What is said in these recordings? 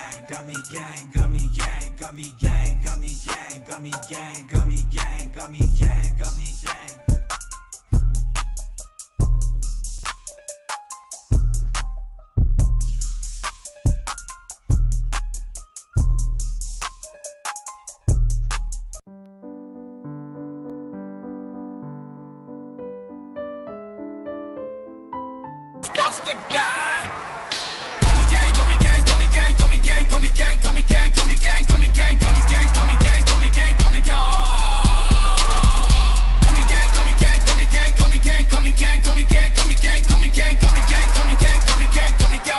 gang, gummy gang, gummy gang, gummy gang, gummy gang, gummy gang, gummy gang, gummy gang, gummy gang. COSTA guy. Gummy gang, gummy gang, gummy gang, gummy gang, gummy gang, gummy gang, gummy gang, gummy gang, gummy gang, gummy gang, gummy gang, gummy gang.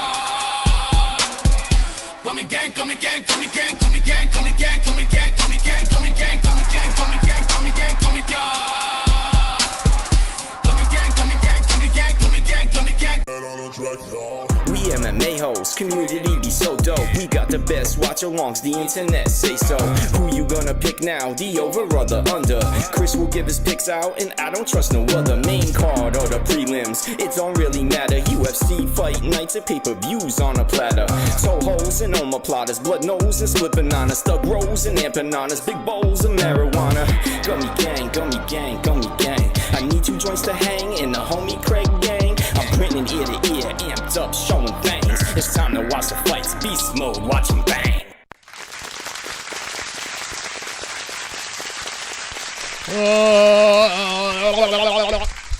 Gummy gang, gummy gang, gummy gang, gummy gang, gummy gang, gummy gang, gummy gang, gummy gang, gummy gang, gummy gang, gummy gang, gummy gang. Gummy gang, gummy gang, gummy gang, gummy gang, gummy gang, gummy gang, gummy gang, gummy gang, gummy gang, gummy gang, gummy gang, gummy gang. We MMA-HOLES, community be so dope. We got the best watch-alongs, the internet say so. Who you gonna pick now, the over or the under? Chris will give his picks out, and I don't trust no other. Main card or the prelims, it don't really matter. UFC fight nights and pay-per-views on a platter. Toe holes and omoplatas, blood nose and split bananas, thug rolls and empanadas, big bowls of marijuana. Gummy gang, gummy gang, gummy gang. I need 2 joints to hang in the homie Craig gang. I'm grinning ear to ear, amped up, showing things. It's time to watch the fights, beast mode, watch them bang.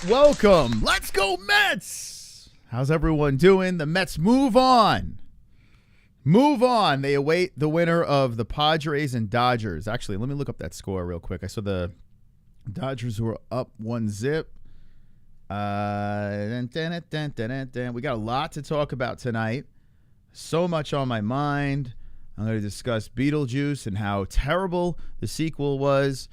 Welcome. Let's go Mets. How's everyone doing? The Mets move on. Move on. They await the winner of the Padres and Dodgers. Actually, let me look up that score real quick. I saw the Dodgers were up 1-0. We got a lot to talk about tonight. So much on my mind. I'm going to discuss Beetlejuice and how terrible the sequel was.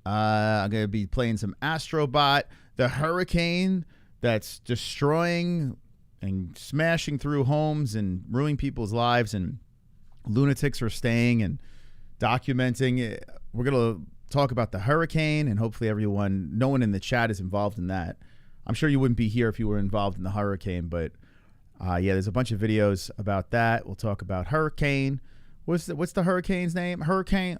I'm going to be playing some Astro Bot, the hurricane that's destroying and smashing through homes and ruining people's lives, and lunatics are staying and documenting it. We're going to talk about the hurricane, and hopefully no one in the chat is involved in that. I'm sure you wouldn't be here if you were involved in the hurricane, but yeah, there's a bunch of videos about that. We'll talk about hurricane. What's the hurricane's name? Hurricane.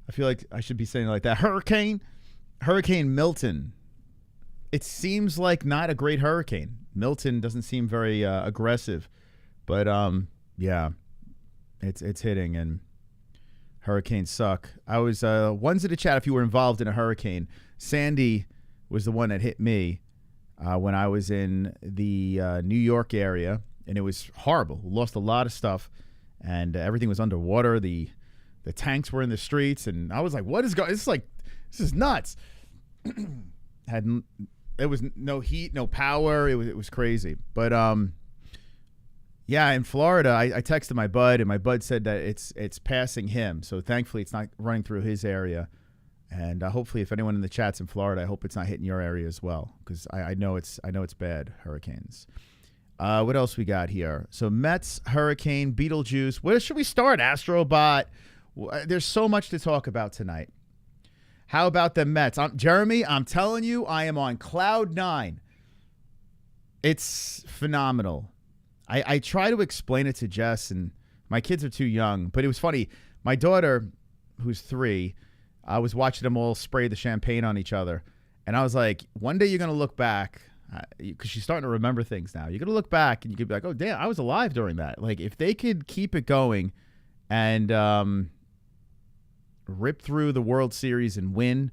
I feel like I should be saying it like that. Hurricane Milton. It seems like not a great hurricane. Milton doesn't seem very aggressive, but yeah, it's hitting, and hurricanes suck. I was ones in the chat if you were involved in a hurricane. Sandy was the one that hit me when I was in the New York area, and it was horrible. We lost a lot of stuff, and everything was underwater. The tanks were in the streets, and I was like, "What is going? This is nuts." It was no heat, no power. It was crazy. But yeah, in Florida, I texted my bud, and my bud said that it's passing him. So thankfully, it's not running through his area. And hopefully, if anyone in the chat's in Florida, I hope it's not hitting your area as well, because I know it's bad, hurricanes. What else we got here? So Mets, hurricane, Beetlejuice. Where should we start? Astrobot. There's so much to talk about tonight. How about the Mets? Jeremy, I'm telling you, I am on cloud 9. It's phenomenal. I try to explain it to Jess, and my kids are too young, but it was funny. My daughter, who's 3, I was watching them all spray the champagne on each other, and I was like, one day you're going to look back, because she's starting to remember things now. You're going to look back, and you could be like, oh, damn, I was alive during that. Like, if they could keep it going and rip through the World Series and win,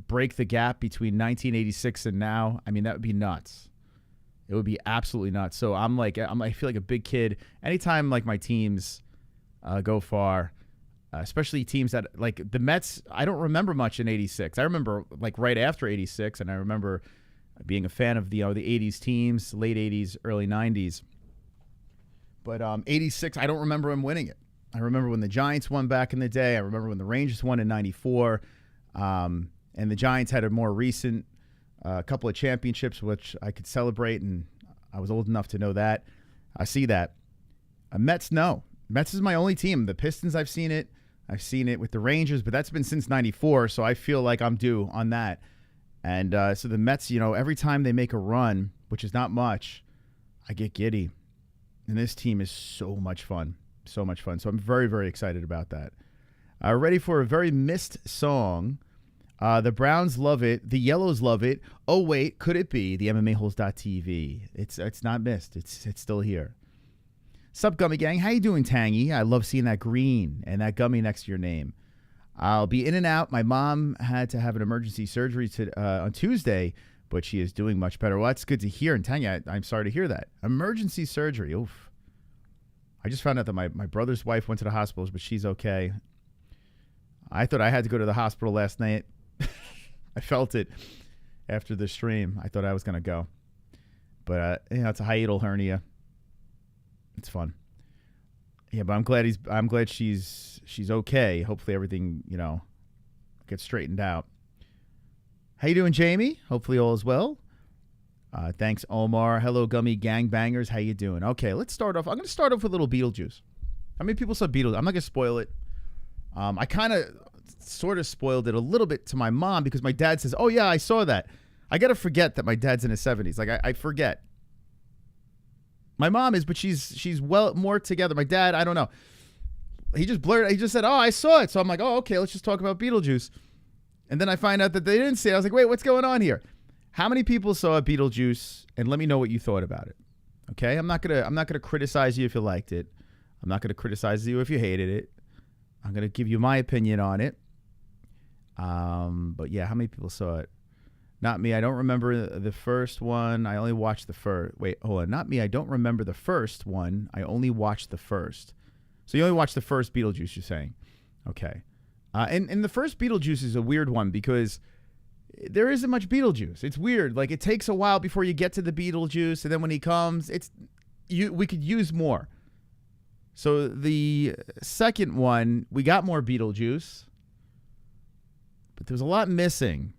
break the gap between 1986 and now, I mean, that would be nuts. It would be absolutely nuts. So I feel like a big kid. Anytime like my teams go far, especially teams that like the Mets, I don't remember much in 86. I remember like right after 86, and I remember being a fan of the 80s teams, late 80s, early 90s. But 86, I don't remember him winning it. I remember when the Giants won back in the day. I remember when the Rangers won in 94. And the Giants had a more recent couple of championships, which I could celebrate, and I was old enough to know that. I see that. Mets, no. Mets is my only team. The Pistons, I've seen it. I've seen it with the Rangers, but that's been since 94, so I feel like I'm due on that. And so the Mets, every time they make a run, which is not much, I get giddy. And this team is so much fun. So much fun. So I'm very, very excited about that. Ready for a very missed song. The Browns love it. The Yellows love it. Oh, wait, could it be the MMA-HOLES.tv? It's not missed. It's still here. Sup, Gummy Gang? How you doing, Tangy? I love seeing that green and that gummy next to your name. I'll be in and out. My mom had to have an emergency surgery on Tuesday, but she is doing much better. Well, that's good to hear. And Tanya, I'm sorry to hear that. Emergency surgery. Oof. I just found out that my brother's wife went to the hospital, but she's okay. I thought I had to go to the hospital last night. I felt it after the stream. I thought I was going to go. But, it's a hiatal hernia. It's fun. Yeah, but I'm glad she's okay. Hopefully everything, gets straightened out. How you doing, Jamie? Hopefully all is well. Thanks, Omar. Hello, Gummy Gangbangers. How you doing? Okay, let's start off. I'm going to start off with a little Beetlejuice. How many people saw Beetlejuice? I'm not going to spoil it. I kind of sort of spoiled it a little bit to my mom because my dad says, oh, yeah, I saw that. I got to forget that my dad's in his 70s. Like, I forget. My mom is, but she's well more together. My dad, I don't know. He just said, oh, I saw it. So I'm like, oh, okay, let's just talk about Beetlejuice. And then I find out that they didn't see it. I was like, wait, what's going on here? How many people saw Beetlejuice? And let me know what you thought about it. Okay? I'm not gonna criticize you if you liked it. I'm not gonna criticize you if you hated it. I'm gonna give you my opinion on it. But yeah, how many people saw it? Not me. I don't remember the first one. I only watched the first. Wait, hold on. Not me. I don't remember the first one. I only watched the first. So you only watched the first Beetlejuice, you're saying? Okay. And the first Beetlejuice is a weird one because there isn't much Beetlejuice. It's weird. Like, it takes a while before you get to the Beetlejuice, and then when he comes, we could use more. So the second one, we got more Beetlejuice, but there was a lot missing.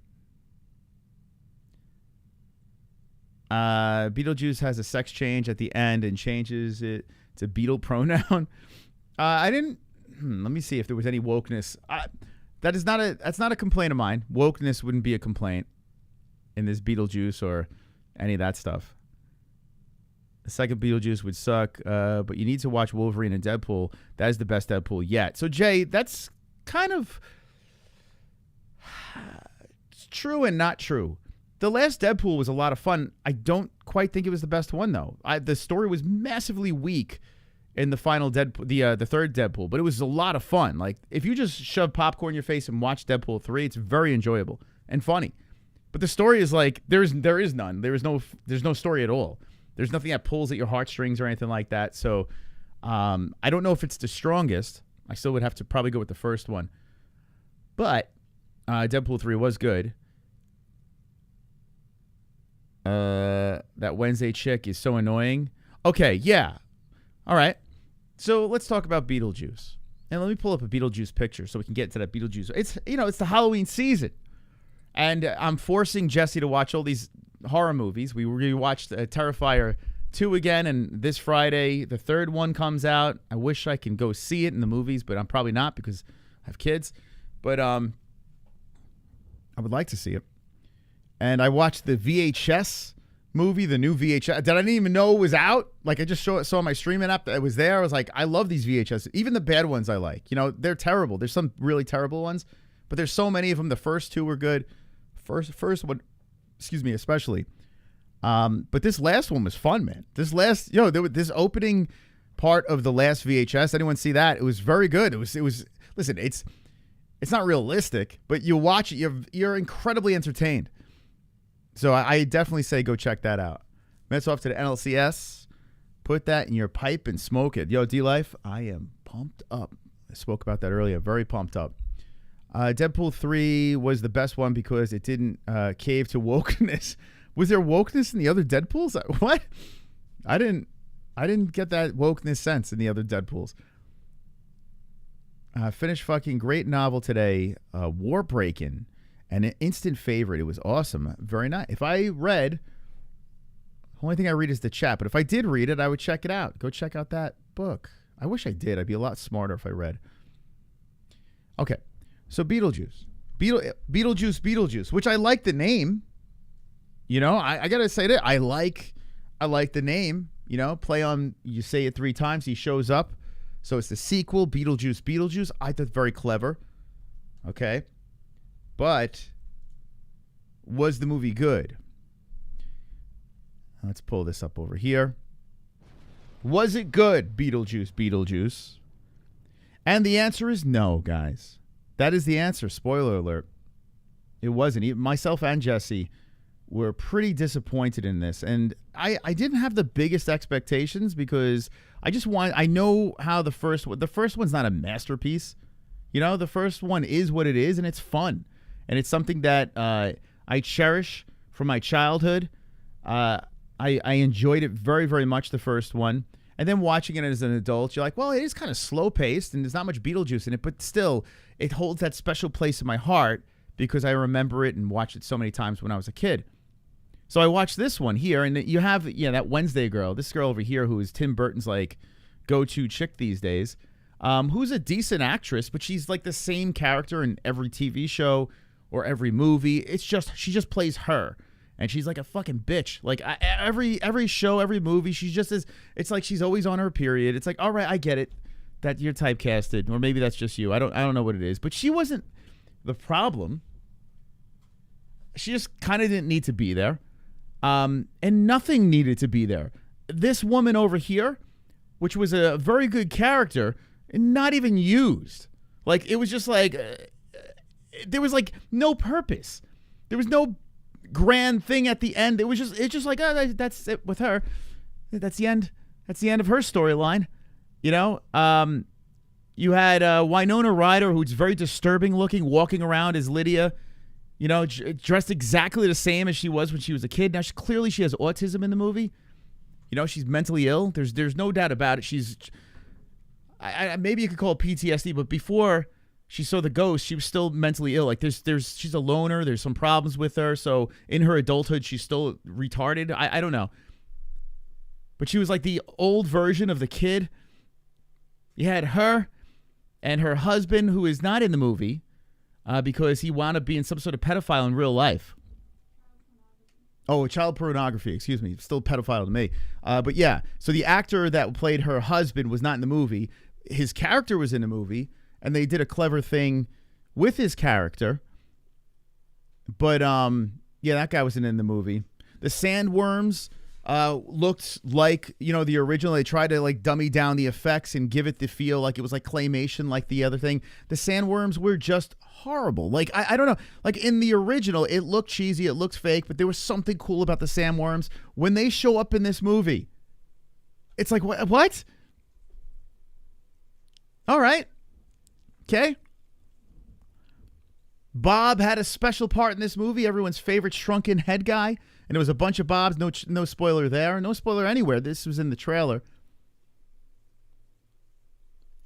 Beetlejuice has a sex change at the end and changes it to Beetle pronoun. I didn't. Let me see if there was any wokeness. That's not a complaint of mine. Wokeness wouldn't be a complaint in this Beetlejuice or any of that stuff. The second Beetlejuice would suck, but you need to watch Wolverine and Deadpool. That is the best Deadpool yet. So, Jay, that's kind of true and not true. The last Deadpool was a lot of fun. I don't quite think it was the best one, though. The story was massively weak in the final Deadpool, the third Deadpool, but it was a lot of fun. Like, if you just shove popcorn in your face and watch Deadpool 3, it's very enjoyable and funny. But the story is like there is none. There's no story at all. There's nothing that pulls at your heartstrings or anything like that. So I don't know if it's the strongest. I still would have to probably go with the first one. But Deadpool 3 was good. That Wednesday chick is so annoying. Okay, yeah. All right. So let's talk about Beetlejuice. And let me pull up a Beetlejuice picture so we can get to that Beetlejuice. It's the Halloween season. And I'm forcing Jesse to watch all these horror movies. We rewatched Terrifier 2 again, and this Friday the third one comes out. I wish I can go see it in the movies, but I'm probably not because I have kids. But I would like to see it. And I watched the VHS movie, the new VHS, that I didn't even know it was out. Like, I just saw my streaming app that it was there. I was like, I love these VHS. Even the bad ones I like. They're terrible. There's some really terrible ones, but there's so many of them. The first two were good. First one, excuse me, especially. But this last one was fun, man. This opening part of the last VHS, anyone see that? It was very good. It was. Listen, it's not realistic, but you watch it, you're incredibly entertained. So I definitely say go check that out. METS off to the NLCS. Put that in your pipe and smoke it. Yo, D-Life, I am pumped up. I spoke about that earlier. Very pumped up. Deadpool 3 was the best one because it didn't cave to wokeness. Was there wokeness in the other Deadpools? What? I didn't get that wokeness sense in the other Deadpools. Finished fucking great novel today. War Breakin'. And an instant favorite. It was awesome. Very nice. If I read, the only thing I read is the chat. But if I did read it, I would check it out. Go check out that book. I wish I did. I'd be a lot smarter if I read. Okay. So Beetlejuice. Beetlejuice, which I like the name. I got to say that. I like the name. You know, play on, you say it 3 times, he shows up. So it's the sequel, Beetlejuice, Beetlejuice. I thought very clever. Okay. But was the movie good? Let's pull this up over here. Was it good, Beetlejuice, Beetlejuice? And the answer is no, guys. That is the answer. Spoiler alert. It wasn't. Even myself and Jesse were pretty disappointed in this. And I didn't have the biggest expectations because I know how the first one's not a masterpiece. You know, the first one is what it is, and it's fun. And it's something that I cherish from my childhood. I enjoyed it very, very much, the first one. And then watching it as an adult, you're like, well, it is kind of slow-paced, and there's not much Beetlejuice in it, but still, it holds that special place in my heart because I remember it and watched it so many times when I was a kid. So I watched this one here, and you have, that Wednesday girl, this girl over here who is Tim Burton's, like, go-to chick these days, who's a decent actress, but she's, like, the same character in every TV show or every movie. It's just, she just plays her. And she's like a fucking bitch. Like, every show, every movie, she's just as, it's like she's always on her period. It's like, all right, I get it that you're typecasted, or maybe that's just you. I don't know what it is. But she wasn't the problem. She just kind of didn't need to be there. And nothing needed to be there. This woman over here, which was a very good character, not even used. Like, it was just like, there was like no purpose. There was no grand thing at the end. It's just like, oh, that's it with her. That's the end. That's the end of her storyline. You know, you had Winona Ryder, who's very disturbing looking, walking around as Lydia. You know, dressed exactly the same as she was when she was a kid. Now, clearly she has autism in the movie. You know, she's mentally ill. There's no doubt about it. She's, maybe you could call it PTSD, but before she saw the ghost, she was still mentally ill. Like, she's a loner. There's some problems with her. So in her adulthood, she's still retarded. I don't know. But she was like the old version of the kid. You had her and her husband, who is not in the movie because he wound up being some sort of pedophile in real life. Oh, child pornography. Excuse me. Still pedophile to me. But yeah. So the actor that played her husband was not in the movie. His character was in the movie. And they did a clever thing with his character. But, yeah, that guy wasn't in the movie. The sandworms looked like, the original. They tried to, like, dummy down the effects and give it the feel like it was like claymation like the other thing. The sandworms were just horrible. Like, I don't know. Like, in the original, it looked cheesy. It looked fake. But there was something cool about the sandworms. When they show up in this movie, it's like, what? All right. Okay. Bob had a special part in this movie, everyone's favorite shrunken head guy. And it was a bunch of Bobs. No spoiler there. No spoiler anywhere. This was in the trailer.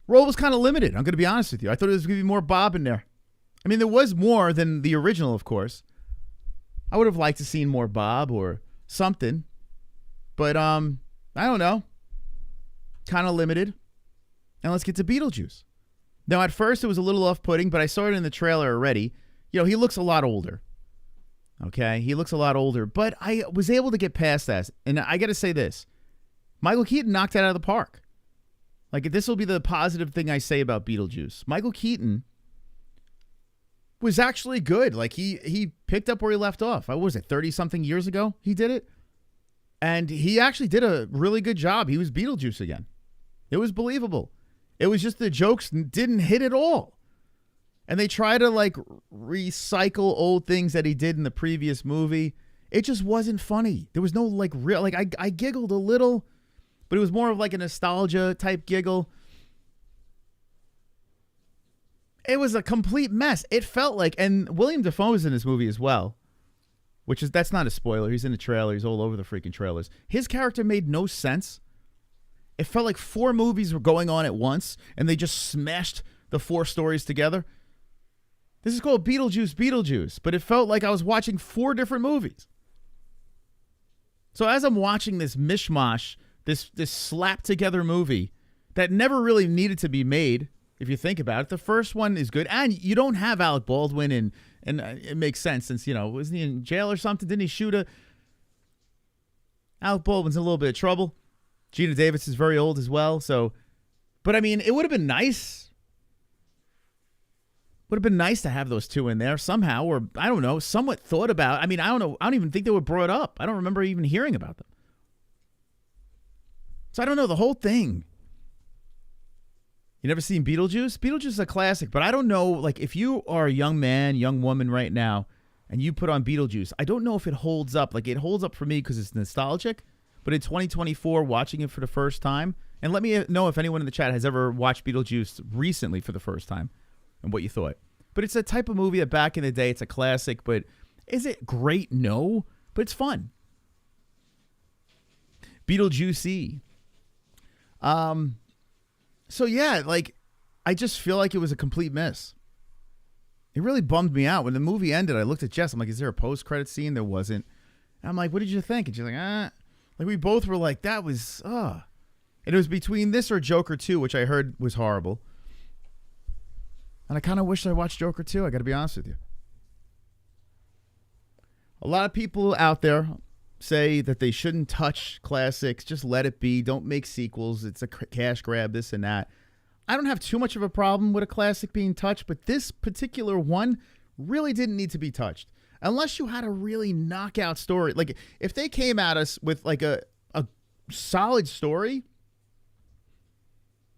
Role was kind of limited, I'm going to be honest with you. I thought there was going to be more Bob in there. I mean, there was more than the original, of course. I would have liked to seen more Bob or something. But, I don't know. Kind of limited. And let's get to Beetlejuice. Now, at first, it was a little off-putting, but I saw it in the trailer already. He looks a lot older. Okay? He looks a lot older. But I was able to get past that. And I got to say this. Michael Keaton knocked it out of the park. Like, this will be the positive thing I say about Beetlejuice. Michael Keaton was actually good. Like, he picked up where he left off. What was it, 30-something years ago he did it? And he actually did a really good job. He was Beetlejuice again. It was believable. It was just the jokes didn't hit at all. And they try to, like, recycle old things that he did in the previous movie. It just wasn't funny. There was no, like, real, like, I giggled a little, but it was more of like a nostalgia type giggle. It was a complete mess. It felt like, and William Dafoe was in this movie as well, that's not a spoiler. He's in the trailer. He's all over the freaking trailers. His character made no sense. It felt like 4 movies were going on at once, and they just smashed the 4 stories together. This is called Beetlejuice, Beetlejuice, but it felt like I was watching 4 different movies. So as I'm watching this mishmash, this slapped-together movie that never really needed to be made, if you think about it, the first one is good. And you don't have Alec Baldwin, and it makes sense since, wasn't he in jail or something? Didn't he shoot Alec Baldwin's in a little bit of trouble. Gina Davis is very old as well. So, but I mean, it would have been nice. Would have been nice to have those two in there somehow, or I don't know, somewhat thought about. I mean, I don't know. I don't even think they were brought up. I don't remember even hearing about them. So I don't know the whole thing. You never seen Beetlejuice? Beetlejuice is a classic, but I don't know, like, if you are a young man, young woman right now, and you put on Beetlejuice, I don't know if it holds up. Like, it holds up for me because it's nostalgic, but in 2024, watching it for the first time, and let me know if anyone in the chat has ever watched Beetlejuice recently for the first time and what you thought. But it's a type of movie that back in the day, it's a classic, but is it great? No, but it's fun. Beetlejuice-y. So, yeah, like, I just feel like it was a complete miss. It really bummed me out. When the movie ended, I looked at Jess. I'm like, is there a post-credit scene? There wasn't. And I'm like, what did you think? And she's like, ah. Like, we both were like, that was, And it was between this or Joker 2, which I heard was horrible. And I kind of wish I watched Joker 2. I got to be honest with you. A lot of people out there say that they shouldn't touch classics. Just let it be. Don't make sequels. It's a cash grab, this and that. I don't have too much of a problem with a classic being touched, but this particular one really didn't need to be touched. Unless you had a really knockout story. Like, if they came at us with, like, a solid story,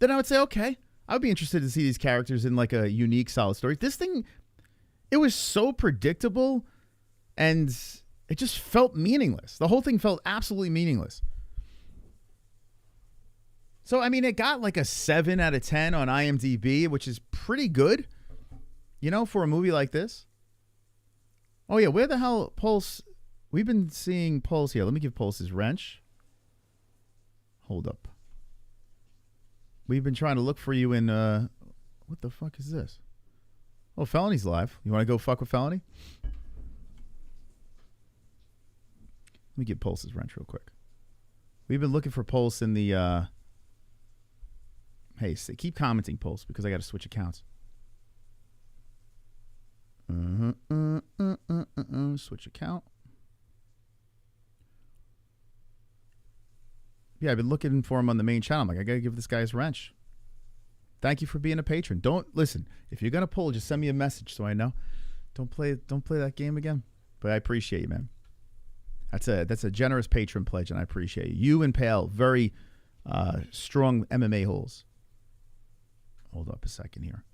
then I would say, okay, I would be interested to see these characters in, like, a unique, solid story. This thing, it was so predictable, and it just felt meaningless. The whole thing felt absolutely meaningless. So, I mean, it got like a 7 out of 10 on IMDb, which is pretty good, you know, for a movie like this. Oh, yeah, where the hell, Pulse? We've been seeing Pulse here. Let me give Pulse his wrench. Hold up. We've been trying to look for you in, what the fuck is this? Oh, Felony's live. You want to go fuck with Felony? Let me get Pulse's wrench real quick. We've been looking for Pulse in the, hey, keep commenting, Pulse, because I got to switch accounts. Switch account. Yeah, I've been looking for him on the main channel. I'm like, I got to give this guy his wrench. Thank you for being a patron. Don't listen. If you're going to pull, just send me a message so I know. Don't play that game again. But I appreciate you, man. That's a generous patron pledge, and I appreciate you. You and Pale, very strong MMA holes. Hold up a second here.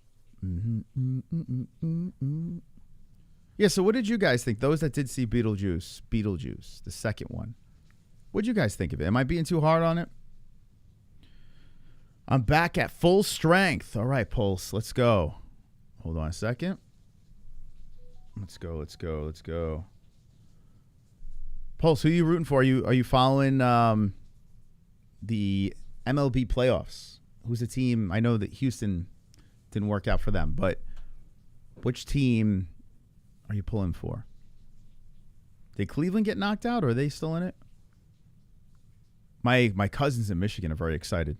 Yeah, so what did you guys think? Those that did see Beetlejuice, the second one. What did you guys think of it? Am I being too hard on it? I'm back at full strength. All right, Pulse, let's go. Hold on a second. Let's go. Pulse, who are you rooting for? Are you following the MLB playoffs? Who's the team? I know that Houston didn't work out for them, but which team are you pulling for? Did Cleveland get knocked out, or are they still in it? My cousins in Michigan are very excited.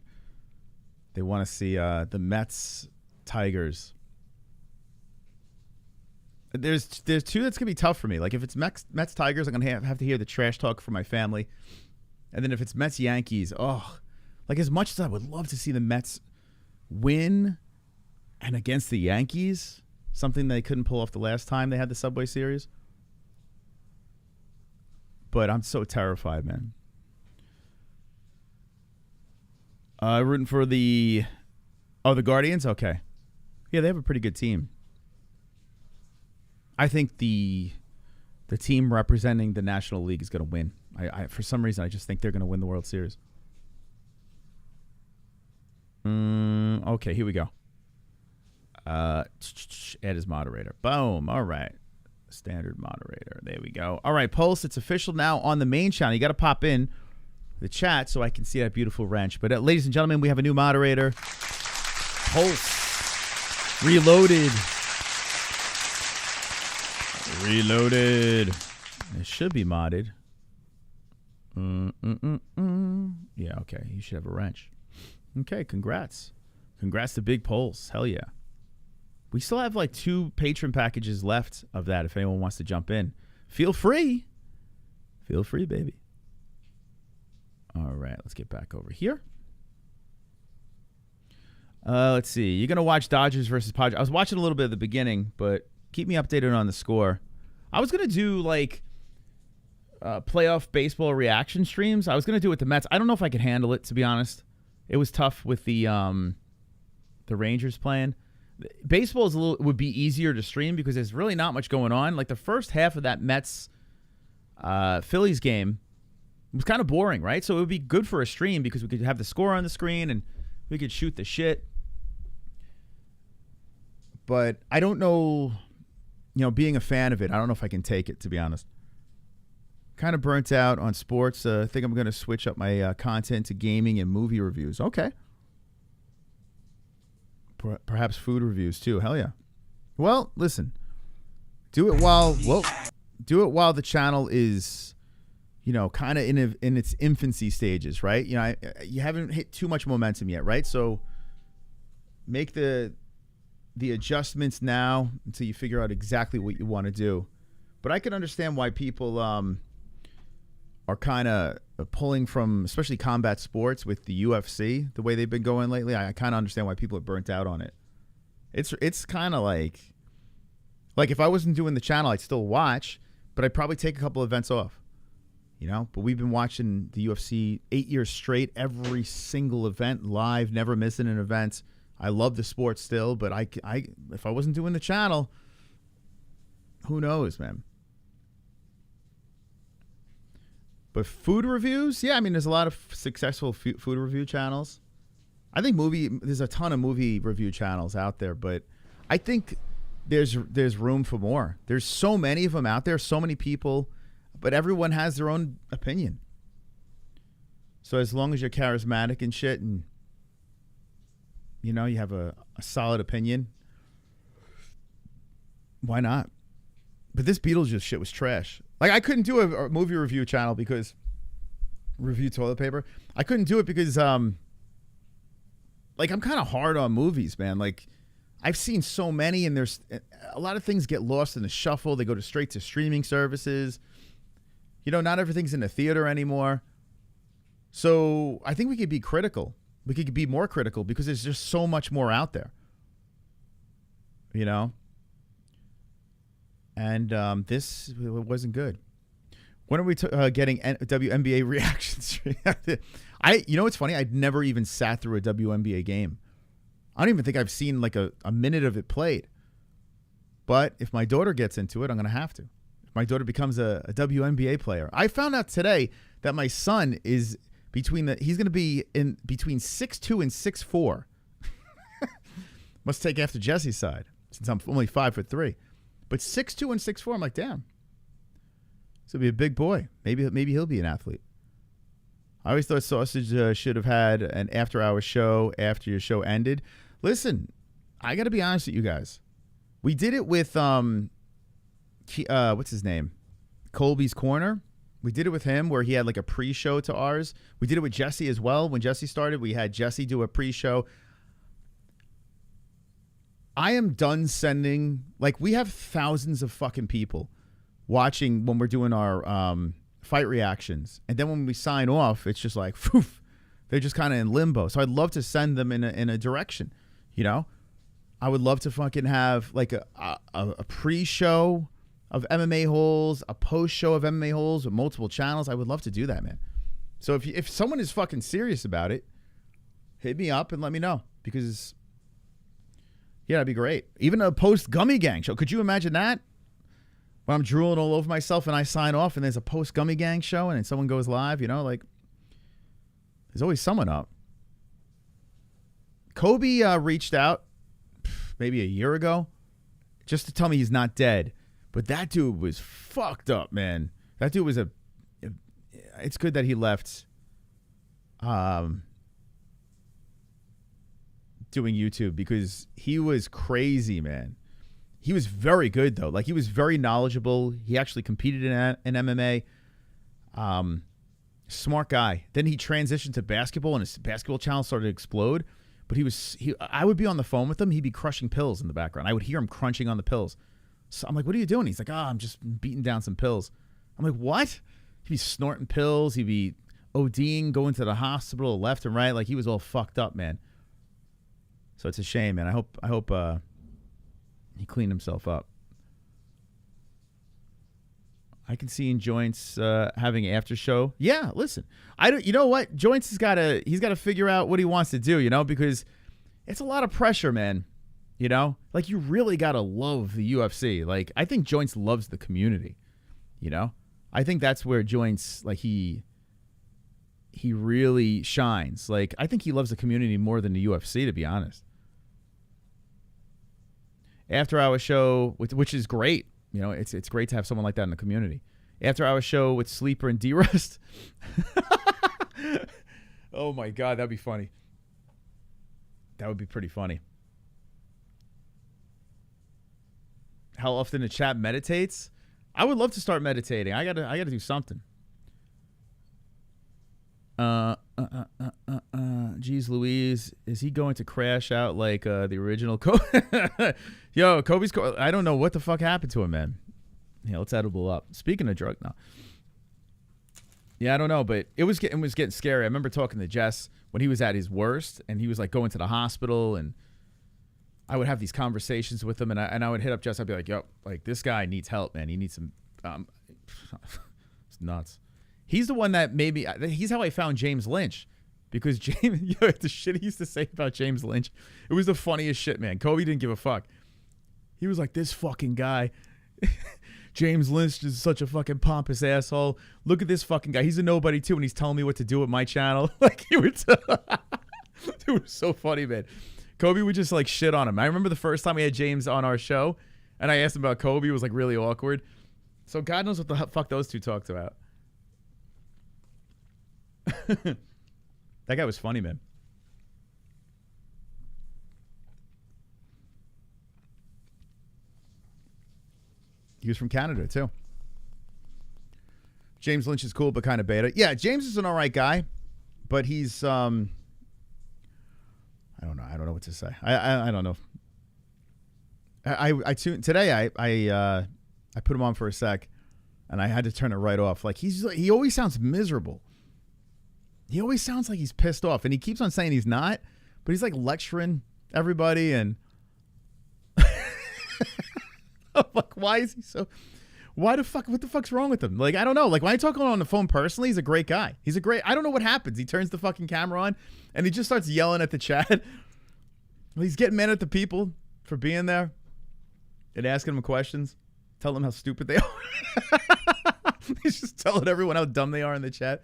They want to see the Mets Tigers. There's two that's gonna be tough for me. Like if it's Mets Tigers, I'm gonna have to hear the trash talk from my family, and then if it's Mets Yankees, like as much as I would love to see the Mets win, and against the Yankees, something they couldn't pull off the last time they had the Subway Series. But I'm so terrified, man. Rooting for the Guardians. Okay, yeah, they have a pretty good team. I think the team representing the National League is going to win. I for some reason, I just think they're going to win the World Series. Okay, here we go. Add as moderator. Boom. All right. Standard moderator. There we go. All right, Pulse, it's official now on the main channel. You got to pop in the chat so I can see that beautiful wrench. But ladies and gentlemen, we have a new moderator. Pulse. Reloaded. It should be modded. Yeah, okay. You should have a wrench. Okay, congrats. Congrats to Big Pulse. Hell yeah. We still have like 2 patron packages left of that if anyone wants to jump in. Feel free. Feel free, baby. All right, let's get back over here. Let's see. You're gonna watch Dodgers versus Padres. I was watching a little bit at the beginning, but keep me updated on the score. I was gonna do like playoff baseball reaction streams. I was gonna do it with the Mets. I don't know if I could handle it, to be honest. It was tough with the Rangers playing. Baseball is would be easier to stream because there's really not much going on. Like the first half of that Mets Phillies game was kind of boring, right? So it would be good for a stream because we could have the score on the screen and we could shoot the shit. But I don't know, being a fan of it, I don't know if I can take it, to be honest. Kind of burnt out on sports. I think I'm going to switch up my content to gaming and movie reviews. Okay. Perhaps food reviews too. Hell yeah. Well, listen. Do it while the channel is, kind of in its infancy stages, right? You haven't hit too much momentum yet, right? So make the adjustments now until you figure out exactly what you want to do. But I can understand why people are kind of pulling from, especially combat sports with the UFC, the way they've been going lately. I kind of understand why people are burnt out on it. It's kind of like if I wasn't doing the channel, I'd still watch, but I'd probably take a couple events off, But we've been watching the UFC 8 years straight, every single event live, never missing an event. I love the sport still, but I if I wasn't doing the channel, who knows, man. But food reviews, yeah, I mean, there's a lot of successful food review channels. I think there's a ton of movie review channels out there, but I think there's room for more. There's so many of them out there, so many people, but everyone has their own opinion. So as long as you're charismatic and shit and, you have a solid opinion, why not? But this Beetlejuice shit was trash. Like, I couldn't do a movie review channel because review toilet paper. I couldn't do it because I'm kind of hard on movies, man. Like, I've seen so many, and there's a lot of things get lost in the shuffle. They go straight to streaming services. Not everything's in the theater anymore. So I think we could be critical. We could be more critical because there's just so much more out there. And this wasn't good. When are we getting WNBA reactions? It's funny. I'd never even sat through a WNBA game. I don't even think I've seen like a minute of it played. But if my daughter gets into it, I'm going to have to. If my daughter becomes a WNBA player. I found out today that my son is he's going to be in between 6'2" and 6'4". Must take after Jesse's side since I'm only 5'3". But 6'2" and 6'4", I'm like, damn. This will be a big boy. Maybe he'll be an athlete. I always thought Sausage should have had an after-hour show after your show ended. Listen, I got to be honest with you guys. We did it with, what's his name? Colby's Corner. We did it with him where he had like a pre-show to ours. We did it with Jesse as well. When Jesse started, we had Jesse do a pre-show. I am done sending, we have thousands of fucking people watching when we're doing our fight reactions. And then when we sign off, it's just like, poof, they're just kind of in limbo. So I'd love to send them in a direction, I would love to fucking have like a pre-show of MMA-HOLES, a post-show of MMA-HOLES with multiple channels. I would love to do that, man. So if someone is fucking serious about it, hit me up and let me know because... yeah, that'd be great. Even a post-Gummy Gang show. Could you imagine that? When I'm drooling all over myself and I sign off and there's a post-Gummy Gang show and then someone goes live, there's always someone up. Kobe reached out maybe a year ago just to tell me he's not dead. But that dude was fucked up, man. That dude was it's good that he left doing YouTube because he was crazy, man. He was very good though. Like he was very knowledgeable. He actually competed in MMA. Smart guy. Then he transitioned to basketball and his basketball channel started to explode. But I would be on the phone with him. He'd be crushing pills in the background. I would hear him crunching on the pills. So I'm like, what are you doing? He's like, I'm just beating down some pills. I'm like, what? He'd be snorting pills. He'd be ODing, going to the hospital left and right. Like, he was all fucked up, man. So it's a shame, man. I hope he cleaned himself up. I can see in Joints having after show. Yeah, listen. You know what? Joints he's got to figure out what he wants to do, you know, because it's a lot of pressure, man. You know? Like, you really got to love the UFC. Like, I think Joints loves the community, you know? I think that's where Joints, like, he really shines. Like, I think he loves the community more than the UFC, to be honest. After Hour show, which is great. You know, it's great to have someone like that in the community. After Hour show with Sleeper and D-Rust. Oh, my God. That'd be funny. That would be pretty funny. How often the chat meditates? I would love to start meditating. I gotta do something. Geez Louise, is he going to crash out like the original Yo, Kobe's I don't know what the fuck happened to him, man. Yeah, let's edible up. Speaking of drug now. Yeah, I don't know, but it was getting scary. I remember talking to Jess when he was at his worst and he was like going to the hospital, and I would have these conversations with him, and I would hit up Jess. I'd be like, yo, like, this guy needs help, man. He needs some it's nuts. He's the one that maybe he's how I found James Lynch, because James, the shit he used to say about James Lynch, it was the funniest shit, man. Kobe didn't give a fuck. He was like, this fucking guy, James Lynch is such a fucking pompous asshole. Look at this fucking guy. He's a nobody too, and he's telling me what to do with my channel. Like, he would. It was so funny, man. Kobe would just like shit on him. I remember the first time we had James on our show, and I asked him about Kobe. It was like really awkward. So God knows what the fuck those two talked about. That guy was funny, man. He was from Canada too. James Lynch is cool, but kind of beta. Yeah, James is an all right guy, but he's I don't know. I don't know what to say. I don't know. I tuned today. I put him on for a sec, and I had to turn it right off. Like, he always sounds miserable. He always sounds like he's pissed off, and he keeps on saying he's not, but he's like lecturing everybody, and I'm like, why is he so? Why the fuck? What the fuck's wrong with him? Like, I don't know. Like, when I talk to him on the phone personally, he's a great guy. I don't know what happens. He turns the fucking camera on, and he just starts yelling at the chat. He's getting mad at the people for being there and asking them questions, telling them how stupid they are. He's just telling everyone how dumb they are in the chat.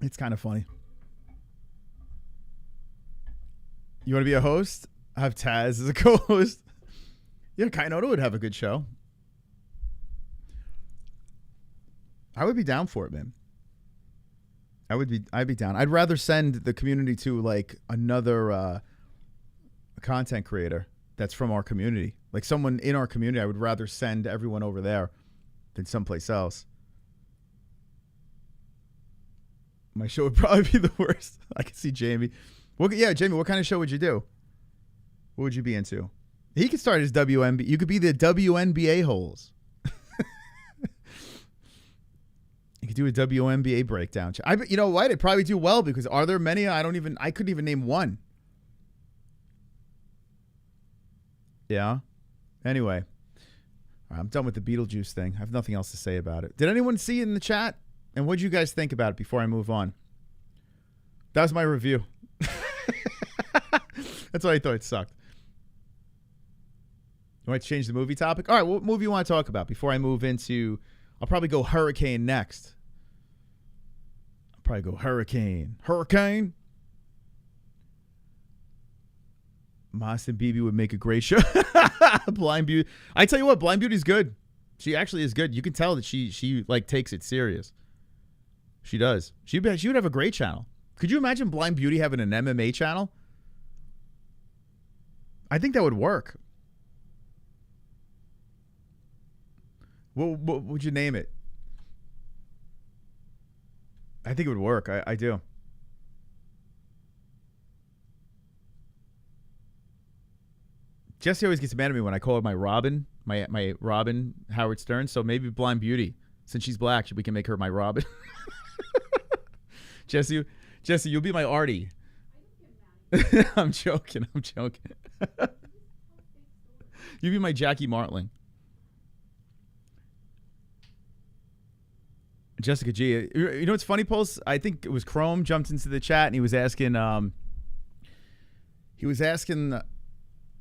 It's kind of funny. You want to be a host? I have Taz as a co-host. Yeah, Kainoda would have a good show. I would be down for it, man. I'd be down. I'd rather send the community to like another content creator that's from our community. Like someone in our community, I would rather send everyone over there than someplace else. My show would probably be the worst. I can see Jamie. Yeah, Jamie, what kind of show would you do? What would you be into? He could start his WNBA. You could be the WNBA-HOLES. You could do a WNBA breakdown. You know what? It'd probably do well, because are there many? I couldn't even name one. Yeah. Anyway. I'm done with the Beetlejuice thing. I have nothing else to say about it. Did anyone see it in the chat? And what did you guys think about it before I move on? That was my review. That's why I thought it sucked. You want to change the movie topic? All right, what movie you want to talk about before I move into... I'll probably go Hurricane next. I'll probably go Hurricane. Hurricane? Mas and BB would make a great show. Blind Beauty. I tell you what, Blind Beauty's good. She actually is good. You can tell that she like takes it serious. She does. She would have a great channel. Could you imagine Blind Beauty having an MMA channel? I think that would work. What would you name it? I think it would work. I do. Jesse always gets mad at me when I call her my Robin, my Robin Howard Stern. So maybe Blind Beauty. Since she's black, we can make her my Robin. Jesse, you'll be my Artie. I'm joking. You be my Jackie Martling. Jessica G. You know what's funny, Pulse? I think it was Chrome jumped into the chat and he was asking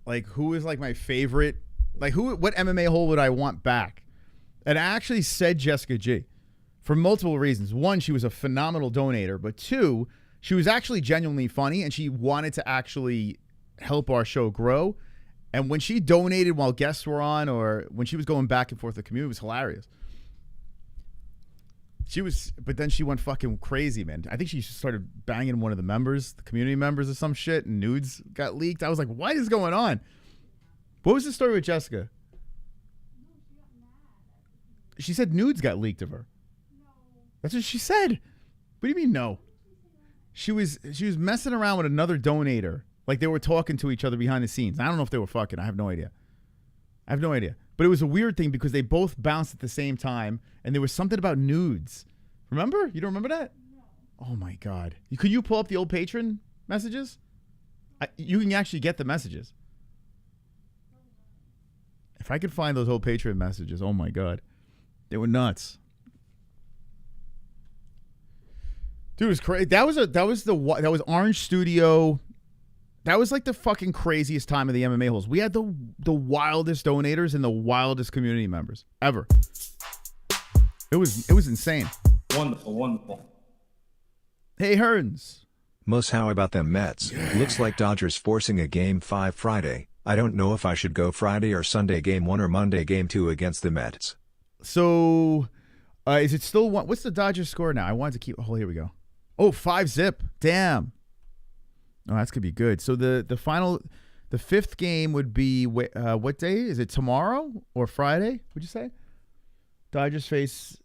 like who is like my favorite, like what MMA hole would I want back? And I actually said Jessica G for multiple reasons. One, she was a phenomenal donator, but two, she was actually genuinely funny and she wanted to actually help our show grow. And when she donated while guests were on or when she was going back and forth with the community, it was hilarious. But then she went fucking crazy, man. I think she started banging one of the members, the community members or some shit, and nudes got leaked. I was like, what is going on? What was the story with Jessica? She said nudes got leaked of her. That's what she said. What do you mean no? She was messing around with another donator. Like they were talking to each other behind the scenes. I don't know if they were fucking. I have no idea. But it was a weird thing because they both bounced at the same time, and there was something about nudes. Remember? You don't remember that? No. Oh, my God. Could you pull up the old patron messages? You can actually get the messages. If I could find those old patron messages, oh, my God. They were nuts. Dude, it was crazy. That was Orange Studio. That was like the fucking craziest time of the MMA holes. We had the wildest donators and the wildest community members ever. It was insane. Wonderful. Hey, Hearns. Mus, how about them Mets? Yeah. Looks like Dodgers forcing a Game 5 Friday. I don't know if I should go Friday or Sunday Game 1 or Monday Game 2 against the Mets. So, is it still one? What's the Dodgers score now? I wanted to keep. Oh, here we go. Oh, 5-zip. Damn. Oh, that's gonna be good. So the fifth game would be what day? Is it tomorrow or Friday? Would you say? Dodgers face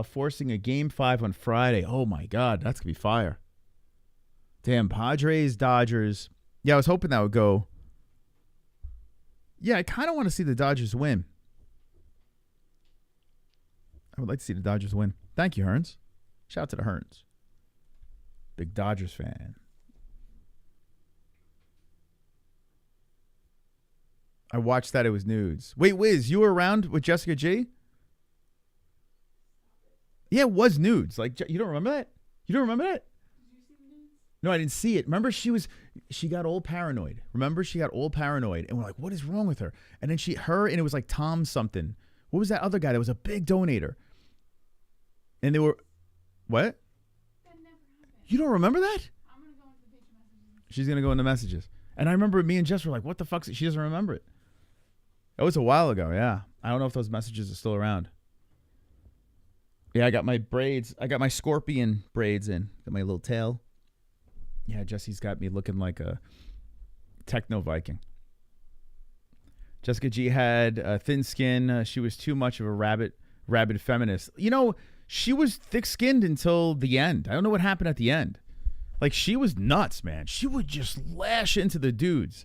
forcing a Game 5 on Friday. Oh my God, that's gonna be fire. Damn, Padres, Dodgers. Yeah, I was hoping that would go. Yeah, I kind of want to see the Dodgers win. I would like to see the Dodgers win. Thank you, Hearns. Shout out to the Hearns. Big Dodgers fan. I watched that. It was nudes. Wait, Wiz, you were around with Jessica G? Yeah, it was nudes. Like, you don't remember that? You don't remember that? Did you see the nudes? No, I didn't see it. Remember, she got all paranoid. And we're like, what is wrong with her? And then and it was like Tom something. What was that other guy that was a big donator? And they were, what? That never happened. You don't remember that? I'm going to go into the picture messages. She's going to go into messages. And I remember me and Jess were like, what the fuck? She doesn't remember it. That was a while ago, yeah. I don't know if those messages are still around. Yeah, I got my braids. I got my scorpion braids in. Got my little tail. Yeah, Jesse's got me looking like a techno Viking. Jessica G had thin skin. She was too much of a rabid feminist. You know, she was thick-skinned until the end. I don't know what happened at the end. Like, she was nuts, man. She would just lash into the dudes.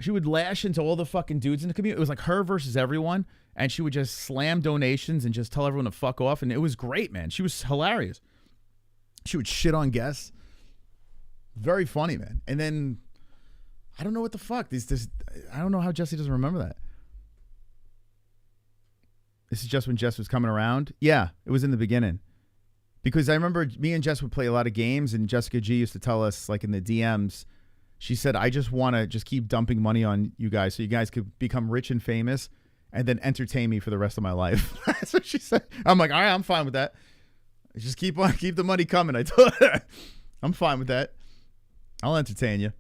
She would lash into all the fucking dudes in the community. It was like her versus everyone, and she would just slam donations and just tell everyone to fuck off, and it was great, man. She was hilarious. She would shit on guests. Very funny, man. And then, I don't know what the fuck. I don't know how Jesse doesn't remember that. This is just when Jess was coming around? Yeah, it was in the beginning. Because I remember me and Jess would play a lot of games, and Jessica G used to tell us, like in the DMs, she said, I just want to just keep dumping money on you guys so you guys could become rich and famous and then entertain me for the rest of my life. That's what she said. I'm like, all right, I'm fine with that. Just keep the money coming. I told her, I'm fine with that. I'll entertain you.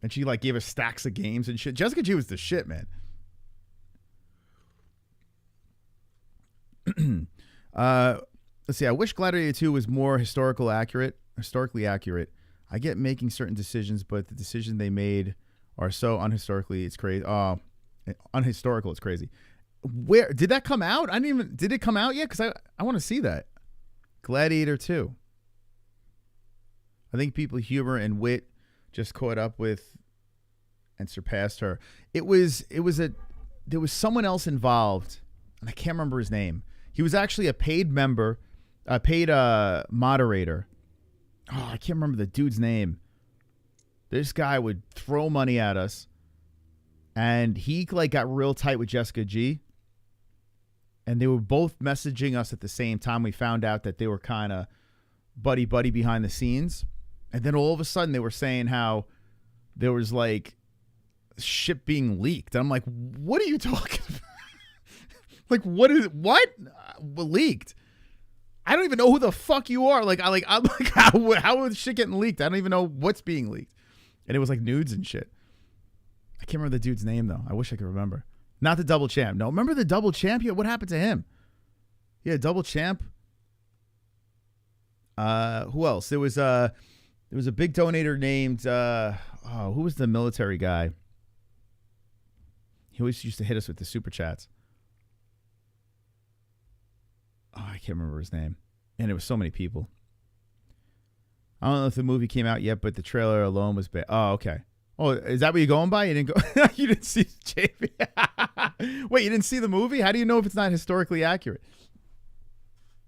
And she like gave us stacks of games and shit. Jessica G was the shit, man. Let's see. I wish Gladiator 2 was more historically accurate. I get making certain decisions, but the decisions they made are so unhistorically. It's crazy. Unhistorical. It's crazy. Where did that come out? Did it come out yet? Because I want to see that. Gladiator 2. I think people humor and wit just caught up with and surpassed her. There was someone else involved. and I can't remember his name. He was actually a paid member, a paid moderator. Oh, I can't remember the dude's name. This guy would throw money at us, and he like got real tight with Jessica G. And they were both messaging us at the same time. We found out that they were kind of buddy-buddy behind the scenes. And then all of a sudden they were saying how there was like shit being leaked. And I'm like, what are you talking about? Like, what leaked? I don't even know who the fuck you are. I'm like, how is shit getting leaked? I don't even know what's being leaked. And it was like nudes and shit. I can't remember the dude's name though. I wish I could remember. Not the double champ. No, remember the double champ? Yeah, what happened to him? Yeah, double champ. Who else? There was a big donator named who was the military guy? He always used to hit us with the super chats. Oh, I can't remember his name. And it was so many people. I don't know if the movie came out yet, but the trailer alone was bad. Oh, okay. Oh, is that what you're going by? You didn't go. You didn't see JP. Wait, you didn't see the movie? How do you know if it's not historically accurate?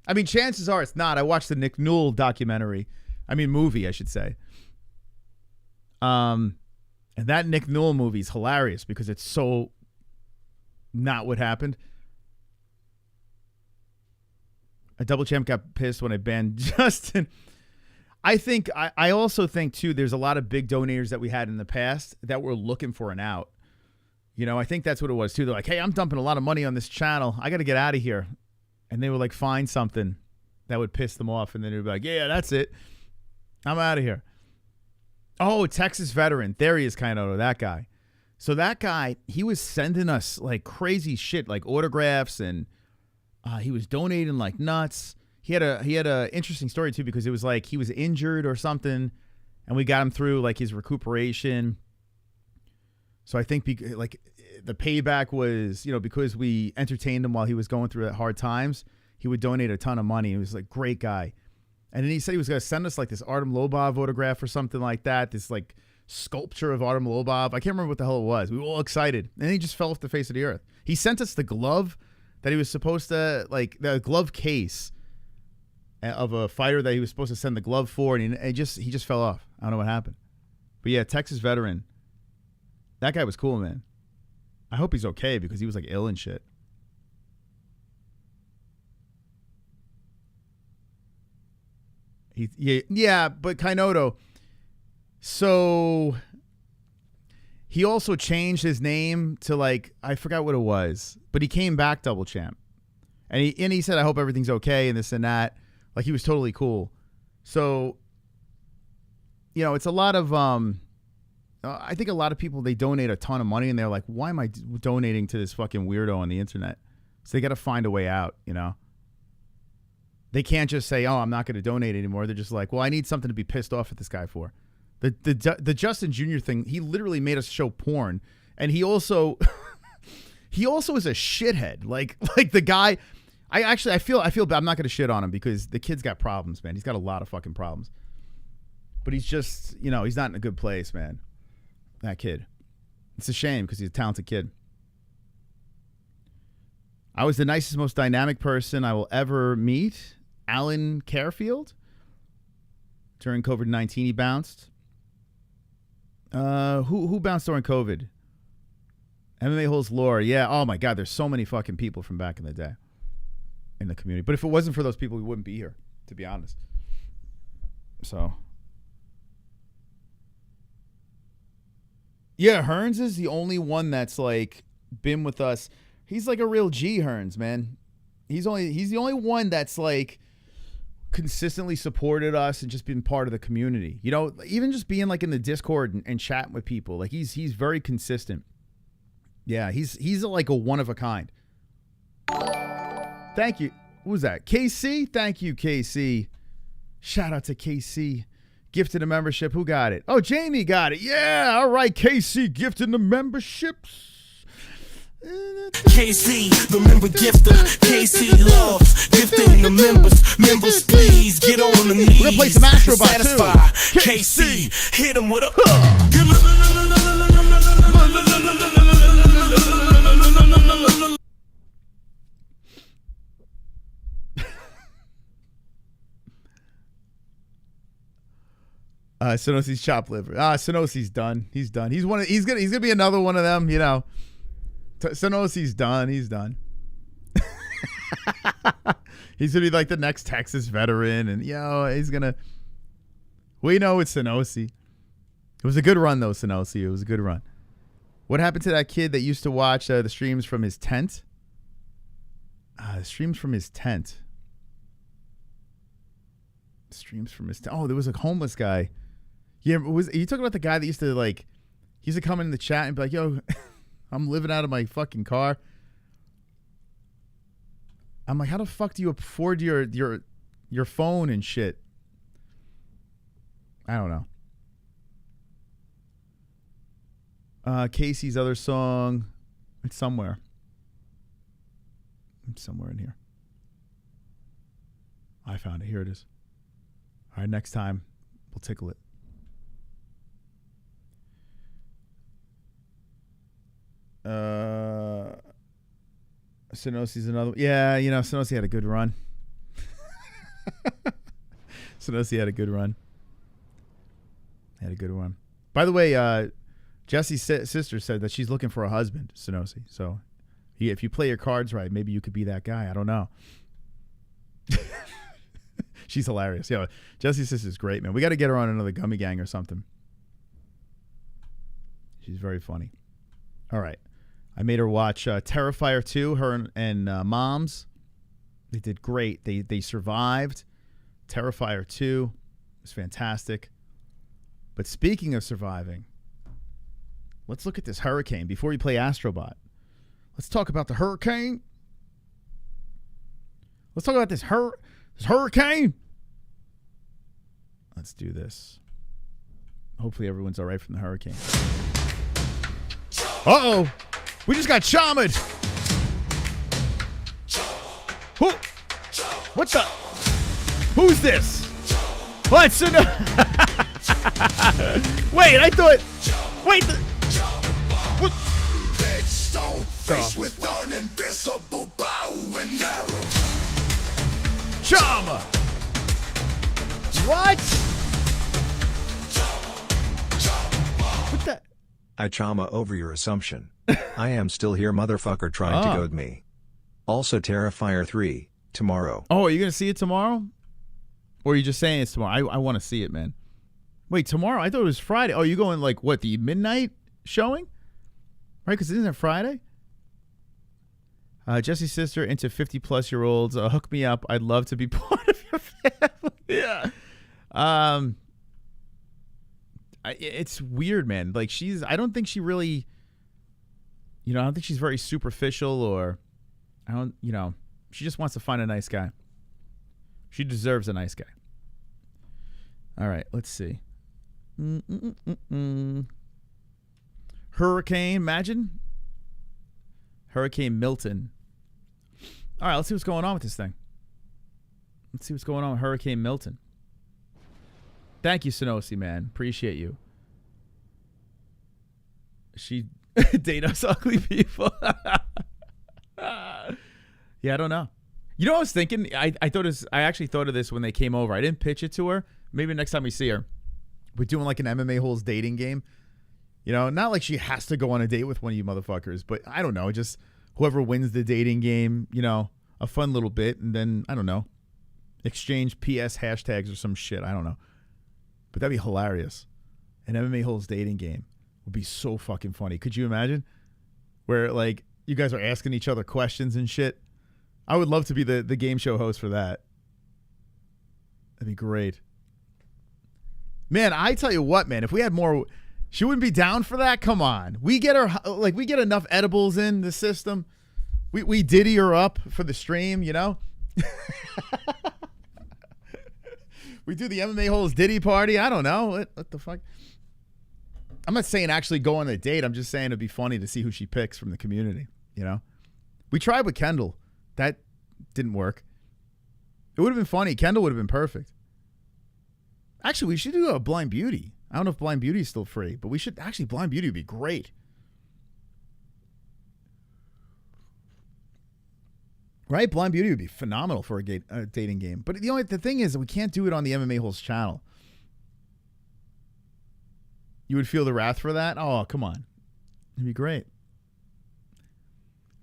I mean, chances are it's not. I watched the Nick Newell documentary. I mean, movie, I should say. And that Nick Newell movie is hilarious because it's so not what happened. A double champ got pissed when I banned Justin. I also think, too, there's a lot of big donators that we had in the past that were looking for an out. You know, I think that's what it was, too. They're like, hey, I'm dumping a lot of money on this channel. I got to get out of here. And they would, like, find something that would piss them off. And then they'd be like, yeah, that's it. I'm out of here. Oh, Texas veteran. There he is, kind of, that guy. So that guy, he was sending us, like, crazy shit, like autographs, and he was donating like nuts. He had a interesting story too, because it was like he was injured or something, and we got him through like his recuperation. So I think like the payback was, you know, because we entertained him while he was going through hard times, he would donate a ton of money. He was like great guy. And then he said he was going to send us like this Artem Lobov autograph or something like that. This like sculpture of Artem Lobov. I can't remember what the hell it was. We were all excited. And then he just fell off the face of the earth. He sent us the glove that he was supposed to, like the glove case of a fighter that he was supposed to send the glove for, and he just fell off. I don't know what happened. But yeah, Texas veteran. That guy was cool, man. I hope he's okay because he was like ill and shit. Yeah, but Kainoto. So he also changed his name to like, I forgot what it was, but he came back double champ. And he said, I hope everything's okay and this and that. Like he was totally cool. So, you know, it's a lot of, I think a lot of people, they donate a ton of money and they're like, why am I donating to this fucking weirdo on the internet? So they got to find a way out, you know? They can't just say, oh, I'm not going to donate anymore. They're just like, well, I need something to be pissed off at this guy for. The Justin Jr. thing, he literally made us show porn. And he also, he also is a shithead. Like the guy, I feel bad. I'm not going to shit on him because the kid's got problems, man. He's got a lot of fucking problems. But he's just, you know, he's not in a good place, man. That kid. It's a shame because he's a talented kid. I was the nicest, most dynamic person I will ever meet. Alan Carefield. During COVID-19, he bounced. Who bounced during COVID? MMA-HOLES lore. Yeah. Oh my God. There's so many fucking people from back in the day in the community. But if it wasn't for those people, we wouldn't be here, to be honest. So. Yeah, Hearns is the only one that's like been with us. He's like a real G, Hearns, man. He's the only one that's like consistently supported us and just been part of the community. You know, even just being like in the Discord and chatting with people. Like he's very consistent. Yeah, he's like a one of a kind. Thank you. Who was that? KC? Thank you, KC. Shout out to KC. Gifted a membership. Who got it? Oh, Jamie got it. Yeah. All right, KC gifted the memberships. KC, the member gifter. KC loves gifting the members. Members, please get on the knees. We're gonna play some Astro Bot too. KC, hit him with a. Senosi's chopped liver. Senosi's done. He's done. He's gonna be another one of them, you know. Senosi's done. He's done. He's gonna be like the next Texas veteran, and he's gonna. We know it's Senosi. It was a good run though, Senosi. It was a good run. What happened to that kid that used to watch the streams from his tent? The streams from his tent. Streams from his tent. Oh, there was a homeless guy. Yeah, you talking about the guy that used to he used to come in the chat and be like, "Yo, I'm living out of my fucking car." I'm like, how the fuck do you afford your phone and shit? I don't know. Casey's other song, it's somewhere. It's somewhere in here. I found it. Here it is. All right, next time we'll tickle it. Senosi's another. Yeah, Senosi had a good run. Senosi had a good run. By the way, Jesse's sister said that she's looking for a husband, Senosi. So if you play your cards right, maybe you could be that guy. I don't know. She's hilarious. Yeah, Jesse's sister's great, man. We got to get her on another Gummy Gang or something. She's very funny. All right. I made her watch Terrifier 2, her and Moms. They did great. They survived. Terrifier 2 was fantastic. But speaking of surviving, let's look at this hurricane before we play Astrobot. Let's talk about the hurricane. Let's talk about this hurricane. Let's do this. Hopefully everyone's all right from the hurricane. Uh-oh. We just got CHAMA'd. Who? What the? Who's this? What's in the... Wait, I thought... Wait. What? Face with an invisible bow and arrow. CHAMA. What? What the? I CHAMA over your assumption. I am still here, motherfucker, trying to goad me. Also, Terrifier 3, tomorrow. Oh, are you going to see it tomorrow? Or are you just saying it's tomorrow? I want to see it, man. Wait, tomorrow? I thought it was Friday. Oh, you going like, what, the midnight showing? Right, because isn't it Friday? Jesse's sister into 50-plus-year-olds. Hook me up. I'd love to be part of your family. Yeah. It's weird, man. Like, I don't think she really... I don't think she's very superficial, or she just wants to find a nice guy. She deserves a nice guy. All right, let's see. Hurricane, imagine. Hurricane Milton. All right, let's see what's going on with this thing. Let's see what's going on with Hurricane Milton. Thank you, Senosi, man. Appreciate you. She date us ugly people. Yeah, I don't know. You know what I was thinking? I actually thought of this when they came over. I didn't pitch it to her. Maybe next time we see her, we're doing like an MMA-HOLES dating game. Not like she has to go on a date with one of you motherfuckers, but I don't know. Just whoever wins the dating game, a fun little bit, and then, I don't know, exchange PS hashtags or some shit. I don't know. But that'd be hilarious. An MMA-HOLES dating game would be so fucking funny. Could you imagine? Where, like, you guys are asking each other questions and shit. I would love to be the game show host for that. That'd be great. Man, I tell you what, man, if we had more, she wouldn't be down for that? Come on. We get her, like, we get enough edibles in the system. We diddy her up for the stream, We do the MMA-HOLES Diddy party. I don't know. What the fuck? I'm not saying actually go on a date. I'm just saying it'd be funny to see who she picks from the community, We tried with Kendall. That didn't work. It would have been funny. Kendall would have been perfect. Actually, we should do a Blind Beauty. I don't know if Blind Beauty is still free, but we should actually, Blind Beauty would be great. Right? Blind Beauty would be phenomenal for a dating game. But the thing is that we can't do it on the MMA-HOLES channel. You would feel the wrath for that? Oh, come on. It'd be great.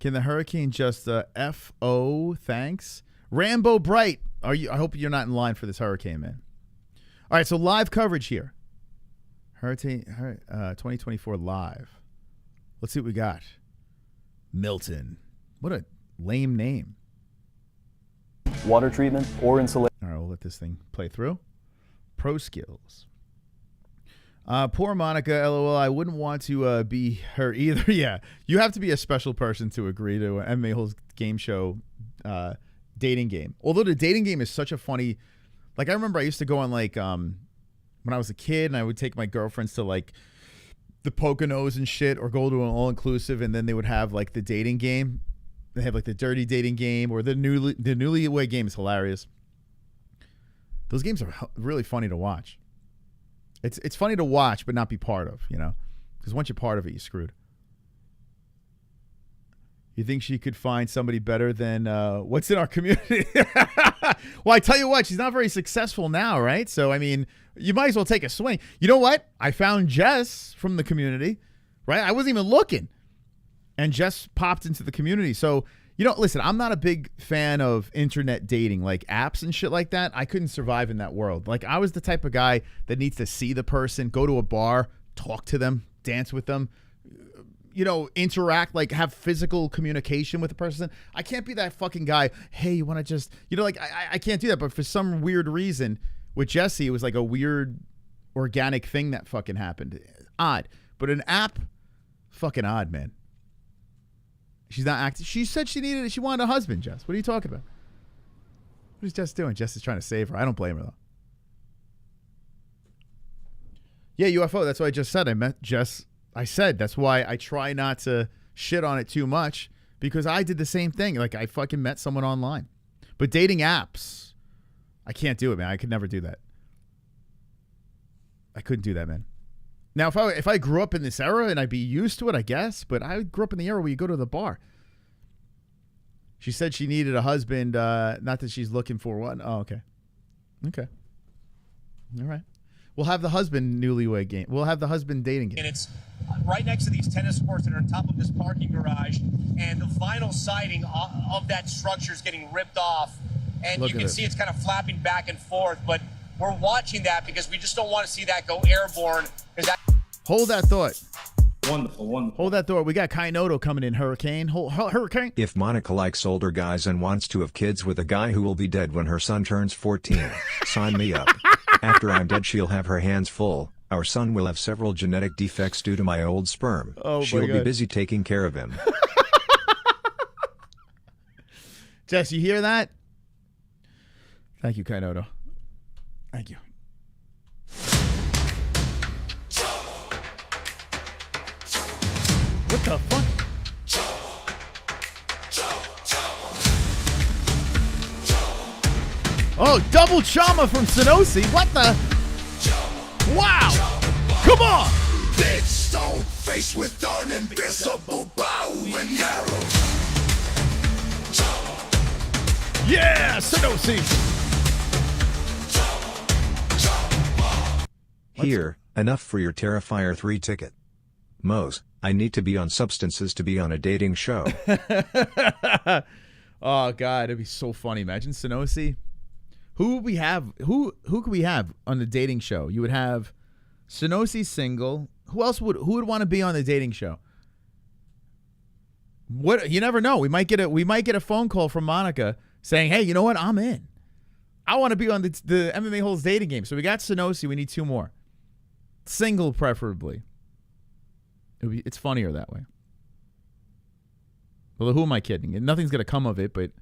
Can the hurricane just F-O, thanks? Rambo Bright. I hope you're not in line for this hurricane, man. All right, so live coverage here. Hurricane 2024 live. Let's see what we got. Milton. What a lame name. Water treatment or insulation. All right, we'll let this thing play through. Pro skills. Poor Monica, LOL. I wouldn't want to be her either. Yeah, you have to be a special person to agree to an MMA-HOLES game show dating game. Although the dating game is such a funny, like I remember I used to go on like when I was a kid and I would take my girlfriends to like the Poconos and shit or go to an all-inclusive and then they would have like the dating game. They have like the dirty dating game or the newlywed game is hilarious. Those games are really funny to watch. It's funny to watch, but not be part of, you know, because once you're part of it, you're screwed. You think she could find somebody better than what's in our community? Well, I tell you what, she's not very successful now, right? So, I mean, you might as well take a swing. You know what? I found Jess from the community, right? I wasn't even looking. And Jess popped into the community. So, you know, listen, I'm not a big fan of internet dating, like apps and shit like that. I couldn't survive in that world. Like, I was the type of guy that needs to see the person, go to a bar, talk to them, dance with them, you know, interact, like have physical communication with the person. I can't be that fucking guy. Hey, you want to just, you know, like I can't do that. But for some weird reason with Jesse, it was like a weird organic thing that fucking happened. Odd. But an app, fucking odd, man. She's not acting. She said she wanted a husband, Jess. What are you talking about? What is Jess doing? Jess is trying to save her. I don't blame her, though. Yeah, UFO. That's what I just said. I met Jess. I said that's why I try not to shit on it too much because I did the same thing. Like, I fucking met someone online. But dating apps, I can't do it, man. I could never do that. I couldn't do that, man. Now, if I grew up in this era and I'd be used to it, I guess. But I grew up in the era where you go to the bar. She said she needed a husband. Not that she's looking for one. Oh, okay. Okay. All right. We'll have the husband newlywed game. We'll have the husband dating game. And it's right next to these tennis courts that are on top of this parking garage. And the vinyl siding of that structure is getting ripped off. And you can see it's kind of flapping back and forth. But we're watching that because we just don't want to see that go airborne. Hold that thought. Wonderful, wonderful. Hold that thought. We got Kainoto coming in, Hurricane. Hurricane. If Monica likes older guys and wants to have kids with a guy who will be dead when her son turns 14, sign me up. After I'm dead, she'll have her hands full. Our son will have several genetic defects due to my old sperm. Oh, she'll my be God. busy taking care of him. Jess, you hear that? Thank you, Kainoto. Thank you. What the fuck? Oh, double CHAMA from Sanosi. What the? Wow. Come on. Big stone face with an invisible bow and arrow. Yeah, Sanosi. Here, enough for your Terrifier 3 ticket. Mose, I need to be on substances to be on a dating show. Oh, God, it'd be so funny. Imagine Sanosi. Who would we have? Who could we have on the dating show? You would have Sanosi single. Who would want to be on the dating show? What, you never know. We might get a phone call from Monica saying, "Hey, you know what? I'm in. I want to be on the MMA-HOLES dating game." So we got Sanosi. We need 2 more. Single, preferably. It's funnier that way. Well, who am I kidding? Nothing's gonna come of it, but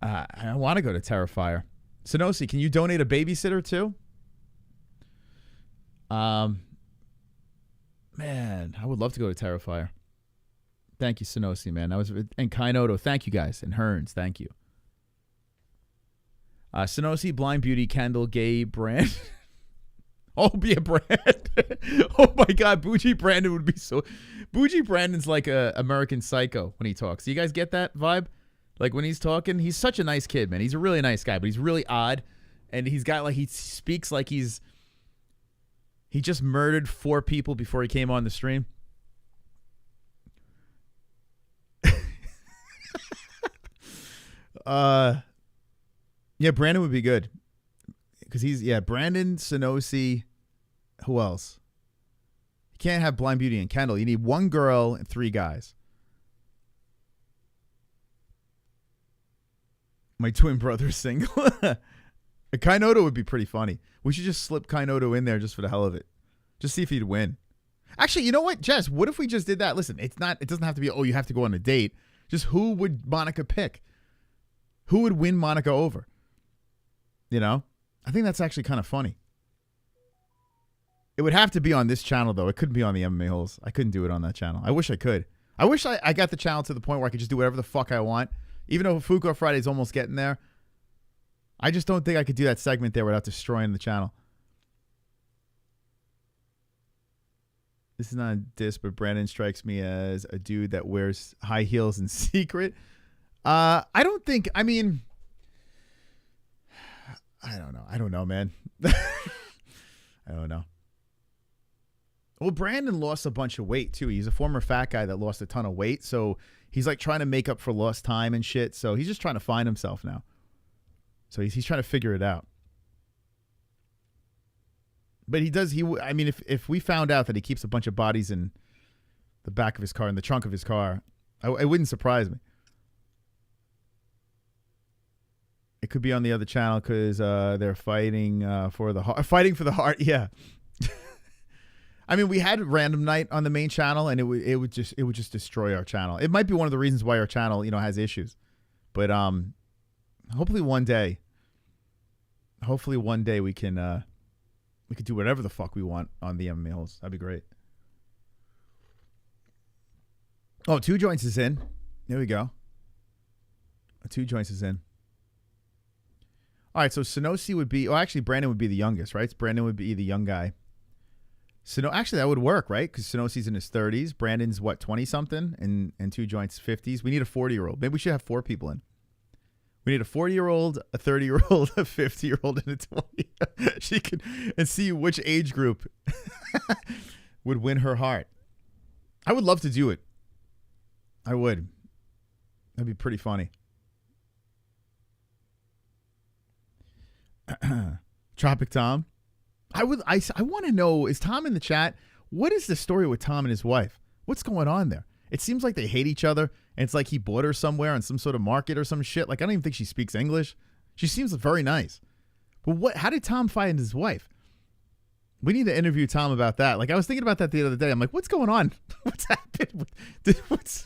I want to go to Terrifier. Sanosi, can you donate a babysitter too? Man, I would love to go to Terrifier. Thank you, Sanosi, man. And Kainoto, thank you guys. And Hearns, thank you. Sanosi, Blind Beauty, Kendall, Gay, Brand. Oh, be a Brand. Oh my God, Bougie Brandon would be so. Bougie Brandon's like a American Psycho when he talks. Do you guys get that vibe? Like when he's talking, he's such a nice kid, man. He's a really nice guy, but he's really odd, and he's got like he speaks like he's He just murdered 4 people before he came on the stream. Yeah, Brandon would be good. Because he's, Brandon, Sonosi, who else? You can't have Blind Beauty and Kendall. You need 1 girl and 3 guys. My twin brother's single. Kainoto would be pretty funny. We should just slip Kainoto in there just for the hell of it. Just see if he'd win. Actually, you know what, Jess? What if we just did that? Listen, it doesn't have to be, oh, you have to go on a date. Just who would Monica pick? Who would win Monica over? You know? I think that's actually kind of funny. It would have to be on this channel, though. It couldn't be on the MMA Holes. I couldn't do it on that channel. I wish I could. I wish I got the channel to the point where I could just do whatever the fuck I want. Even though Fuko Friday's almost getting there. I just don't think I could do that segment there without destroying the channel. This is not a diss, but Brandon strikes me as a dude that wears high heels in secret. I don't think, I mean, I don't know. I don't know, man. I don't know. Well, Brandon lost a bunch of weight, too. He's a former fat guy that lost a ton of weight. So he's like trying to make up for lost time and shit. So he's just trying to find himself now. So he's trying to figure it out. But he does, I mean, if we found out that he keeps a bunch of bodies in the back of his car, in the trunk of his car, it wouldn't surprise me. It could be on the other channel because they're fighting for the heart. Fighting for the heart, yeah. I mean, we had random night on the main channel, and it would just destroy our channel. It might be one of the reasons why our channel, has issues. But hopefully one day we can do whatever the fuck we want on the MMA Holes. That'd be great. Oh, 2 joints is in. There we go. 2 joints is in. All right, so Sonosi would be, actually Brandon would be the youngest, right? Brandon would be the young guy. Actually, that would work, right? Because Sonosi's in his 30s. Brandon's, what, 20-something? And 2 joints, 50s. We need a 40-year-old. Maybe we should have 4 people in. We need a 40-year-old, a 30-year-old, a 50-year-old, and a 20. She could, and see which age group would win her heart. I would love to do it. I would. That'd be pretty funny. Tropic Tom. I want to know, is Tom in the chat? What is the story with Tom and his wife? What's going on there? It seems like they hate each other, and it's like he bought her somewhere on some sort of market or some shit. Like, I don't even think she speaks English. She seems very nice. But how did Tom find his wife? We need to interview Tom about that. Like, I was thinking about that the other day. I'm like, what's going on? What's happened?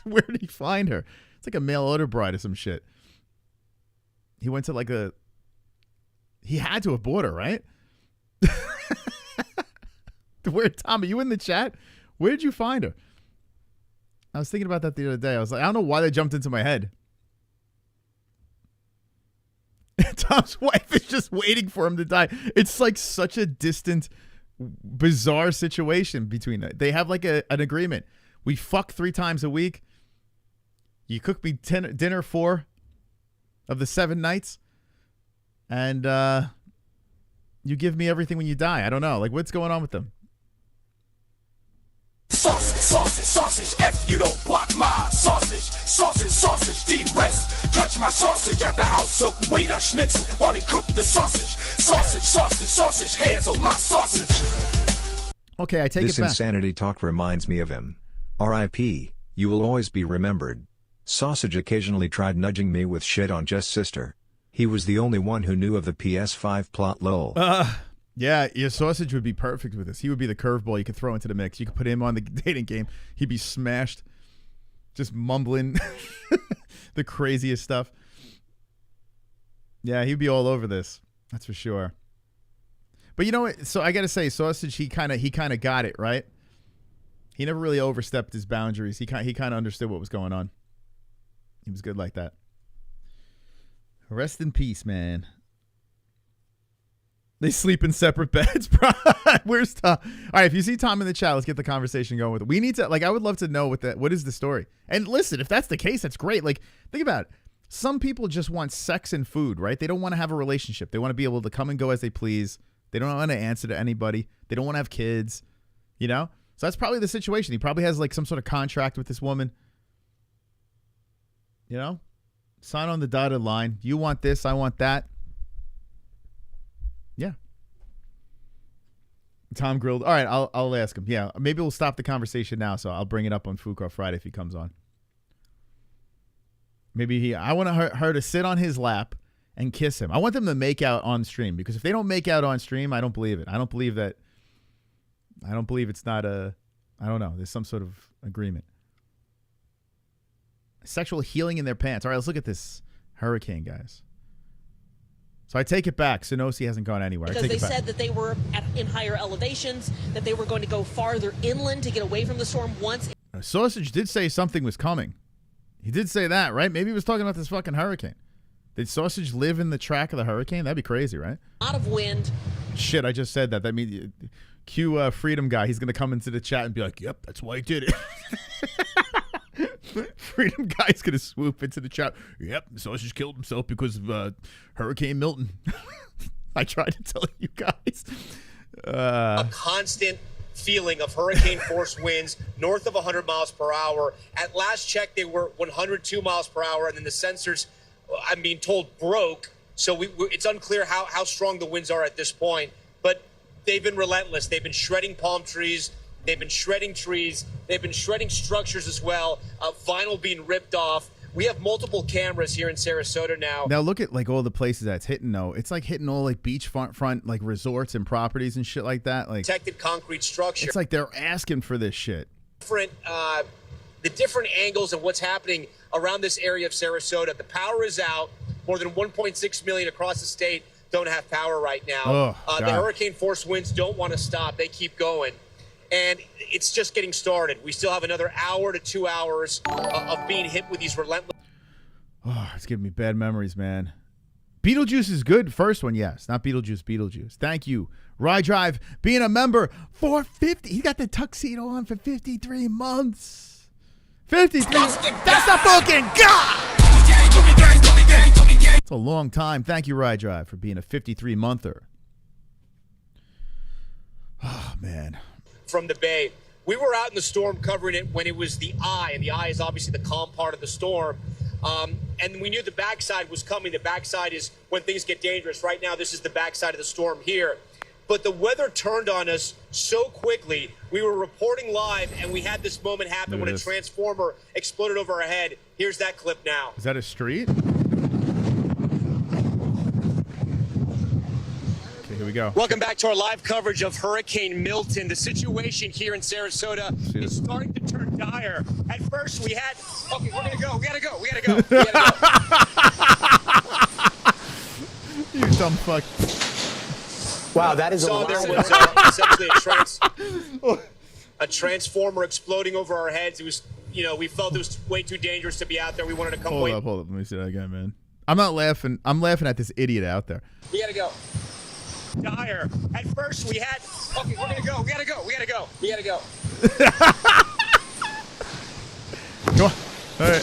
Where did he find her? It's like a mail order bride or some shit. He went to he had to have bought her, right? Where, Tom, are you in the chat? Where did you find her? I was thinking about that the other day. I was like, I don't know why that jumped into my head. Tom's wife is just waiting for him to die. It's like such a distant, bizarre situation between them. They have like an agreement. We fuck 3 times a week. You cook me dinner 4 of the 7 nights. And you give me everything when you die. I don't know. Like, what's going on with them? Sausage, sausage, sausage, F you don't block my sausage. Sausage, sausage, D-West. Touch my sausage at the house of waiter Schnitzel while he cook the sausage. Sausage, sausage, sausage, hands on my sausage. Okay, I take it back. This insanity talk reminds me of him. R.I.P., you will always be remembered. Sausage occasionally tried nudging me with shit on Jess' sister. He was the only one who knew of the PS5 plot, lol. Yeah, your sausage would be perfect with this. He would be the curveball you could throw into the mix. You could put him on the dating game. He'd be smashed, just mumbling the craziest stuff. Yeah, he'd be all over this. That's for sure. But you know what? So I got to say, sausage, he kind of got it, right? He never really overstepped his boundaries. He kind of understood what was going on. He was good like that. Rest in peace, man. They sleep in separate beds, bro. Where's Tom? All right, if you see Tom in the chat, let's get the conversation going with it. We need to, I would love to know what is the story. And listen, if that's the case, that's great. Like, think about it. Some people just want sex and food, right? They don't want to have a relationship. They want to be able to come and go as they please, They don't want to answer to anybody. They don't want to have kids, you know? So that's probably the situation. He probably has like some sort of contract with this woman. You know? Sign on the dotted line. You want this, I want that. Yeah. Tom grilled. All right, I'll ask him. Yeah, maybe we'll stop the conversation now, so I'll bring it up on Food Court Friday if he comes on. Maybe I want her to sit on his lap and kiss him. I want them to make out on stream, because if they don't make out on stream, I don't believe it. I don't believe it's not a, I don't know, there's some sort of agreement. Sexual healing in their pants. All right, let's look at this hurricane, guys. So I take it back. Sonosi hasn't gone anywhere. Because they said that they were in higher elevations, that they were going to go farther inland to get away from the storm once. Sausage did say something was coming. He did say that, right? Maybe he was talking about this fucking hurricane. Did Sausage live in the track of the hurricane? That'd be crazy, right? A lot of wind. Shit, I just said that. That means Q Freedom guy, he's going to come into the chat and be like, yep, that's why he did it. Freedom guy's going to swoop into the chat. Yep, Sausage killed himself because of Hurricane Milton. I tried to tell you guys. A constant feeling of hurricane force winds north of 100 miles per hour. At last check, they were 102 miles per hour, and then the sensors, I'm being told, broke. So it's unclear how strong the winds are at this point. But they've been relentless. They've been shredding palm trees. They've been shredding trees. They've been shredding structures as well. Vinyl being ripped off. We have multiple cameras here in Sarasota now. Now look at like all the places that's hitting though. It's like hitting all like beachfront like resorts and properties and shit like that. Like protected concrete structure. It's like they're asking for this shit. The different angles of what's happening around this area of Sarasota. The power is out. More than 1.6 million across the state don't have power right now. Oh, the hurricane force winds don't want to stop. They keep going. And it's just getting started. We still have another hour to 2 hours of being hit with these relentless. Oh, it's giving me bad memories, man. Beetlejuice is good. First one, yes. Not Beetlejuice, Beetlejuice. Thank you. Rye Drive being a member for 50. He got the tuxedo on for 53 months. 53. That's the fucking God. It's a long time. Thank you, Rye Drive, for being a 53-monther. Oh, man. From the bay. We were out in the storm covering it when it was the eye, and the eye is obviously the calm part of the storm. And we knew the backside was coming. The backside is when things get dangerous. Right now, this is the backside of the storm here. But the weather turned on us so quickly. We were reporting live, and we had this moment happen when a transformer exploded over our head. Here's that clip now. Is that a street? Here we go. Welcome back to our live coverage of Hurricane Milton. The situation here in Sarasota is starting to turn dire. At first, we had, okay, we're gonna go. We gotta go. You dumb fuck. Wow, that is so there was essentially a transformer exploding over our heads. It was, we felt it was way too dangerous to be out there. We wanted to come. Hold up. Let me see that again, man. I'm not laughing. I'm laughing at this idiot out there. We gotta go. Dire. At first, we had, okay, we're gonna go. We gotta go. Go on. All right.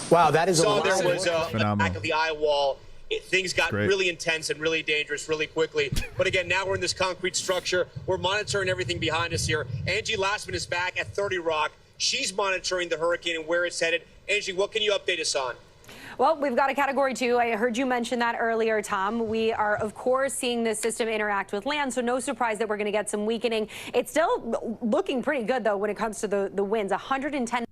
Wow, that is so there was phenomenal. the back of the eye wall. Things got really intense and really dangerous really quickly. But again, now we're in this concrete structure. We're monitoring everything behind us here. Angie Lastman is back at 30 Rock. She's monitoring the hurricane and where it's headed. Angie, what can you update us on? Well, we've got a Category 2. I heard you mention that earlier, Tom. We are, of course, seeing this system interact with land, so no surprise that we're going to get some weakening. It's still looking pretty good, though, when it comes to the winds. 110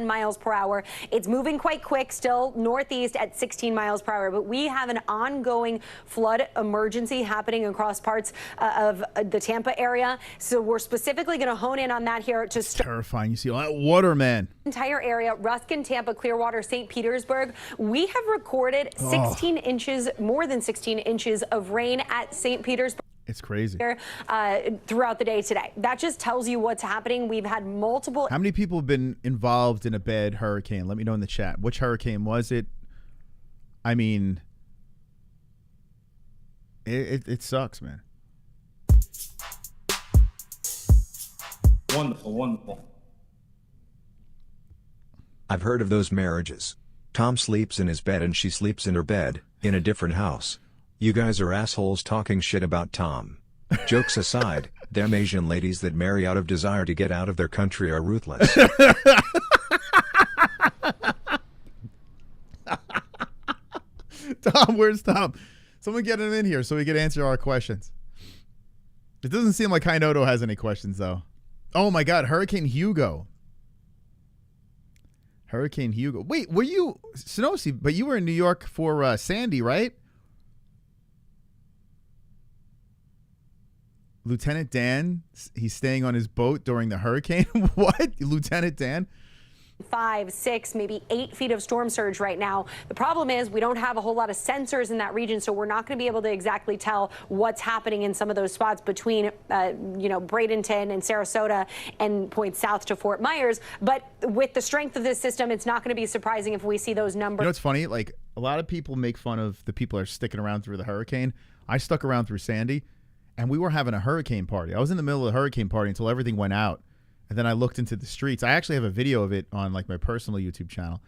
miles per hour. It's moving quite quick, still northeast at 16 miles per hour. But we have an ongoing flood emergency happening across parts of the Tampa area. So we're specifically going to hone in on that here. It's terrifying. You see all that water, man. Entire area, Ruskin, Tampa, Clearwater, St. Petersburg. We have recorded 16 inches, more than 16 inches of rain at St. Petersburg. It's crazy. Throughout the day today. That just tells you what's happening. We've had multiple. How many people have been involved in a bad hurricane? Let me know in the chat. Which hurricane was it? I mean, it sucks, man. Wonderful. I've heard of those marriages. Tom sleeps in his bed and she sleeps in her bed, in a different house. You guys are assholes talking shit about Tom. Jokes aside, them Asian ladies that marry out of desire to get out of their country are ruthless. Tom, where's Tom? Someone get him in here so we can answer our questions. It doesn't seem like Kainoto has any questions, though. Oh, my God. Hurricane Hugo. Hurricane Hugo. Wait, were you... Sonosi, but you were in New York for Sandy, right? Lieutenant Dan, he's staying on his boat during the hurricane? What? Lieutenant Dan? 5, 6, maybe 8 feet of storm surge right now. The problem is we don't have a whole lot of sensors in that region, so we're not going to be able to exactly tell what's happening in some of those spots between, you know, Bradenton and Sarasota and points south to Fort Myers. But with the strength of this system, it's not going to be surprising if we see those numbers. You know what's funny? Like, a lot of people make fun of the people that are sticking around through the hurricane. I stuck around through Sandy, and we were having a hurricane party. I was in the middle of the hurricane party until everything went out. And then I looked into the streets. I actually have a video of it on like my personal YouTube channel.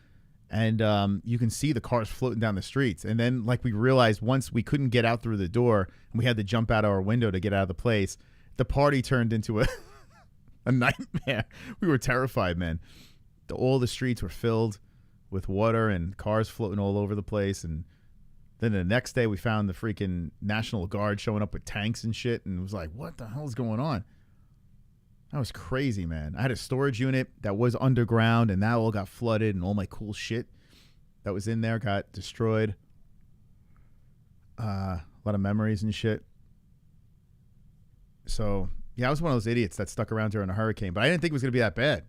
And you can see the cars floating down the streets. And then like we realized once we couldn't get out through the door and we had to jump out our window to get out of the place, the party turned into a nightmare. We were terrified, man. All the streets were filled with water and cars floating all over the place. And then the next day we found the freaking National Guard showing up with tanks and shit. And it was like, what the hell is going on? That was crazy, man. I had a storage unit that was underground, and that all got flooded, and all my cool shit that was in there got destroyed. A lot of memories and shit. So, yeah, I was one of those idiots that stuck around during a hurricane, but I didn't think it was going to be that bad,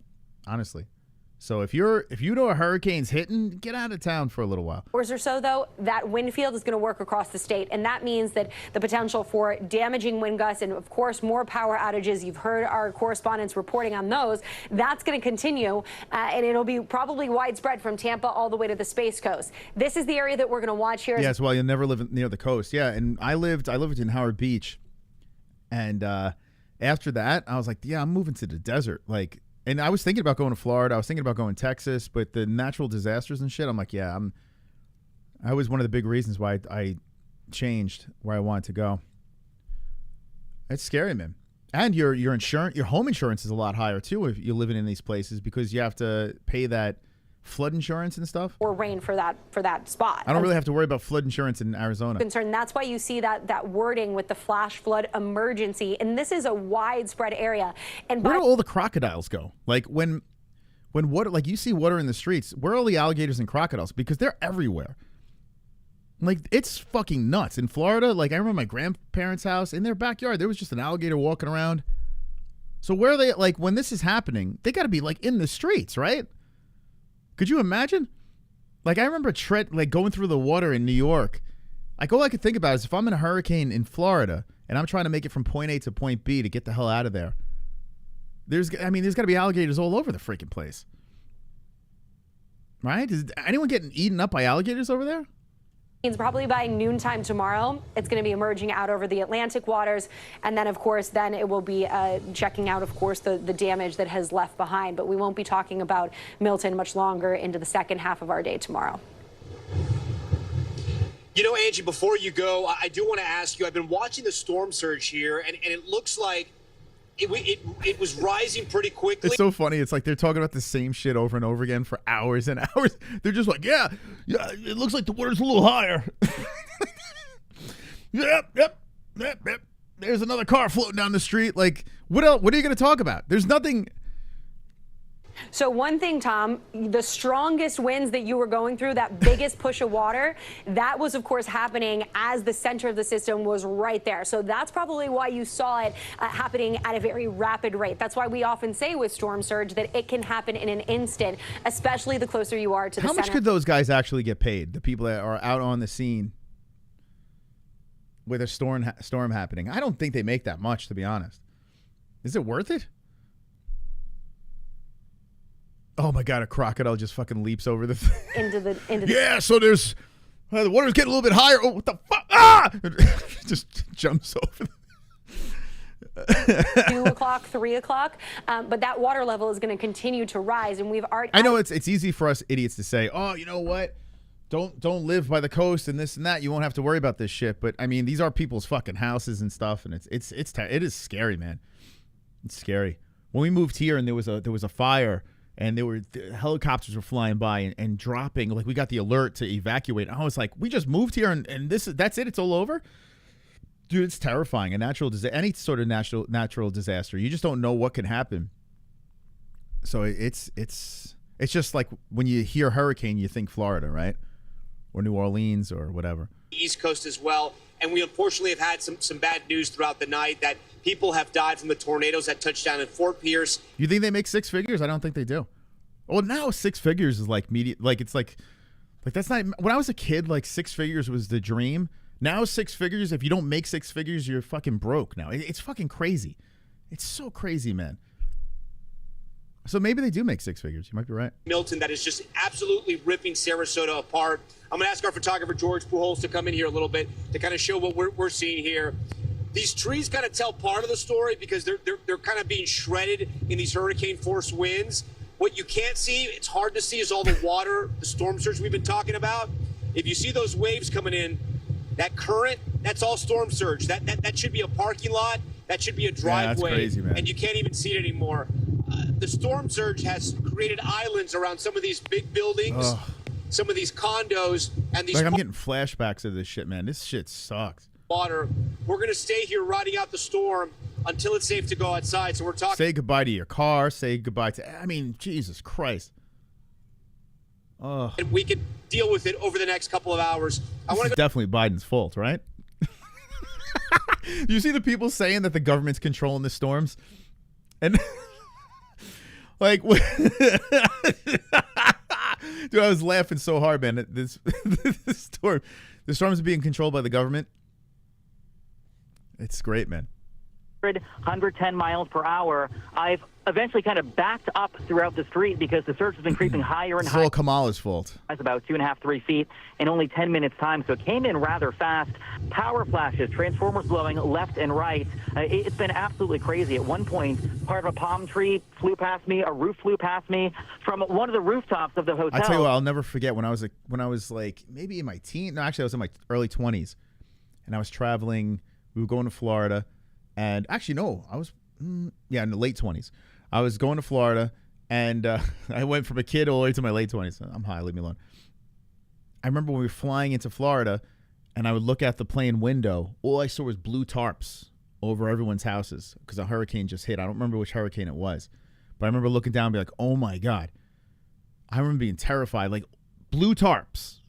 honestly. So if you know a hurricane's hitting, get out of town for a little while. Hours or so, though, that wind field is going to work across the state, and that means that the potential for damaging wind gusts and, of course, more power outages. You've heard our correspondents reporting on those. That's going to continue, and it'll be probably widespread from Tampa all the way to the Space Coast. This is the area that we're going to watch here. Yes, well, you'll never live near the coast. Yeah, and I lived in Howard Beach, and after that, I was like, yeah, I'm moving to the desert, like. And I was thinking about going to Florida. I was thinking about going to Texas, but the natural disasters and shit, I'm like, yeah, I was one of the big reasons why I changed where I wanted to go. It's scary, man. And your insurance, your home insurance is a lot higher too if you're living in these places because you have to pay that flood insurance and stuff. Or rain for that spot. I don't really have to worry about flood insurance in Arizona. That's why you see that wording with the flash flood emergency, and this is a widespread area. And where do all the crocodiles go? Like when water, like you see water in the streets, where are all the alligators and crocodiles? Because they're everywhere. Like it's fucking nuts. In Florida, like I remember my grandparents' house, in their backyard, there was just an alligator walking around. So where are they, like when this is happening, they gotta be like in the streets, right? Could you imagine? Like, I remember going through the water in New York. Like, all I could think about is if I'm in a hurricane in Florida and I'm trying to make it from point A to point B to get the hell out of there, there's got to be alligators all over the freaking place. Right? Is anyone getting eaten up by alligators over there? Probably by noontime tomorrow, it's going to be emerging out over the Atlantic waters. And then, of course, then it will be checking out, of course, the damage that has left behind. But we won't be talking about Milton much longer into the second half of our day tomorrow. You know, Angie, before you go, I do want to ask you, I've been watching the storm surge here, and it looks like it was rising pretty quickly. It's so funny. It's like they're talking about the same shit over and over again for hours and hours. They're just like, yeah, it looks like the water's a little higher. Yep. There's another car floating down the street. Like, what else? What are you going to talk about? There's nothing. So one thing, Tom, the strongest winds that you were going through, that biggest push of water, that was, of course, happening as the center of the system was right there. So that's probably why you saw it happening at a very rapid rate. That's why we often say with storm surge that it can happen in an instant, especially the closer you are to the center. How much could those guys actually get paid, the people that are out on the scene with a storm happening? I don't think they make that much, to be honest. Is it worth it? Oh my God! A crocodile just fucking leaps over the into yeah. So there's the water's getting a little bit higher. Oh, what the fuck! Ah! Just jumps over. 2 o'clock, 3 o'clock, but that water level is going to continue to rise, and we've already. I know it's easy for us idiots to say, oh, you know what? don't live by the coast and this and that. You won't have to worry about this shit. But I mean, these are people's fucking houses and stuff, and it is scary, man. It's scary. When we moved here and there was a fire and the helicopters were flying by and dropping, like we got the alert to evacuate. I was like, we just moved here and that's it. It's all over. Dude, it's terrifying. Any sort of natural disaster, you just don't know what can happen. So it's just like when you hear hurricane, you think Florida, right? Or New Orleans or whatever. East Coast as well. And we unfortunately have had some bad news throughout the night that people have died from the tornadoes that touched down in Fort Pierce. You think they make six figures? I don't think they do. Well, now six figures is like it's like that's not. When I was a kid, like six figures was the dream. Now six figures, if you don't make six figures, you're fucking broke now. It's fucking crazy. It's so crazy, man. So maybe they do make six figures. You might be right. Milton, that is just absolutely ripping Sarasota apart. I'm going to ask our photographer, George Pujols, to come in here a little bit to kind of show what we're seeing here. These trees kind of tell part of the story because they're kind of being shredded in these hurricane force winds. What you can't see, it's hard to see, is all the water, the storm surge we've been talking about. If you see those waves coming in, that current, that's all storm surge. That should be a parking lot. That should be a driveway. Yeah, that's crazy, man. And you can't even see it anymore. The storm surge has created islands around some of these big buildings, some of these condos, and these. Like I'm getting flashbacks of this shit, man. This shit sucks. Water. We're gonna stay here riding out the storm until it's safe to go outside. So we're talking. Say goodbye to your car. Say goodbye to. I mean, Jesus Christ. And we can deal with it over the next couple of hours. I want to. Definitely Biden's fault, right? You see the people saying that the government's controlling the storms, and. Like, dude, I was laughing so hard, man. This storm, the storms are being controlled by the government. It's great, man. 110 miles per hour. I've eventually kind of backed up throughout the street because the surge has been creeping higher and higher. It's all Kamala's fault. It's about 2.5, 3 feet in only 10 minutes time, so it came in rather fast. Power flashes, transformers blowing left and right. It's been absolutely crazy. At one point, part of a palm tree flew past me, a roof flew past me from one of the rooftops of the hotel. I tell you what, I'll never forget when I was like maybe in my teen. No, actually, I was in my early 20s, and I was traveling. We were going to Florida. And actually, no, I was, in the late 20s. I was going to Florida, and I went from a kid all the way to my late 20s. I'm high, leave me alone. I remember when we were flying into Florida, and I would look out the plane window. All I saw was blue tarps over everyone's houses because a hurricane just hit. I don't remember which hurricane it was. But I remember looking down and be like, oh, my God. I remember being terrified. Like, blue tarps.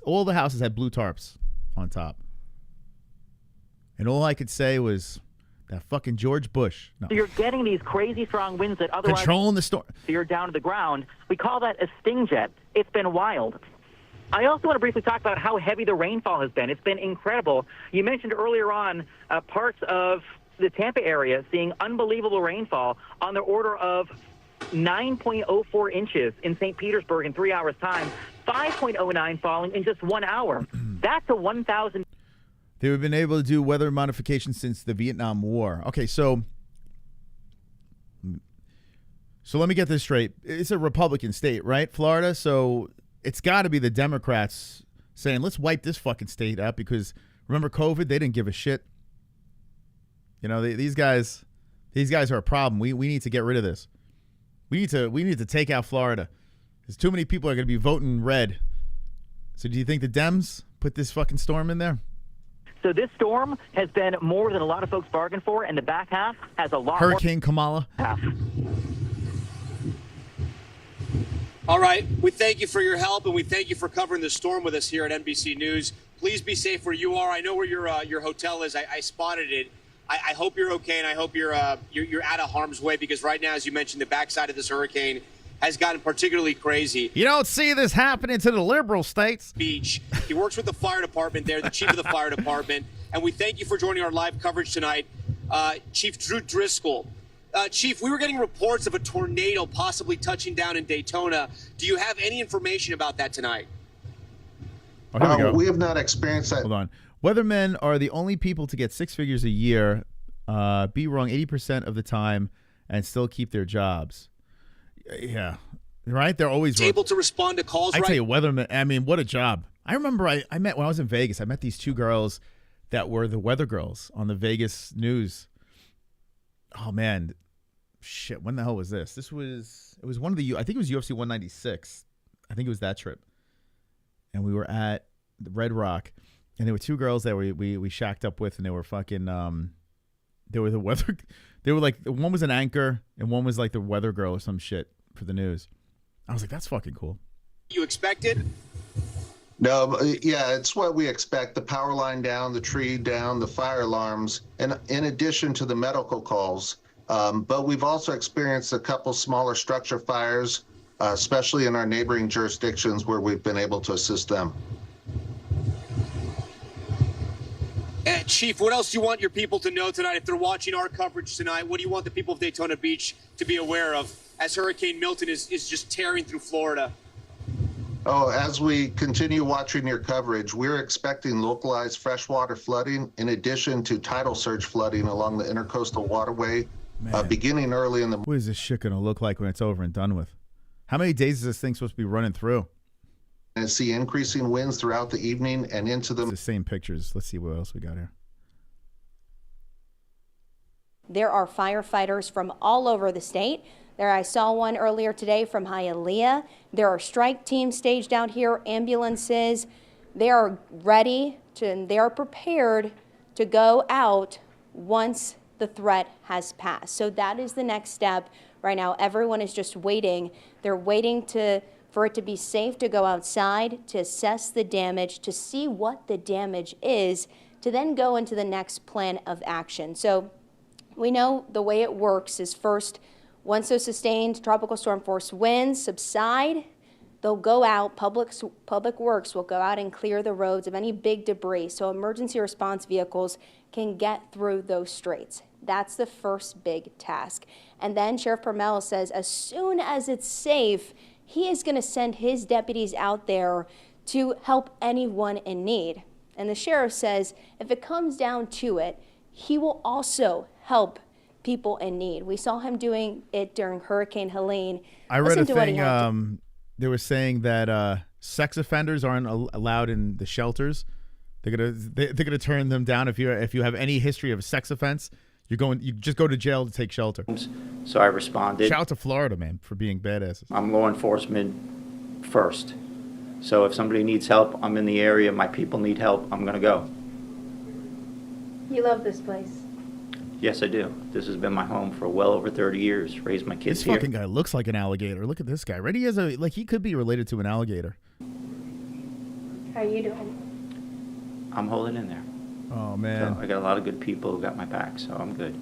All the houses had blue tarps on top. And all I could say was that fucking George Bush. No. So you're getting these crazy strong winds that otherwise controlling the storm. So you're down to the ground. We call that a sting jet. It's been wild. I also want to briefly talk about how heavy the rainfall has been. It's been incredible. You mentioned earlier on parts of the Tampa area seeing unbelievable rainfall on the order of 9.04 inches in St. Petersburg in 3 hours' time, 5.09 falling in just 1 hour. That's a 1,000. They've been able to do weather modifications since the Vietnam War. Okay, so let me get this straight. It's a Republican state, right, Florida? So it's got to be the Democrats saying, let's wipe this fucking state out because remember COVID? They didn't give a shit. You know, these guys are a problem. We need to get rid of this. We need to take out Florida. Because too many people are going to be voting red. So do you think the Dems put this fucking storm in there? So this storm has been more than a lot of folks bargained for, and the back half has a lot Hurricane Kamala. All right. We thank you for your help, and we thank you for covering the storm with us here at NBC News. Please be safe where you are. I know where your hotel is. I spotted it. I hope you're okay, and I hope you're out of harm's way because right now, as you mentioned, the backside of this hurricane has gotten particularly crazy. You don't see this happening to the liberal states. Beach. He works with the fire department there, the chief of the fire department. And we thank you for joining our live coverage tonight, Chief Drew Driscoll. Chief, we were getting reports of a tornado possibly touching down in Daytona. Do you have any information about that tonight? Oh, here we go. We have not experienced that. Hold on. Weathermen are the only people to get six figures a year, be wrong 80% of the time, and still keep their jobs. Yeah, Right? They're always able to respond to calls. I tell you, weatherman. I mean, what a job! I remember I met when I was in Vegas. I met these two girls that were the weather girls on the Vegas news. Oh man, shit! When the hell was this? It was one of the. I think it was UFC 196. I think it was that trip, and we were at the Red Rock, and there were two girls that we shacked up with, and they were fucking. They were the weather. They were like, one was an anchor, and one was like the weather girl or some shit for the news. I was like, that's fucking cool. You expected? No, yeah, it's what we expect. The power line down, the tree down, the fire alarms, and in addition to the medical calls. But we've also experienced a couple smaller structure fires, especially in our neighboring jurisdictions where we've been able to assist them. Chief, what else do you want your people to know tonight? If they're watching our coverage tonight, what do you want the people of Daytona Beach to be aware of as Hurricane Milton is just tearing through Florida? Oh, as we continue watching your coverage, we're expecting localized freshwater flooding in addition to tidal surge flooding along the intercoastal waterway, beginning early in the... What is this shit going to look like when it's over and done with? How many days is this thing supposed to be running through? And see increasing winds throughout the evening and into the... It's the same pictures. Let's see what else we got here. There are firefighters from all over the state. There, I saw one earlier today from Hialeah. There are strike teams staged out here, ambulances. They are ready to, and they are prepared to go out once the threat has passed. So that is the next step. Right now, everyone is just waiting. They're waiting for it to be safe to go outside, to assess the damage, to see what the damage is, to then go into the next plan of action. So we know the way it works is first, once those sustained tropical storm force winds subside, they'll go out, Public Works will go out and clear the roads of any big debris so emergency response vehicles can get through those straits. That's the first big task. And then Sheriff Permel says as soon as it's safe, he is going to send his deputies out there to help anyone in need. And the sheriff says if it comes down to it, he will also help people in need. We saw him doing it during Hurricane Helene. I read a thing, they were saying that sex offenders aren't allowed in the shelters. They're gonna turn them down if you have any history of a sex offense. You just go to jail to take shelter. So I responded. Shout out to Florida, man, for being badasses. I'm law enforcement first. So if somebody needs help, I'm in the area, my people need help, I'm gonna go. You love this place. Yes, I do. This has been my home for well over 30 years. Raised my kids here. This fucking guy looks like an alligator. Look at this guy. Right? He has he could be related to an alligator. How are you doing? I'm holding in there. Oh, man. So I got a lot of good people who got my back, so I'm good.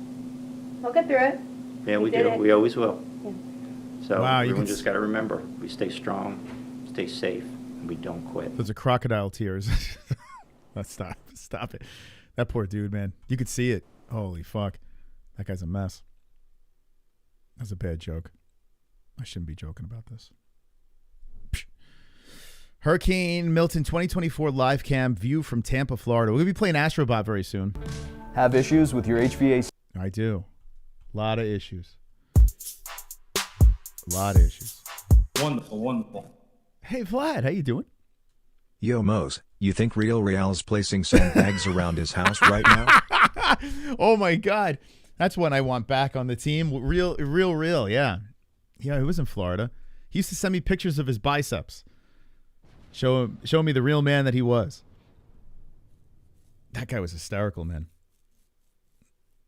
We'll get through it. Yeah, we do. We always will. Yeah. So wow, everyone just got to remember, we stay strong, stay safe, and we don't quit. Those are crocodile tears. Let's stop it. That poor dude, man. You could see it. Holy fuck. That guy's a mess. That's a bad joke. I shouldn't be joking about this. Psh. Hurricane Milton 2024 live cam view from Tampa, Florida. We're going to be playing Astrobot very soon. Have issues with your HVAC? I do. A lot of issues. A lot of issues. Wonderful, wonderful. Hey, Vlad, how you doing? Yo, Mose, you think Real's placing sandbags around his house right now? Oh, my God. That's one I want back on the team. Real, yeah. Yeah, he was in Florida. He used to send me pictures of his biceps. Show me the real man that he was. That guy was hysterical, man.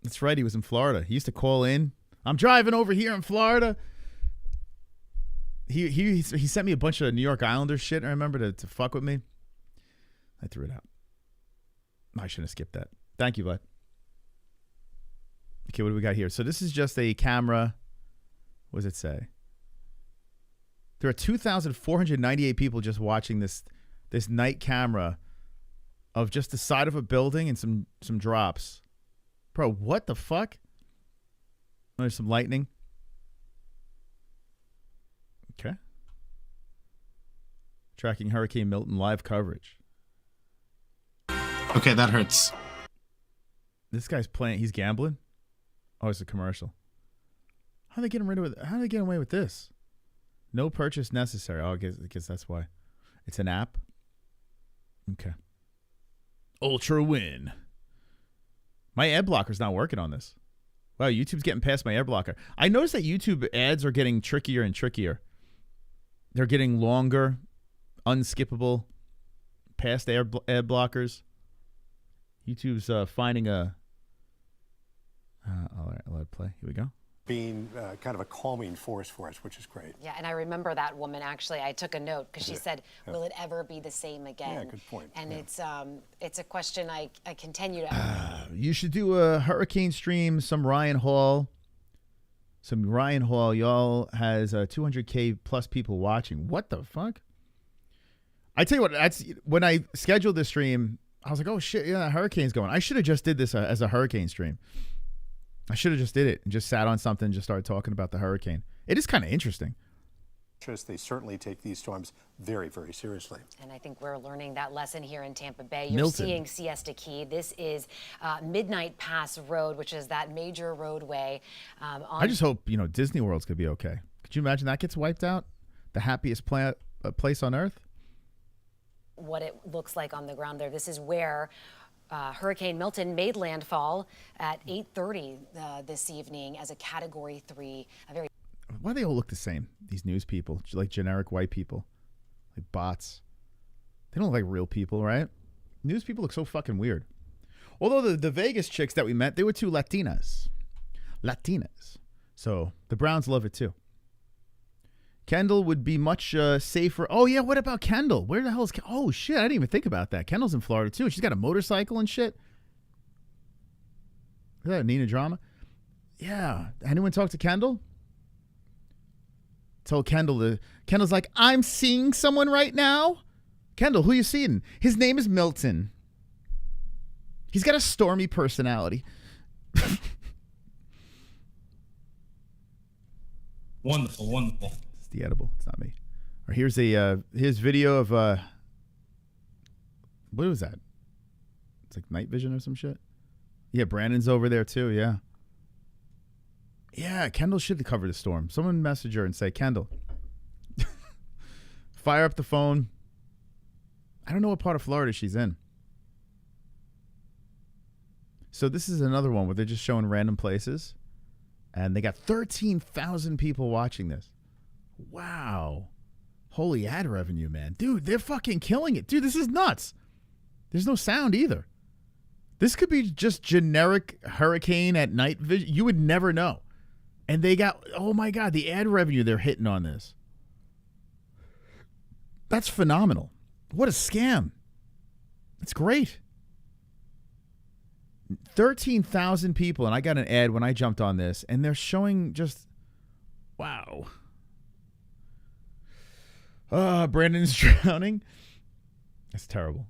That's right, he was in Florida. He used to call in. I'm driving over here in Florida. He sent me a bunch of New York Islanders shit, I remember, to fuck with me. I threw it out. I shouldn't have skipped that. Thank you, Vlad. Okay, what do we got here? So this is just a camera. What does it say? There are 2,498 people just watching this night camera of just the side of a building and some drops. Bro, what the fuck? There's some lightning. Okay. Tracking Hurricane Milton live coverage. Okay, that hurts. This guy's playing. He's gambling. Oh, it's a commercial. How are they getting away with this? No purchase necessary. Oh, I guess that's why. It's an app. Okay. Ultra win. My ad blocker's not working on this. Wow, YouTube's getting past my ad blocker. I noticed that YouTube ads are getting trickier and trickier. They're getting longer, unskippable, past ad blockers. YouTube's finding a... all right, I'll let it play. Here we go. Being kind of a calming force for us, which is great. Yeah, and I remember that woman, actually. I took a note because she said, will it ever be the same again? Yeah, good point. And it's a question I continue to... You should do a hurricane stream, some Ryan Hall. Some Ryan Hall. Y'all has 200K plus people watching. What the fuck? I tell you what, that's when I scheduled this stream, I was like, oh shit, yeah, hurricane's going. I should have just did this as a hurricane stream. I should have just did it and just sat on something and just started talking about the hurricane. It is kind of interesting. They certainly take these storms very, very seriously. And I think we're learning that lesson here in Tampa Bay. You're Milton. seeing Siesta Key. This is Midnight Pass Road, which is that major roadway. I just hope, Disney World's going to be okay. Could you imagine that gets wiped out? The happiest place on earth? What it looks like on the ground there. This is where Hurricane Milton made landfall at 8:30 this evening as a Category 3. Why do they all look the same? These news people, like generic white people, like bots. They don't look like real people, right? News people look so fucking weird. Although the Vegas chicks that we met, they were two Latinas. So the Browns love it too. Kendall would be much safer. Oh, yeah, what about Kendall? Where the hell is Oh, shit, I didn't even think about that. Kendall's in Florida, too. She's got a motorcycle and shit. Is that Nina Drama? Yeah. Anyone talk to Kendall? Tell Kendall Kendall's like, I'm seeing someone right now. Kendall, who you seeing? His name is Milton. He's got a stormy personality. Wonderful, wonderful. The edible. It's not me. Or here's his video of what was that? It's like night vision or some shit. Yeah, Brandon's over there too. Yeah. Yeah, Kendall should cover the storm. Someone message her and say, Kendall, fire up the phone. I don't know what part of Florida she's in. So this is another one where they're just showing random places, and they got 13,000 people watching this. Wow. Holy ad revenue, man. Dude, they're fucking killing it. Dude, this is nuts. There's no sound either. This could be just generic hurricane at night vision. You would never know. And they got, oh my God, the ad revenue they're hitting on this. That's phenomenal. What a scam. That's great. 13,000 people, and I got an ad when I jumped on this, and they're showing just, wow. Brandon's drowning. That's terrible.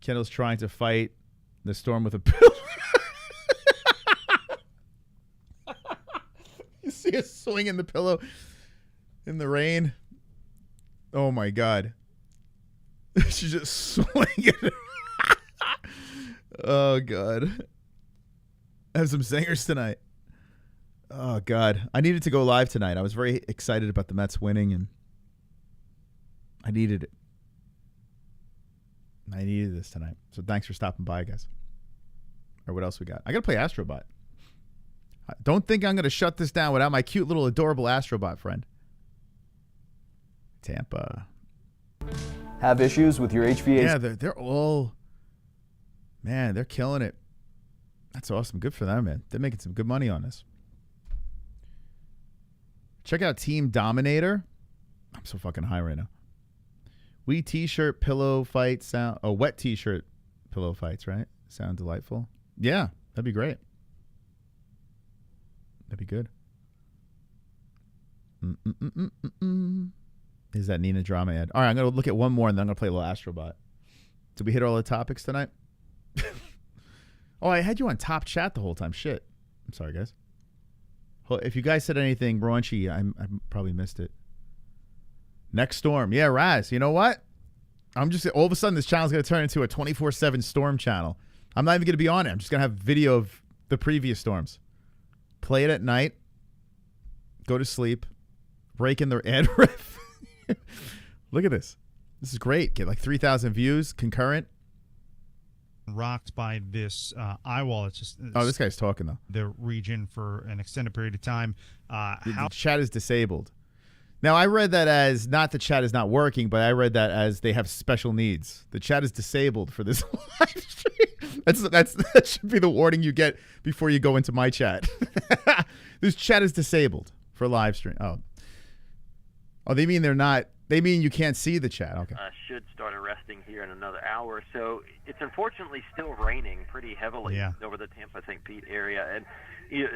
Kendall's trying to fight the storm with a pillow. You see her swinging the pillow in the rain. Oh my God. She's just swinging. Oh God. I have some singers tonight. Oh God. I needed to go live tonight. I was very excited about the Mets winning, and I needed it. I needed this tonight. So thanks for stopping by, guys. Or what else we got? I got to play Astrobot. Don't think I'm going to shut this down without my cute little adorable Astrobot friend. Tampa. Have issues with your HVAC? Yeah, they're all... Man, they're killing it. That's awesome. Good for them, man. They're making some good money on this. Check out Team Dominator. I'm so fucking high right now. We t-shirt pillow fight sound. Oh, wet t-shirt pillow fights, right? Sound delightful. Yeah, that'd be great. That'd be good. Is that Nina Drama ad? All right, I'm going to look at one more, and then I'm going to play a little Astrobot. Did we hit all the topics tonight? Oh, I had you on top chat the whole time. Shit. I'm sorry, guys. If you guys said anything raunchy, I probably missed it. Next storm. Yeah, Raz. You know what? I'm just... All of a sudden, this channel's going to turn into a 24/7 storm channel. I'm not even going to be on it. I'm just going to have video of the previous storms. Play it at night. Go to sleep. Break in the ad riff. Look at this. This is great. Get like 3,000 views concurrent. Rocked by this eye wall. It's just this guy's talking though. The region for an extended period of time. The chat is disabled. Now I read that as not the chat is not working, but I read that as they have special needs. The chat is disabled for this live stream. That should be the warning you get before you go into my chat. This chat is disabled for live stream. Oh, they mean they're not. They mean you can't see the chat. Okay. Should start arresting here in another hour. So it's unfortunately still raining pretty heavily over the Tampa-St. Pete area. And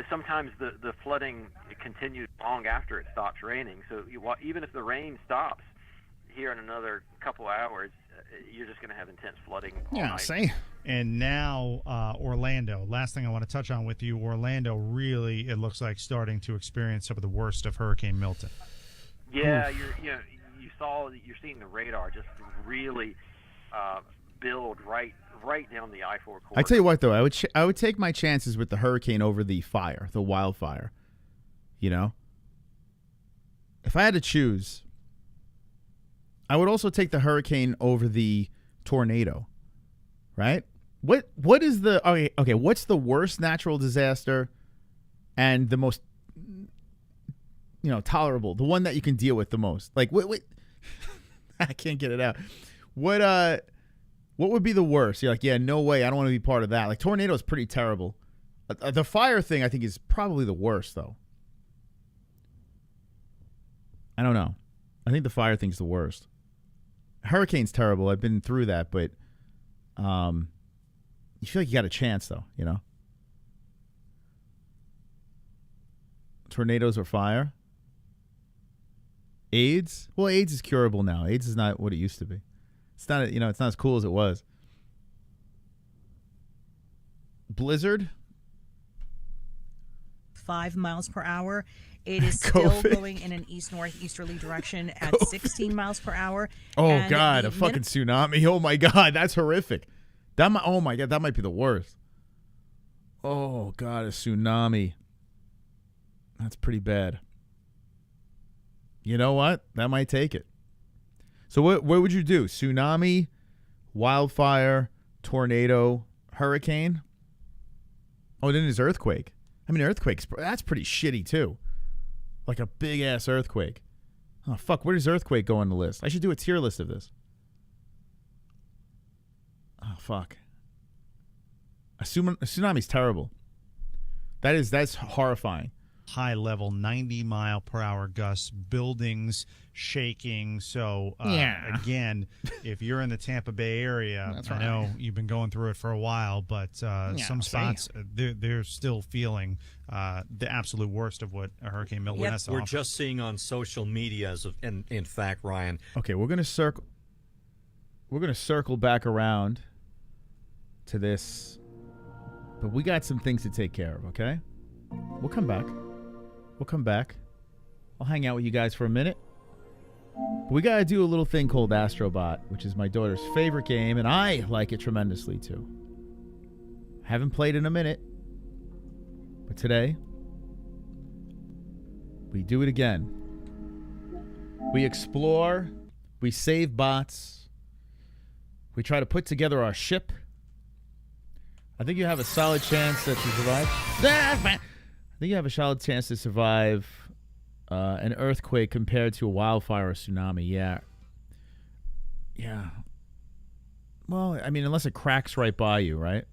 sometimes the flooding continues long after it stops raining. So even if the rain stops here in another couple hours, you're just going to have intense flooding all night. Same. And now Orlando. Last thing I want to touch on with you, Orlando really, it looks like, starting to experience some of the worst of Hurricane Milton. Yeah, you're seeing the radar just really build right down the I-4 corridor. I tell you what, though, I would take my chances with the hurricane over the fire, the wildfire. You know, if I had to choose, I would also take the hurricane over the tornado. Right? What is the okay? What's the worst natural disaster and the most tolerable? The one that you can deal with the most? Like wait. I can't get it out. What would be the worst? You're like, yeah, no way. I don't want to be part of that. Like tornado is pretty terrible. The fire thing I think is probably the worst though. I don't know. I think the fire thing's the worst. Hurricane's terrible. I've been through that, but you feel like you got a chance though, you know? Tornadoes or fire? AIDS? Well, AIDS is curable now. AIDS is not what it used to be. It's not, it's not as cool as it was. Blizzard? 5 miles per hour. It is still going in an east-northeasterly direction at 16 miles per hour. Oh, and God, a fucking tsunami. Oh, my God, that's horrific. Oh, my God, that might be the worst. Oh, God, a tsunami. That's pretty bad. You know what? That might take it. So what would you do? Tsunami, wildfire, tornado, hurricane? Oh, then there's earthquake. I mean, earthquakes, that's pretty shitty, too. Like a big-ass earthquake. Oh, fuck, where does earthquake go on the list? I should do a tier list of this. Oh, fuck. A tsunami's terrible. That's horrifying. High level 90-mile-per-hour gusts, buildings shaking. So again, if you're in the Tampa Bay area, I know you've been going through it for a while, but some spots they're still feeling the absolute worst of what a Hurricane Milton has to offer. We're just seeing on social media in fact, Ryan. Okay, we're gonna circle back around to this, but we got some things to take care of. Okay, we'll come back. I'll hang out with you guys for a minute. But we got to do a little thing called Astrobot, which is my daughter's favorite game, and I like it tremendously, too. Haven't played in a minute. But today, we do it again. We explore. We save bots. We try to put together our ship. I think you have a solid chance that you survive. I think you have a solid chance to survive an earthquake compared to a wildfire or tsunami. Yeah. Well, I mean, unless it cracks right by you, right?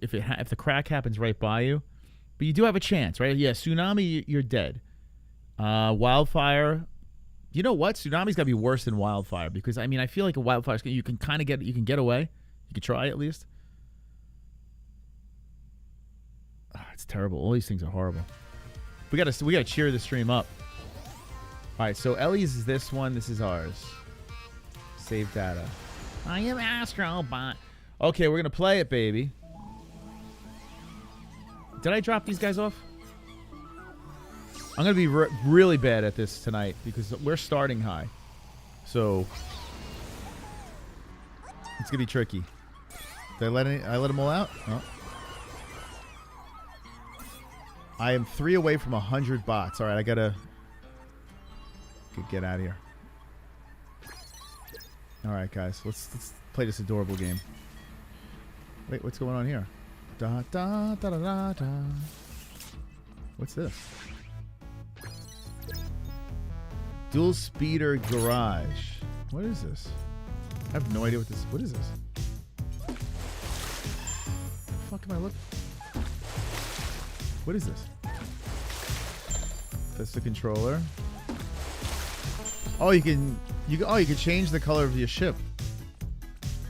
If the crack happens right by you, but you do have a chance, right? Yeah, tsunami, you're dead. Wildfire, you know what? Tsunami's got to be worse than wildfire because I mean, I feel like a wildfire you can get away. You can try at least. It's terrible. All these things are horrible. We gotta cheer the stream up. All right, so Ellie's is this one. This is ours. Save data. I am Astro Bot. Okay, we're gonna play it, baby. Did I drop these guys off? I'm gonna be really bad at this tonight because we're starting high, so it's gonna be tricky. Did I let them all out? Oh. I am 3 away from 100 bots. All right, I gotta get out of here. All right, guys, let's play this adorable game. Wait, what's going on here? Da da da da da da. What's this? Dual speeder garage. What is this? I have no idea what this. What is this? The fuck am I looking? What is this? That's the controller. Oh, you can change the color of your ship.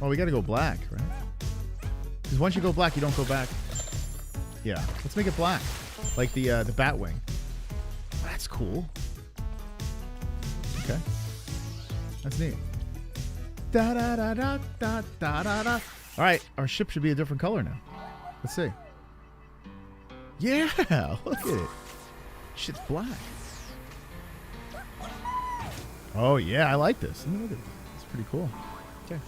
Oh, we gotta go black, right? Because once you go black, you don't go back. Yeah, let's make it black, like the Batwing. That's cool. Okay, that's neat. Da da da da da da da da. All right, our ship should be a different color now. Let's see. Yeah, look at it. Shit's black. Oh yeah, I like this. Look at it. It's pretty cool. Okay,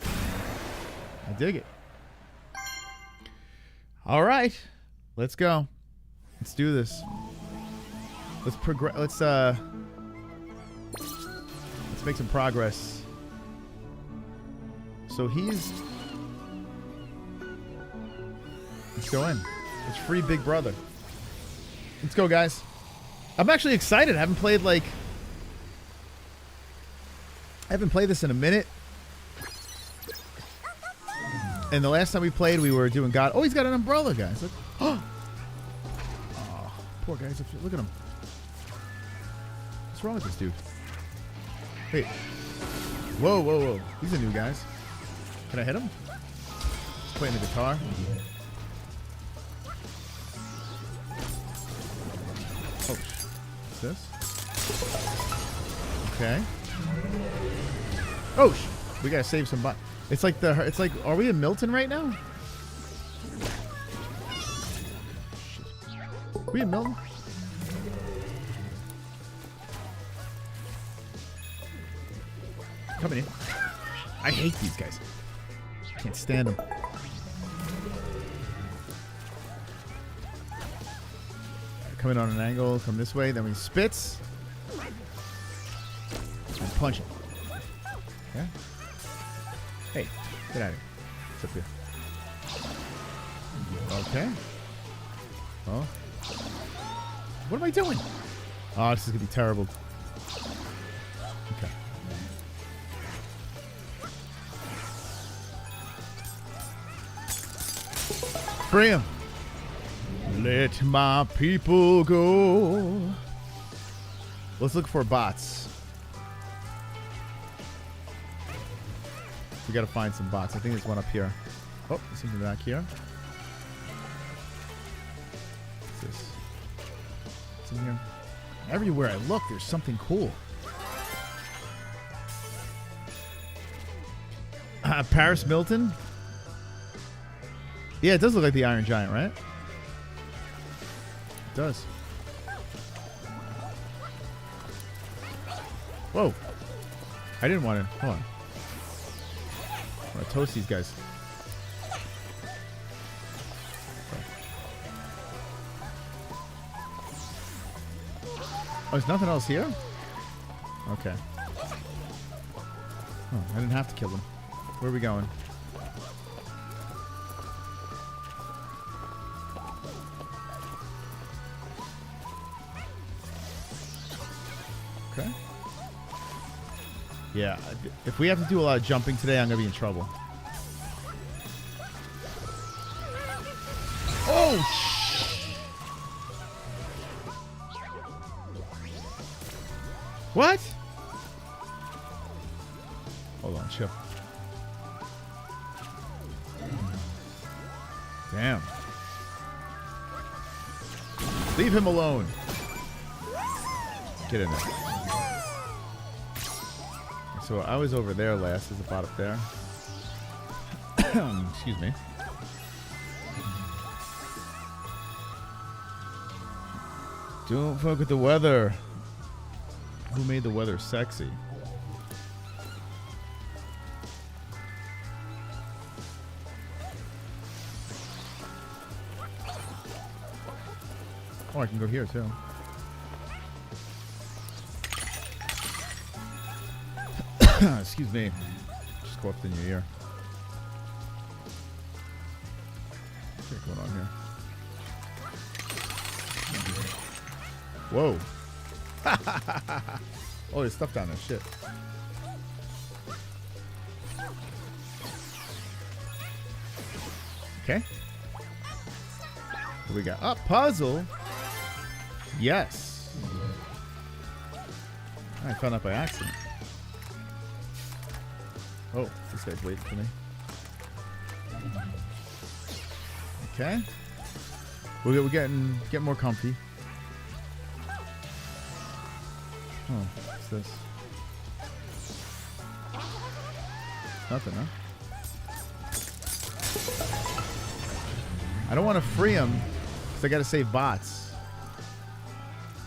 I dig it. All right, let's go. Let's do this. Let's progress. Let's make some progress. So he's. Let's go in. Let's free Big Brother. Let's go, guys. I'm actually excited. I haven't played this in a minute. And the last time we played, we were doing God. Oh, he's got an umbrella, guys. Look. Oh, poor guys. Look at him. What's wrong with this dude? Wait. Whoa, whoa, whoa. These are new guys. Can I hit him? He's playing the guitar. Oh, what's this? Okay. Oh, we gotta save some bot. It's like are we in Milton right now? Are we in Milton? Coming in. I hate these guys. Can't stand them. Come in on an angle, come this way, then we spits. And punch it. Yeah? Hey, get out of here. What's up here? Okay. Oh. What am I doing? Oh, this is going to be terrible. Okay. Free him. Let my people go. Let's look for bots. We gotta find some bots. I think there's one up here. Oh, there's something back here. What's this? What's in here? Everywhere I look, there's something cool. Paris Milton? Yeah, it does look like the Iron Giant, right? It does. Whoa. I didn't want to. Hold on. I'm going to toast these guys. Oh, there's nothing else here? Okay. Oh, I didn't have to kill them. Where are we going? Okay. Yeah, if we have to do a lot of jumping today, I'm going to be in trouble. Oh, what? Hold on, Chip. Damn. Leave him alone. Get in there. So I was over there last. There's a bot up there. Excuse me. Don't fuck with the weather. Who made the weather sexy? Oh, I can go here too. Excuse me. Just coughed in your ear. What's going on here? Whoa. Oh, there's stuff down there. Shit. Okay. What do we got? Oh, puzzle. Yes. I found that by accident. Oh, this guy's waiting for me. Okay. We're getting more comfy. Oh, what's this? Nothing, huh? I don't want to free him because I got to save bots.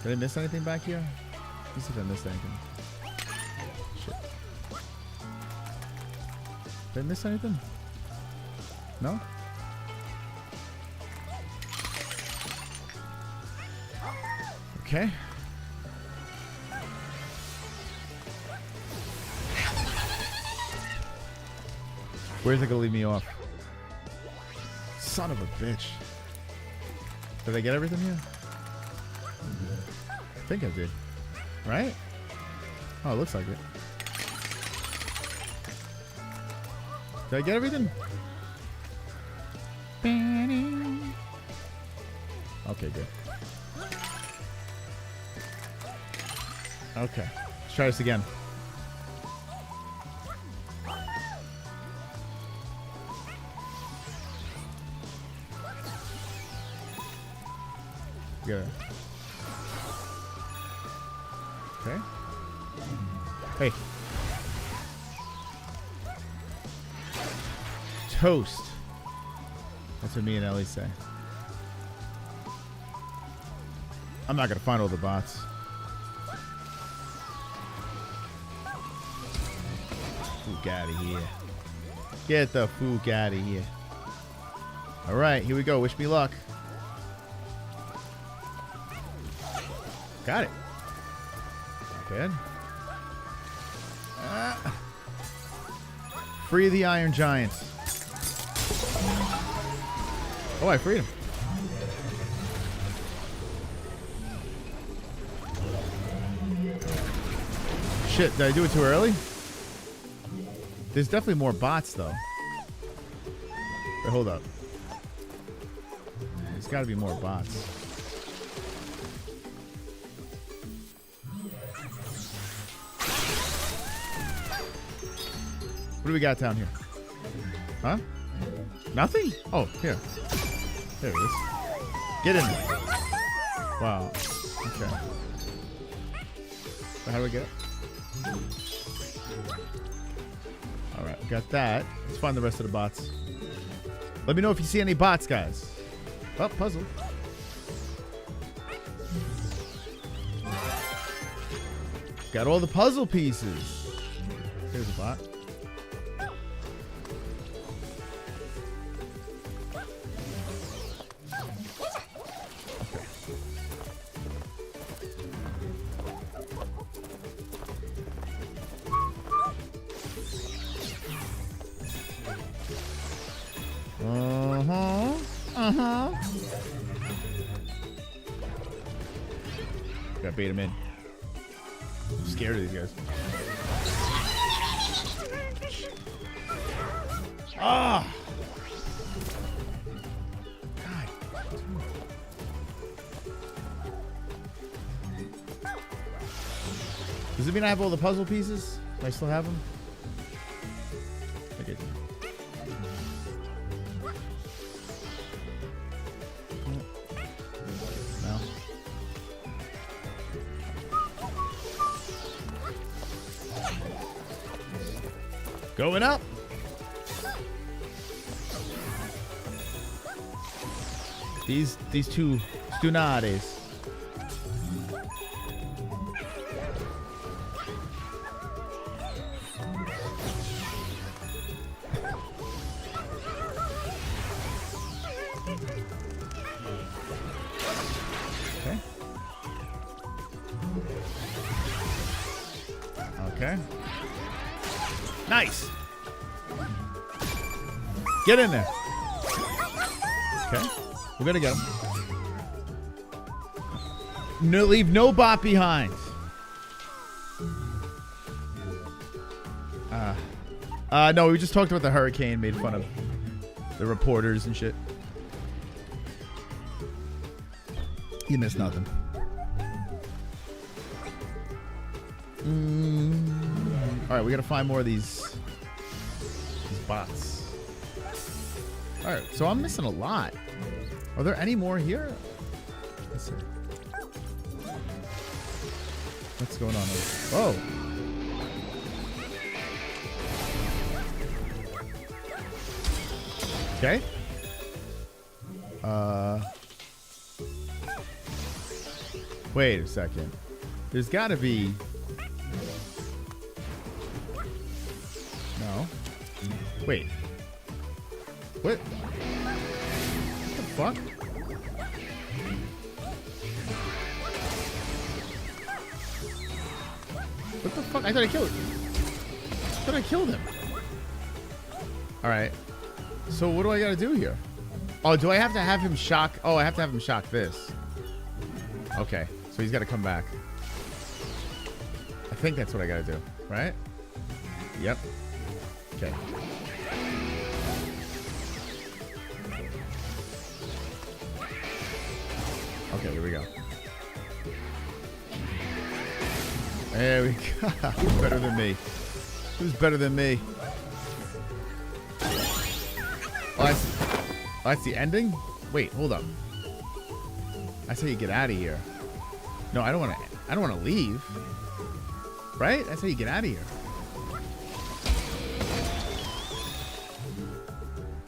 Did I miss anything back here? Let's see if I missed anything. Shit. Did I miss anything? No? Okay. Where's it gonna leave me off? Son of a bitch. Did I get everything here? I think I did. Right? Oh, it looks like it. Did I get everything? Okay, good. Okay. Let's try this again. Yeah. Okay. Hey. Toast. That's what me and Ellie say. I'm not gonna find all the bots. Fuck out of here. Get the fuck out of here. Alright, here we go. Wish me luck. Got it. Not bad. Free the Iron Giants. Oh, I freed him. Shit, did I do it too early? There's definitely more bots, though. Wait, hold up. There's got to be more bots. What do we got down here? Huh? Nothing? Oh, here. There it is. Get in there. Wow. Okay. So how do I get it? Alright, we got that. Let's find the rest of the bots. Let me know if you see any bots, guys. Oh, puzzle. Got all the puzzle pieces. Here's a bot. Gotta bait him in. I'm scared of these guys. Ah! God. Does it mean I have all the puzzle pieces? Do I still have them? I get them. No. Going up. These two Stunades. Okay. Nice. Get in there. Okay. We're gonna get him. No, leave no bot behind. No, we just talked about the hurricane, made fun of the reporters and shit. You missed nothing. All right, we gotta find more of these bots. All right, so I'm missing a lot. Are there any more here? Let's see. What's going on? Oh. Okay. Wait a second. There's got to be. No. Wait. What? What the fuck? What the fuck? I thought I killed him. I thought I killed him. All right. So what do I got to do here? Oh, do I have to have him shock? Oh, I have to have him shock this. Okay. So he's got to come back. I think that's what I got to do, right? Yep. Okay. Okay, here we go. There we go. Who's better than me? Who's better than me? Oh, that's the ending? Wait, hold up. That's how you get out of here. No, I don't want to leave. Right? That's how you get out of here.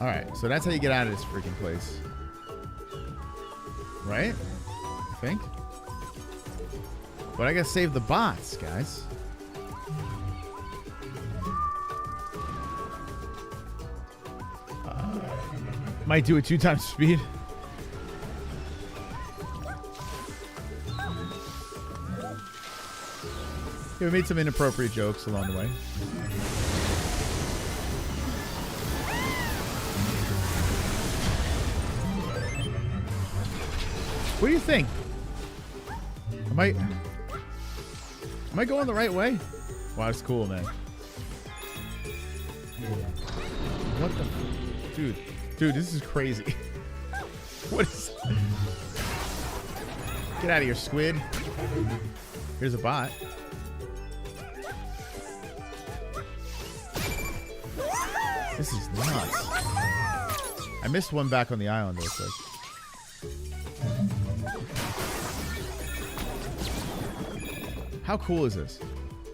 All right, so that's how you get out of this freaking place. Right? I think. But I gotta save the bots, guys. Might do it 2 times speed. Yeah, we made some inappropriate jokes along the way. What do you think? Am I going the right way? Wow, that's cool, man. What the... Dude, this is crazy. What is... Get out of here, squid. Here's a bot. This is nuts. I missed one back on the island real quick. How cool is this?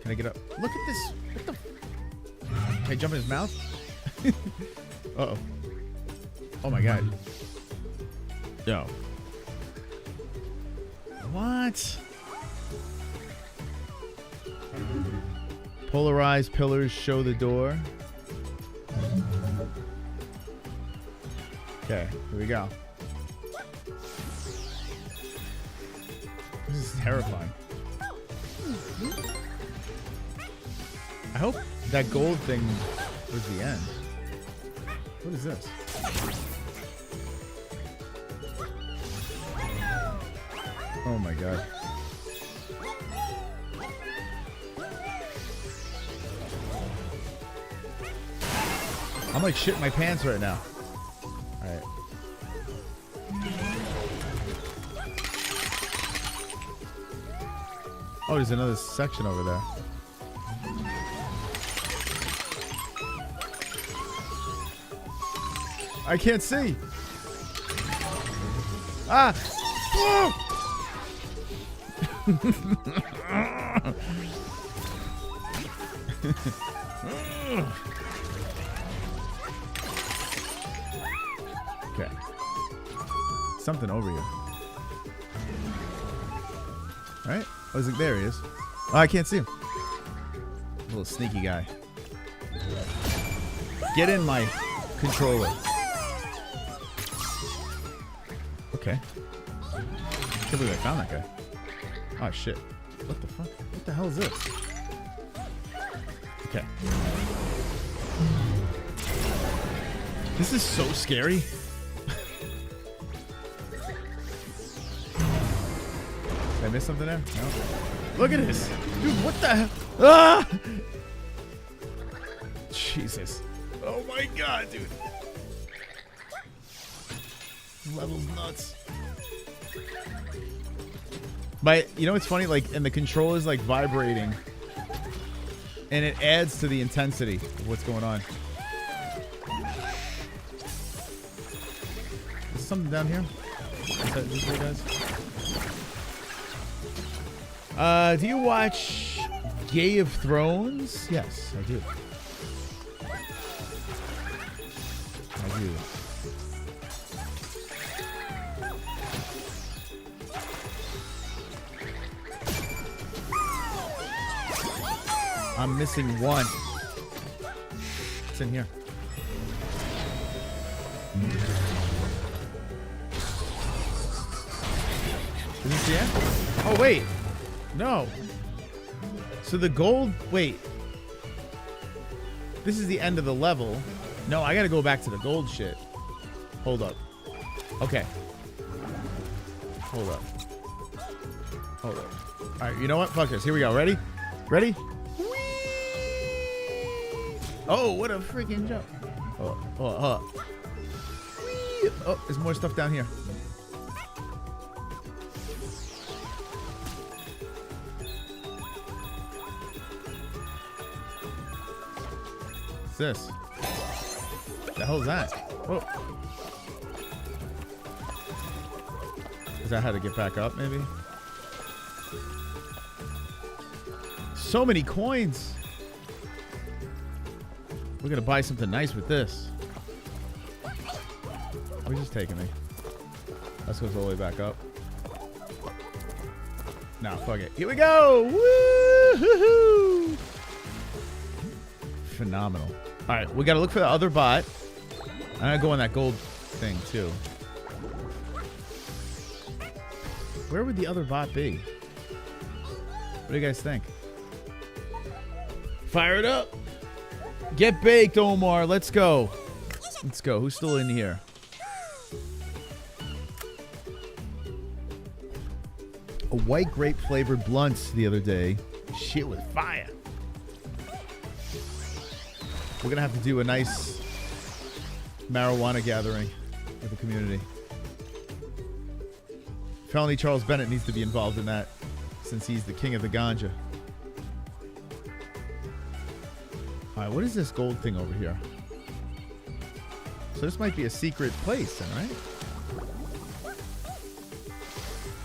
Can I get up? Look at this. What the... Can I jump in his mouth? Uh-oh. Oh my god. Yo. What? Polarized pillars show the door. Okay, here we go. This is terrifying. I hope that gold thing was the end. What is this? Oh my god. I'm like shitting my pants right now. Alright. Oh, there's another section over there. I can't see. Ah! Okay. Something over here. Right? Oh, is it? There he is. Oh, I can't see him. Little sneaky guy. Get in my controller. Okay. Can't believe I found that guy. Oh shit. What the fuck? What the hell is this? Okay. This is so scary. Did I miss something there? No. Look at this. Dude, what the hell? Ah! Jesus. Oh my god, dude. Level's nuts. But you know what's funny? Like, and the controller's like vibrating. And it adds to the intensity of what's going on. Is something down here? Is that this way, guys? Do you watch Game of Thrones? Yes, I do. I do. I'm missing one. It's in here. Is this the end? Oh, wait. No. So the gold... Wait. This is the end of the level. No, I gotta go back to the gold shit. Hold up. Okay. Hold up. Hold up. Alright, you know what? Fuck this. Here we go. Ready? Ready? Oh, what a freaking jump. Oh, there's more stuff down here. What's this? The hell is that? Whoa. Is that how to get back up, maybe? So many coins. We're gonna buy something nice with this. Where's this taking me? Let's go all the way back up. Nah, fuck it. Here we go! Woo-hoo-hoo! Phenomenal. Alright, we gotta look for the other bot. I'm gonna go on that gold thing, too. Where would the other bot be? What do you guys think? Fire it up! Get baked, Omar. Let's go. Let's go. Who's still in here? A white grape flavored blunts the other day. Shit was fire. We're going to have to do a nice marijuana gathering with the community. Felony Charles Bennett needs to be involved in that since he's the king of the ganja. Alright, what is this gold thing over here? So this might be a secret place then, right?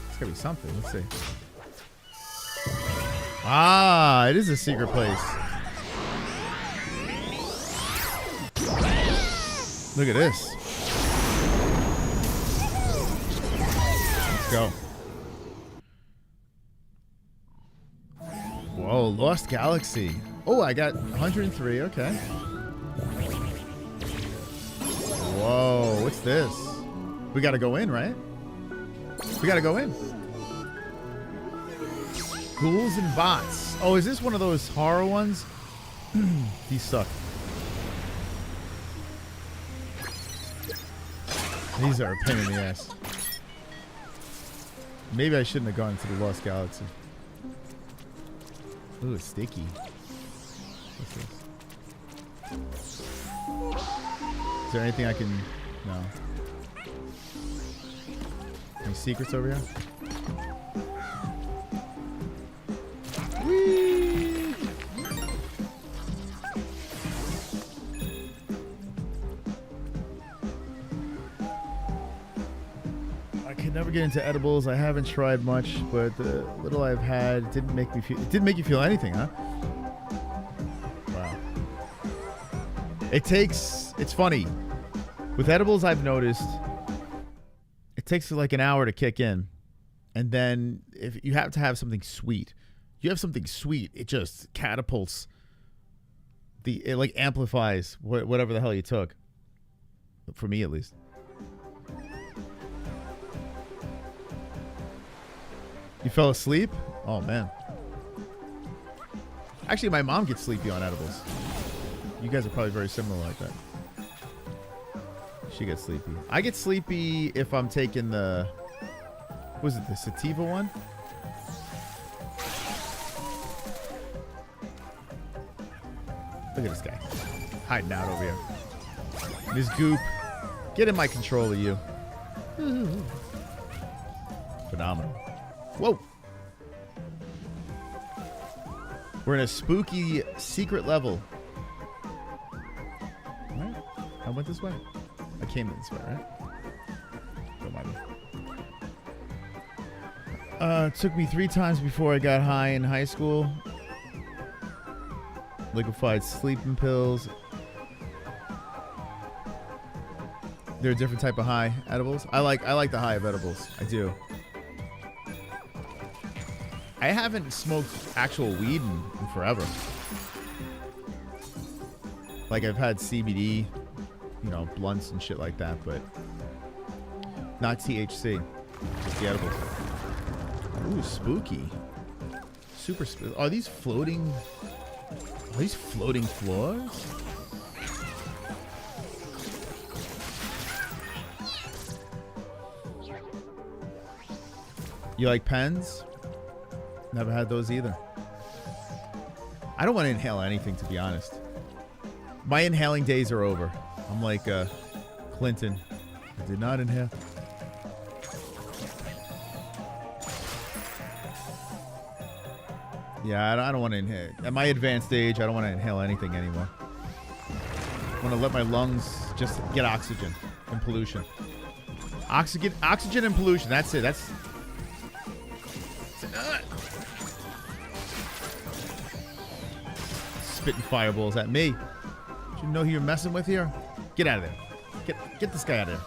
It's gotta be something. Let's see. Ah, it is a secret place. Look at this. Let's go. Whoa, Lost Galaxy. Oh, I got 103. Okay. Whoa, what's this? We gotta go in, right? We gotta go in. Ghouls and bots. Oh, is this one of those horror ones? These suck. These are a pain in the ass. Maybe I shouldn't have gone to the Lost Galaxy. Ooh, it's sticky. What's this? Is there anything I can... No. Any secrets over here? Whee! I can never get into edibles. I haven't tried much, but the little I've had it didn't make me feel... It didn't make you feel anything, huh? Wow. It takes... It's funny. With edibles, I've noticed it takes like an hour to kick in. And then if you have to have something sweet. You have something sweet, it just catapults. It like amplifies whatever the hell you took. For me, at least. You fell asleep? Oh, man. Actually, my mom gets sleepy on edibles. You guys are probably very similar like that. She gets sleepy. I get sleepy if I'm taking the... Was it the sativa one? Look at this guy. Hiding out over here. This goop. Get in my controller, you. Phenomenal. Whoa. We're in a spooky secret level. Alright. I went this way. I came in this way, right? Don't mind me. It took me 3 times before I got high in high school. Liquefied sleeping pills. They're a different type of high edibles. I like the high of edibles. I do. I haven't smoked actual weed in forever. Like I've had CBD, you know, blunts and shit like that, but not THC. Just the edibles. Ooh, spooky. Super spooky. Are these floating? Are these floating floors? You like pens? Never had those either. I don't want to inhale anything, to be honest. My inhaling days are over. I'm like Clinton. I did not inhale. Yeah, I don't want to inhale. At my advanced age, I don't want to inhale anything anymore. I want to let my lungs just get oxygen and pollution. Oxygen and pollution. That's it. That's... Spitting fireballs at me. Do you know who you're messing with here? Get out of there. Get this guy out of there.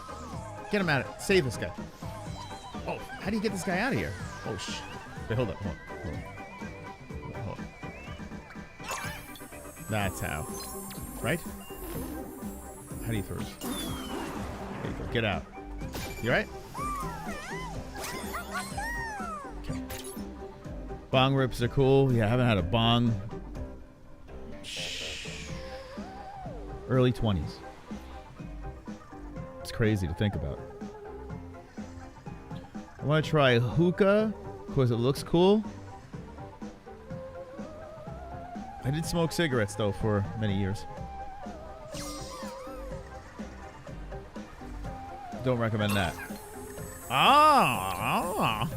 Get him out of there. Save this guy. Oh, how do you get this guy out of here? Oh, shh. Wait, hold up. Hold on. That's how. Right? How do you throw this? There you go. Get out. You alright? Okay. Bong rips are cool. Yeah, I haven't had a bong. Early 20s. It's crazy to think about. I want to try hookah because it looks cool. I did smoke cigarettes though for many years. Don't recommend that. Ah.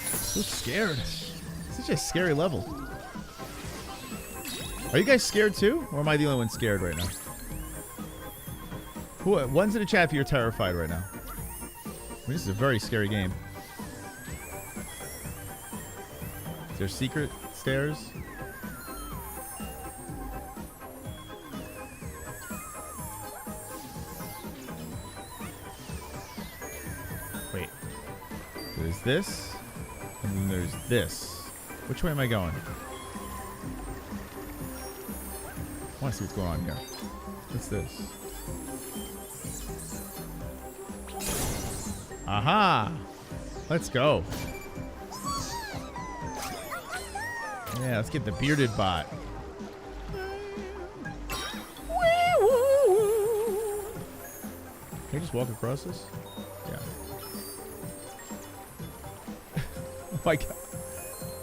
So scared. Such a scary level. Are you guys scared too? Or am I the only one scared right now? One's in the chat if you're terrified right now. I mean, this is a very scary game. Is there secret stairs? Wait. There's this. And then there's this. Which way am I going? I want to see what's going on here. What's this? Aha! Let's go. Yeah, let's get the bearded bot. Can I just walk across this? Yeah. Oh my god.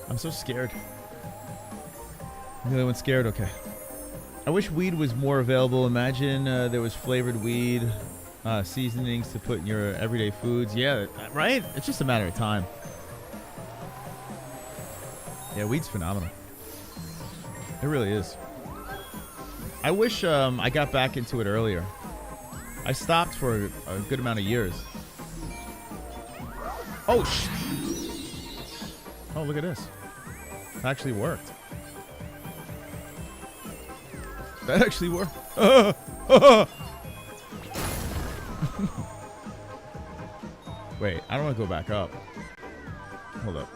I'm so scared. I'm the only one scared? Okay. I wish weed was more available. Imagine there was flavored weed, seasonings to put in your everyday foods. Yeah, right? It's just a matter of time. Yeah, weed's phenomenal. It really is. I wish I got back into it earlier. I stopped for a good amount of years. Oh, oh, look at this. It actually worked. That actually worked. Wait, I don't want to go back up. Hold up.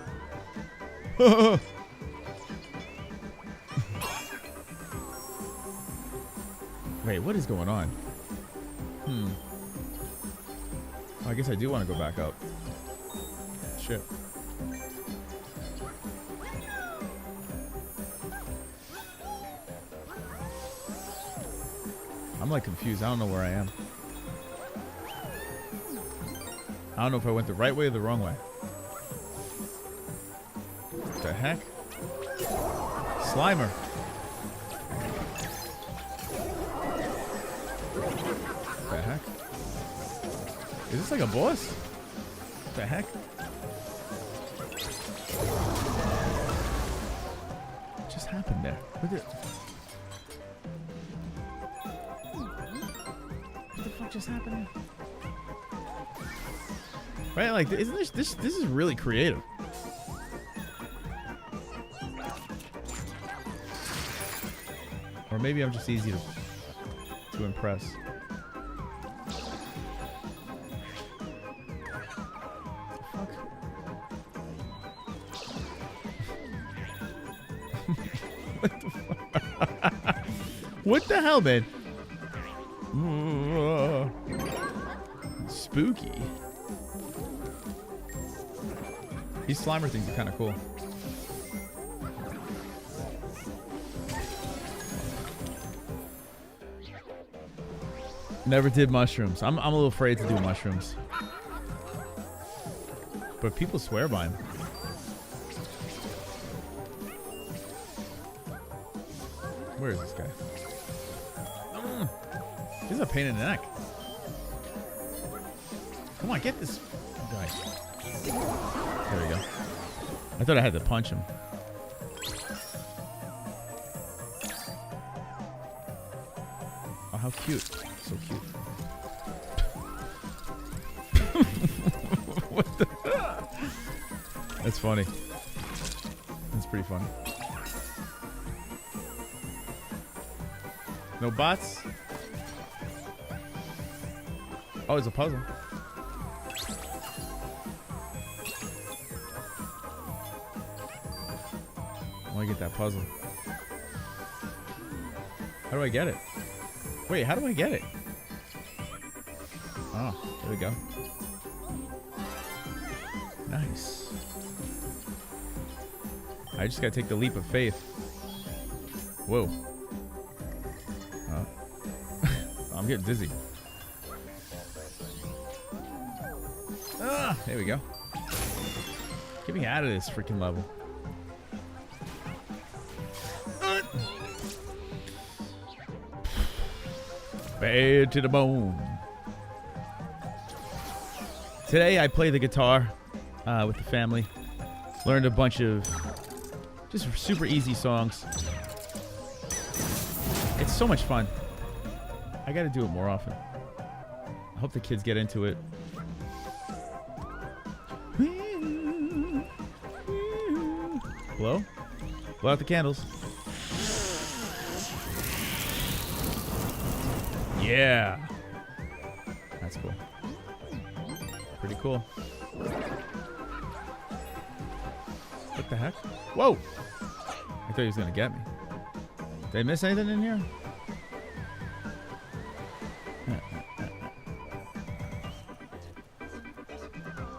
Wait, what is going on? Oh, I guess I do want to go back up. shit. I'm like confused. I don't know where I am. I don't know if I went the right way or the wrong way. What the heck? Slimer. What the heck? Is this like a boss? What the heck? What just happened there? What the fuck just happened there? Right, like, isn't this is really creative. Or maybe I'm just easy to impress. What the hell, man? Spooky. These Slimer things are kind of cool. Never did mushrooms. I'm a little afraid to do mushrooms. But people swear by them. Where is this guy? This is a pain in the neck. Come on, get this guy. There we go. I thought I had to punch him. Oh, how cute. So cute. What the? That's funny. That's pretty funny. No bots? Oh, it's a puzzle. I want to get that puzzle. How do I get it? Wait, how do I get it? Oh, there we go. Nice. I just gotta take the leap of faith. Whoa. I'm getting dizzy. Ah, there we go. Get me out of this freaking level. Bad to the bone. Today I play the guitar with the family. Learned a bunch of just super easy songs. It's so much fun. I gotta do it more often. I hope the kids get into it. Blow? Blow out the candles. Yeah. That's cool. Pretty cool. What the heck? Whoa! I thought he was gonna get me. Did I miss anything in here?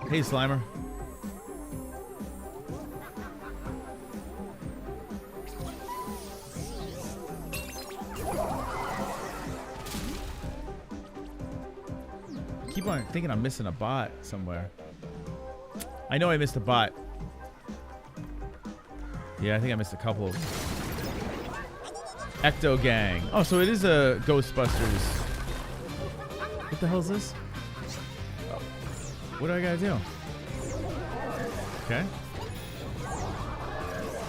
Hey, Slimer. I keep on thinking I'm missing a bot somewhere. I know I missed a bot. Yeah, I think I missed a couple. Ecto Gang. Oh, so it is a Ghostbusters. What the hell is this? Oh. What do I gotta do? Okay.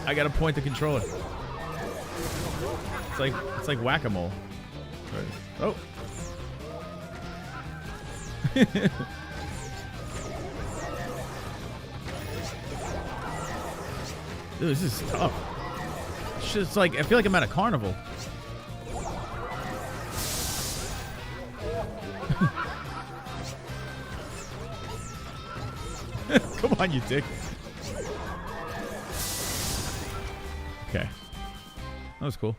I gotta point the controller. It's like whack-a-mole. Oh. Dude, this is tough. It's just like, I feel like I'm at a carnival. Come on, you dick. Okay. That was cool.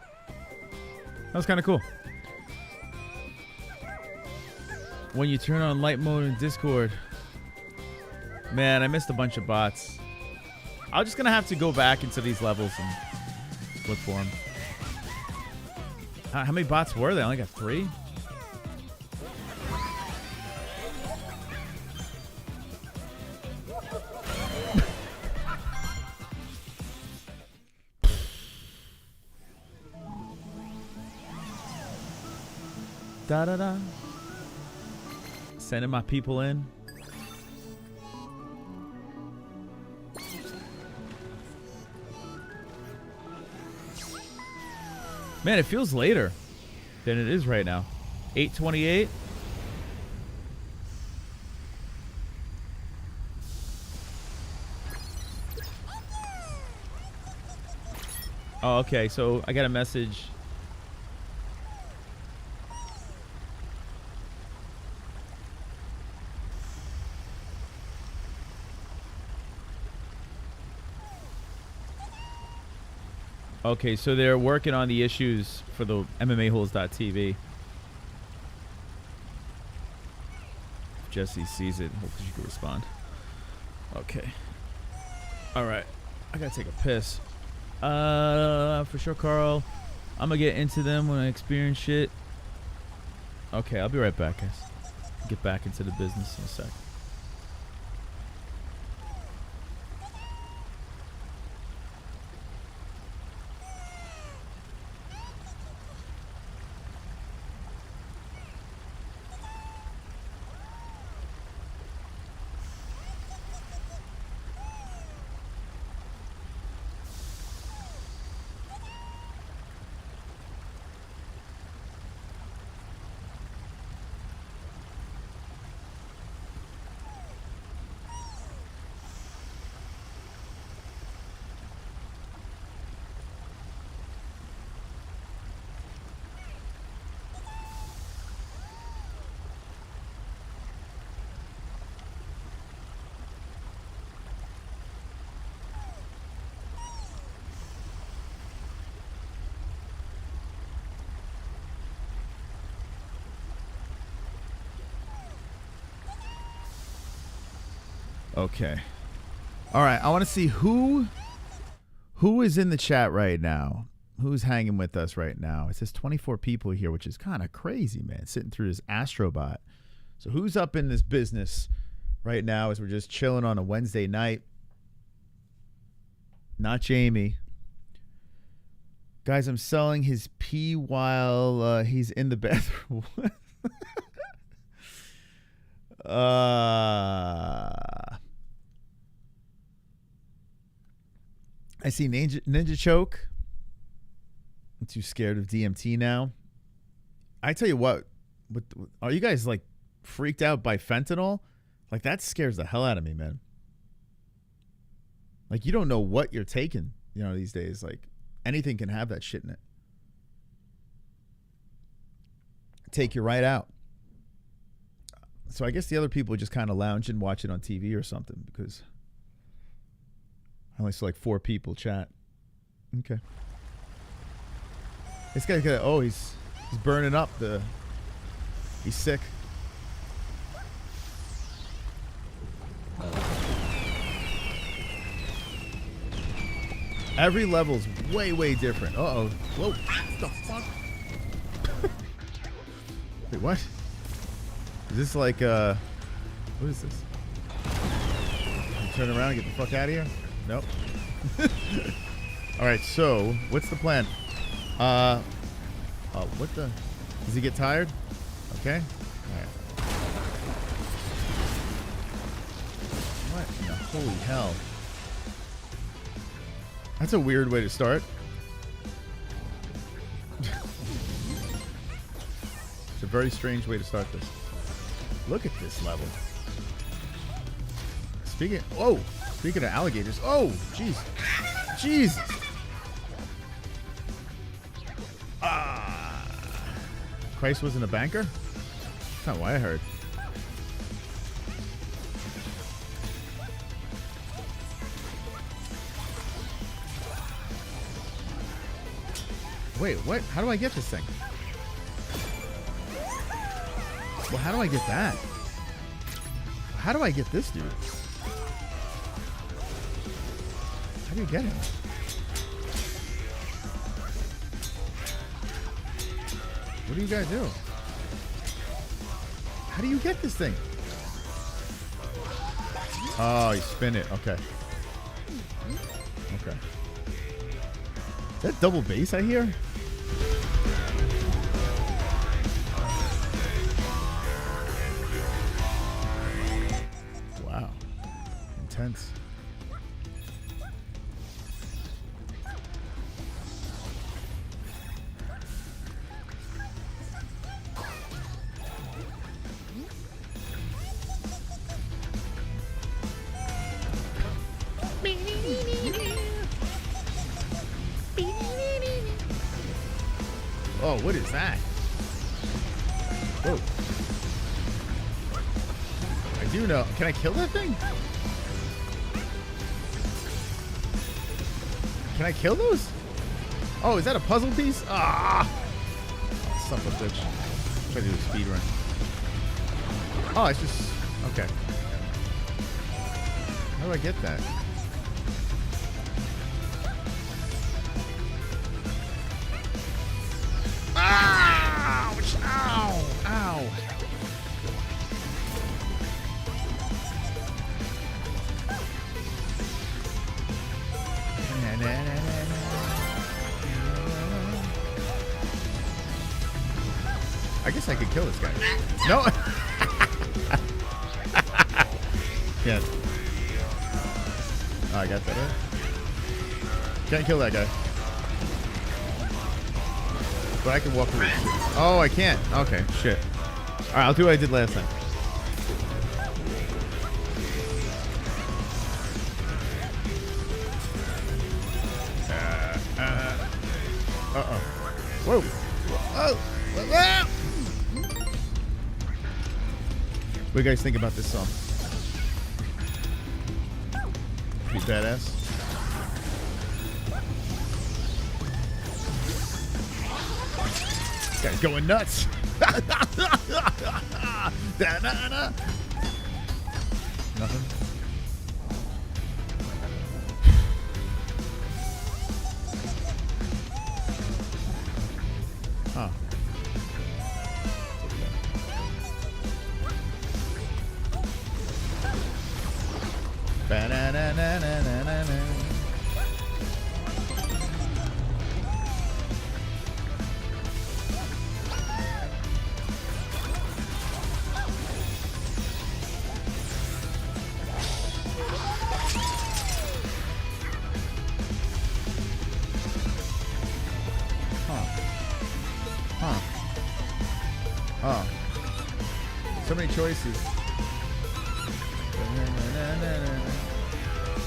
That was kind of cool. When you turn on light mode in Discord, Man, I missed a bunch of bots. I'm just gonna have to go back into these levels and look for them. How many bots were there? I only got 3. Da da da. Sending my people in. Man, it feels later than it is right now. 8:28. Oh, okay. So I got a message. Okay, so they're working on the issues for the MMA-HOLES.tv. If Jesse sees it, hopefully she can respond. Okay. All right. I gotta take a piss. For sure, Carl. I'm gonna get into them when I experience shit. Okay, I'll be right back, guys. Get back into the business in a sec. Okay. All right. I want to see who is in the chat right now. Who's hanging with us right now? It says 24 people here, which is kind of crazy, man. Sitting through this Astrobot. So who's up in this business right now as we're just chilling on a Wednesday night? Not Jamie. Guys, I'm selling his pee while he's in the bathroom. I see Ninja Choke. I'm too scared of DMT now. I tell you what, are you guys like freaked out by fentanyl? Like that scares the hell out of me, man. Like you don't know what you're taking, you know, these days. Like anything can have that shit in it. Take you right out. So I guess the other people just kind of lounge and watch it on TV or something because I only saw like 4 people chat. Okay. This guy's got, oh, he's burning up he's sick. Every level's way different. Uh-oh. Whoa. What the fuck? Wait, what? Is this like, what is this? Turn around and get the fuck out of here? Nope. All right, so what's the plan? What the? Does he get tired? Okay. All right. What in the holy hell? That's a weird way to start. It's a very strange way to start this. Look at this level. Speaking of alligators. Oh, jeez. Jesus. Christ wasn't a banker? That's not what I heard. Wait, what? How do I get this thing? Well, how do I get that? How do I get this dude? How do you get him? What do you guys do? How do you get this thing? Oh, you spin it. Okay. Okay. Is that double bass I hear? Wow. Intense. Oh, what is that? Whoa. I do know. Can I kill that thing? Can I kill those? Oh, is that a puzzle piece? Ah! Oh, son of a bitch. Try to do a speed run. Oh, it's just... Okay. How do I get that? Ouch! Ow! Ow! I guess I could kill this guy. No! Can't. Oh, I got that right. Can't kill that guy. But I can walk through. Oh, I can't. Okay, shit. Alright, I'll do what I did last time. Uh-oh. Whoa. Whoa. Whoa. What do you guys think about this song? Pretty badass. This guy's going nuts. Nothing. Huh. Ba-na-na-na-na-na-na. Oh. So many choices.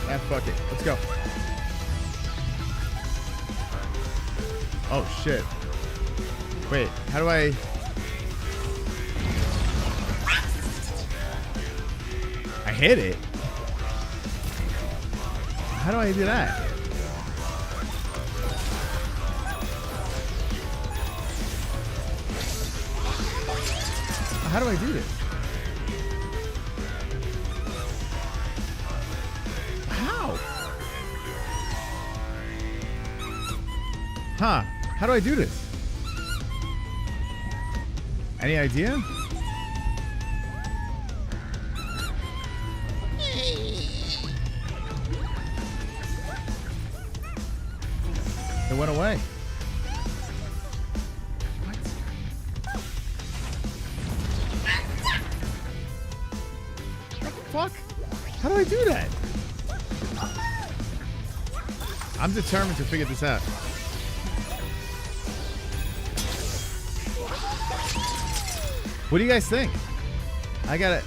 Ah, fuck it. Let's go. Oh, shit. Wait, how do I... I hit it? How do I do that? How do I do this? How? Huh? How do I do this? Any idea? It went away. Fuck? How do I do that? I'm determined to figure this out. What do you guys think? I gotta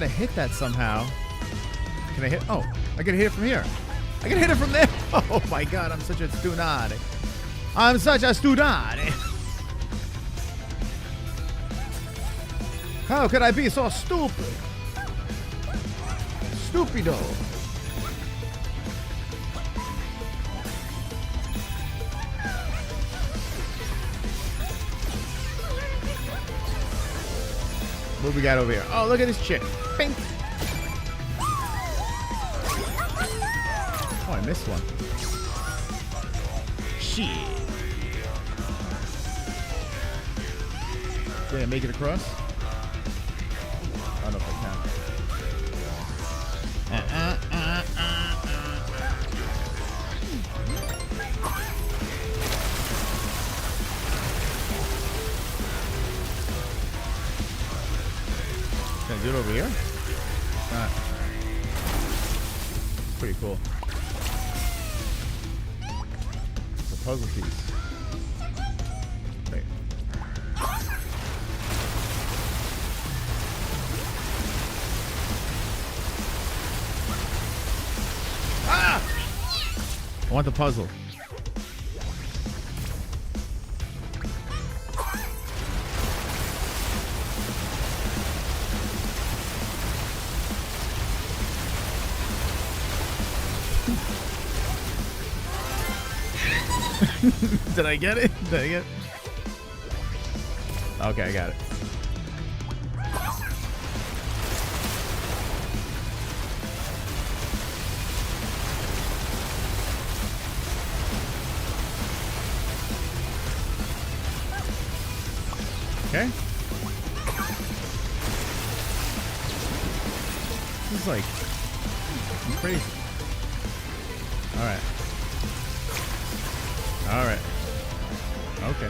hit that somehow. Can I hit? Oh, I gotta hit it from here. I gotta hit it from there. Oh my god, I'm such a student. I'm such a student. How could I be so stupid? Stupido. What we got over here? Oh, look at this chick. Bink. Oh, I missed one. Shit. Did I make it across? I don't know if I can. Can I do it over here? It's pretty cool. It's a puzzle piece. Wait. Ah! I want the puzzle. Did I get it? Did I get it? Okay, I got it. Okay. This is like crazy. All right. All right. Okay.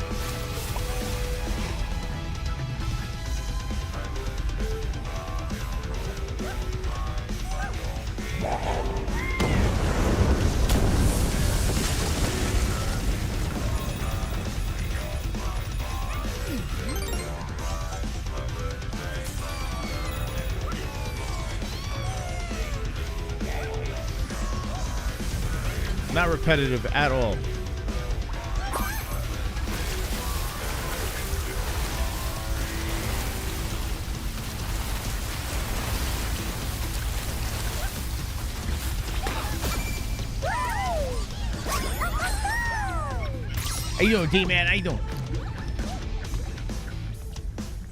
Not repetitive at all. How you doing, D-Man? How you doing?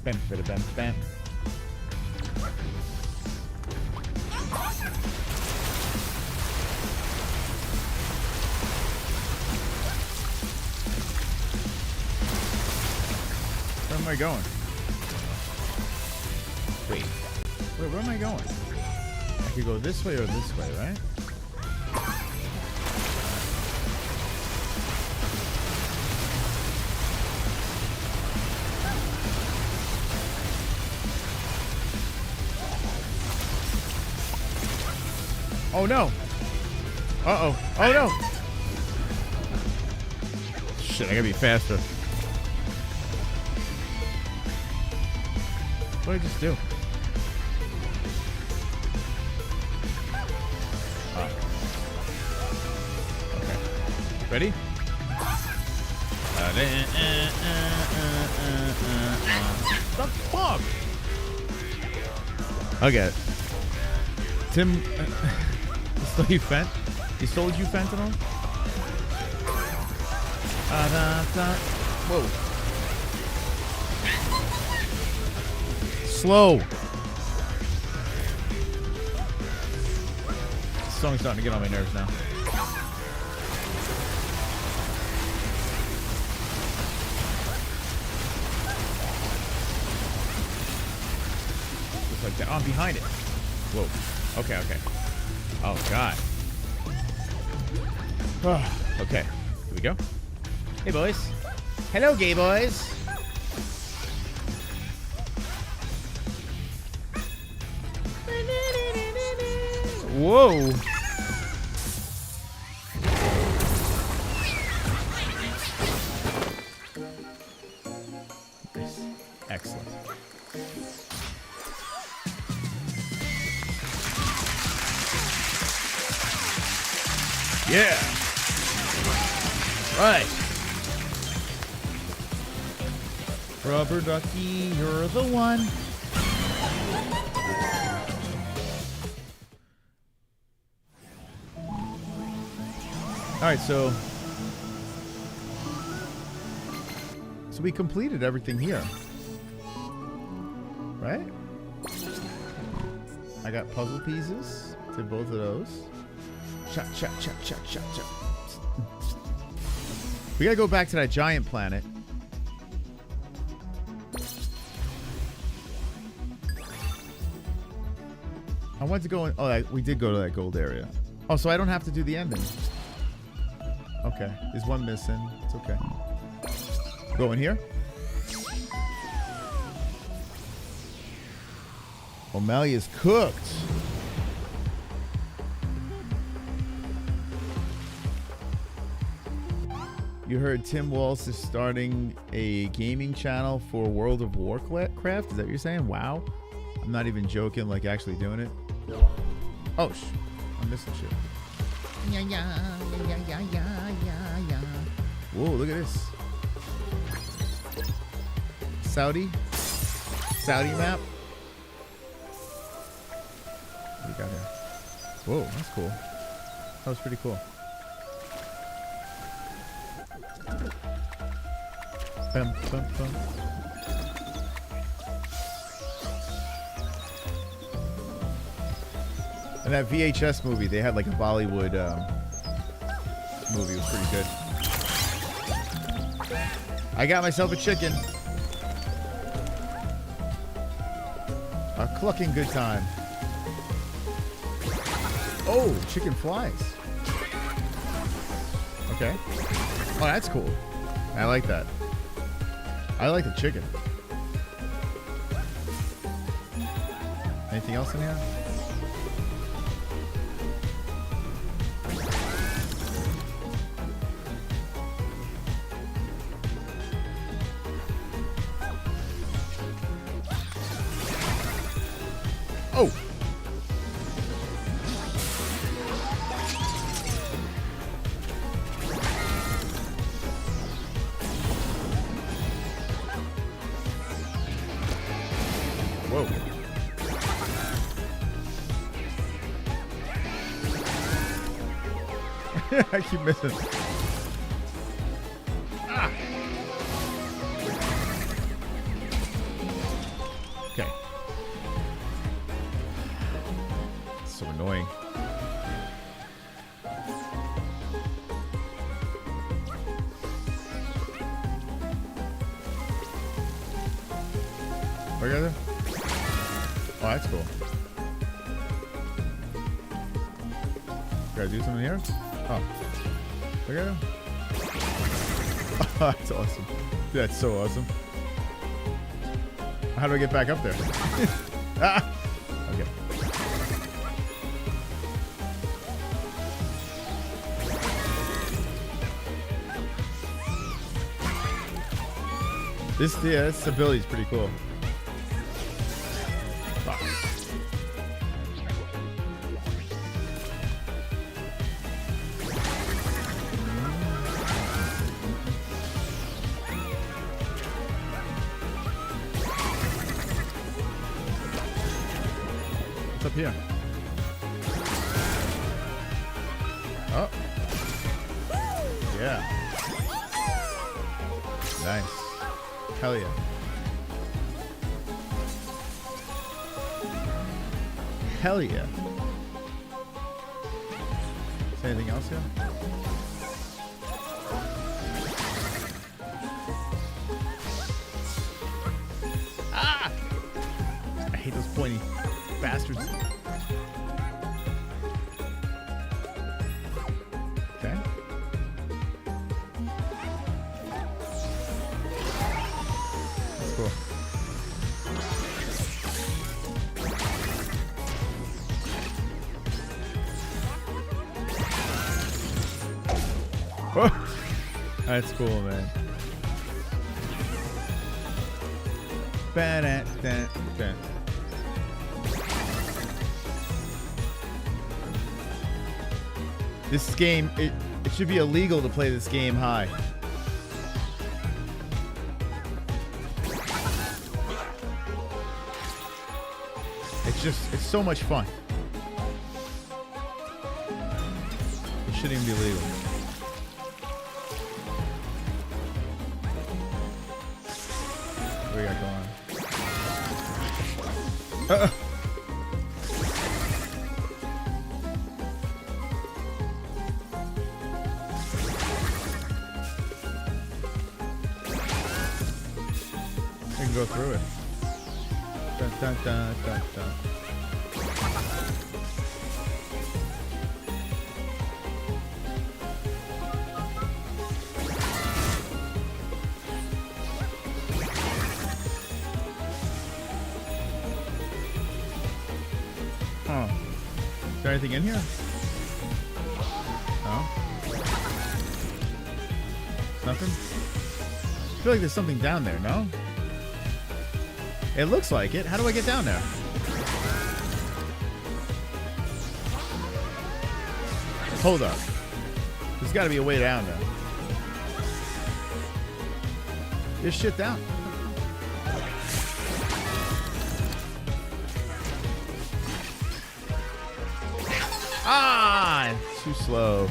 Bam, bam, bam, bam. Where am I going? Wait, where am I going? I could go this way or this way, right? Oh no! Uh-oh. Oh no! Shit, I gotta be faster. What did I just do? Oh. Okay. Ready? The fuck? Okay. Tim... Stole you fent? He stole you fentanyl? Whoa. Slow. This song's starting to get on my nerves now. Just like that. Oh, I'm behind it. Whoa. Okay, okay. Oh, God. Oh, okay. Here we go. Hey, boys. Hello, gay boys. Whoa. Excellent. Yeah. Right. Rubber ducky, you're the one. All right, so we completed everything here, right? I got puzzle pieces to both of those. Chop, chop, chop, chop, chop, chop. We gotta go back to that giant planet. I want to go in. Oh, we did go to that gold area. Oh, so I don't have to do the ending. Okay, there's one missing. It's okay. Go in here. O'Malley is cooked. You heard Tim Walsh is starting a gaming channel for World of Warcraft? Is that what you're saying? Wow. I'm not even joking, like actually doing it. Oh, I'm missing shit. Whoa, look at this. Saudi map. What do we got here? Whoa, that's cool. That was pretty cool. Bum, bum, bum. And that VHS movie, they had like a Bollywood movie. It was pretty good. I got myself a chicken. A clucking good time. Oh, chicken flies. Okay. Oh, that's cool. I like that. I like the chicken. Anything else in here? Oh! Whoa. I keep missing. Ah. Okay. So annoying. What are you guys? Oh, that's cool. Gotta do something here? Oh. Look at him. Oh, that's awesome. That's so awesome. How do I get back up there? Ah! Okay. This ability is pretty cool. Up here. Oh. Yeah. Nice. Hell yeah. Hell yeah. Is there anything else here? Ah! I hate those pointy bastards. Okay. That's cool. Oh, that's cool, man. Ba-da-da-da. This game, it should be illegal to play this game high. It's so much fun. It shouldn't even be legal. What do we got going on? can go through it. Dun, dun, dun, dun, dun. Huh. Is there anything in here? No? Nothing? I feel like there's something down there, no? It looks like it. How do I get down there? Hold up. There's got to be a way down there. There's shit down. Ah! Too slow.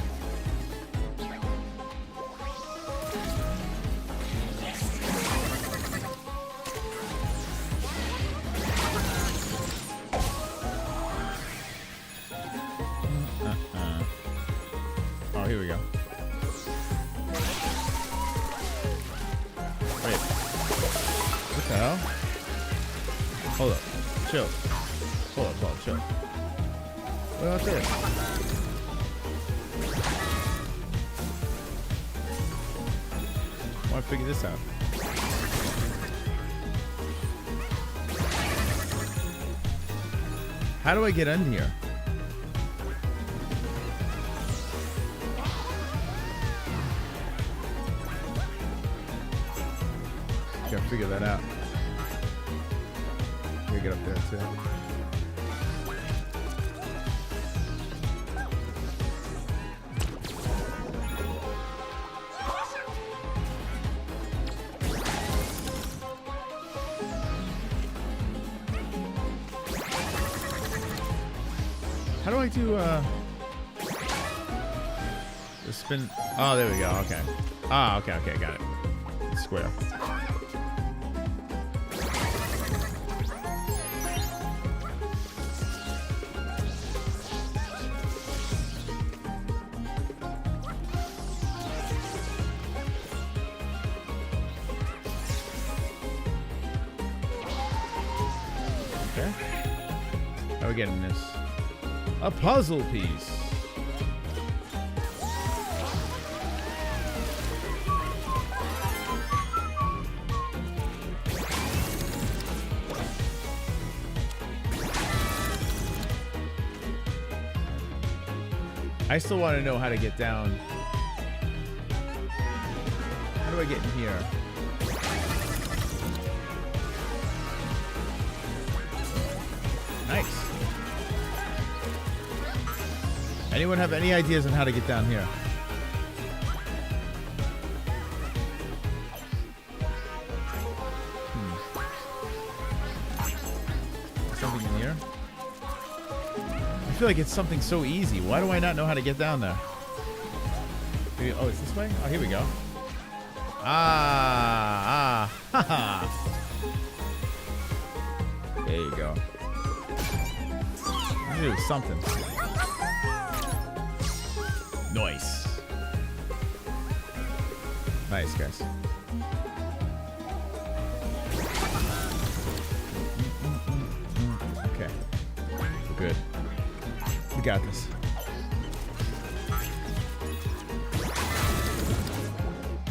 Oh, here we go. Wait. What the hell? Hold up. Chill. Hold up, chill. What about this? I want to figure this out. How do I get in here? Gotta figure that out. Gotta get up there too. How do I do the spin? Oh, there we go. Okay. Ah, okay, got it. Square. Okay. How are we getting this? A puzzle piece. I still want to know how to get down. How do I get in here? Nice. Anyone have any ideas on how to get down here? Something in here? I feel like it's something so easy. Why do I not know how to get down there? Maybe, oh, it's this way? Oh, here we go. Haha. There you go. I knew it was something. Nice. Nice, guys. Okay. We're good. We got this.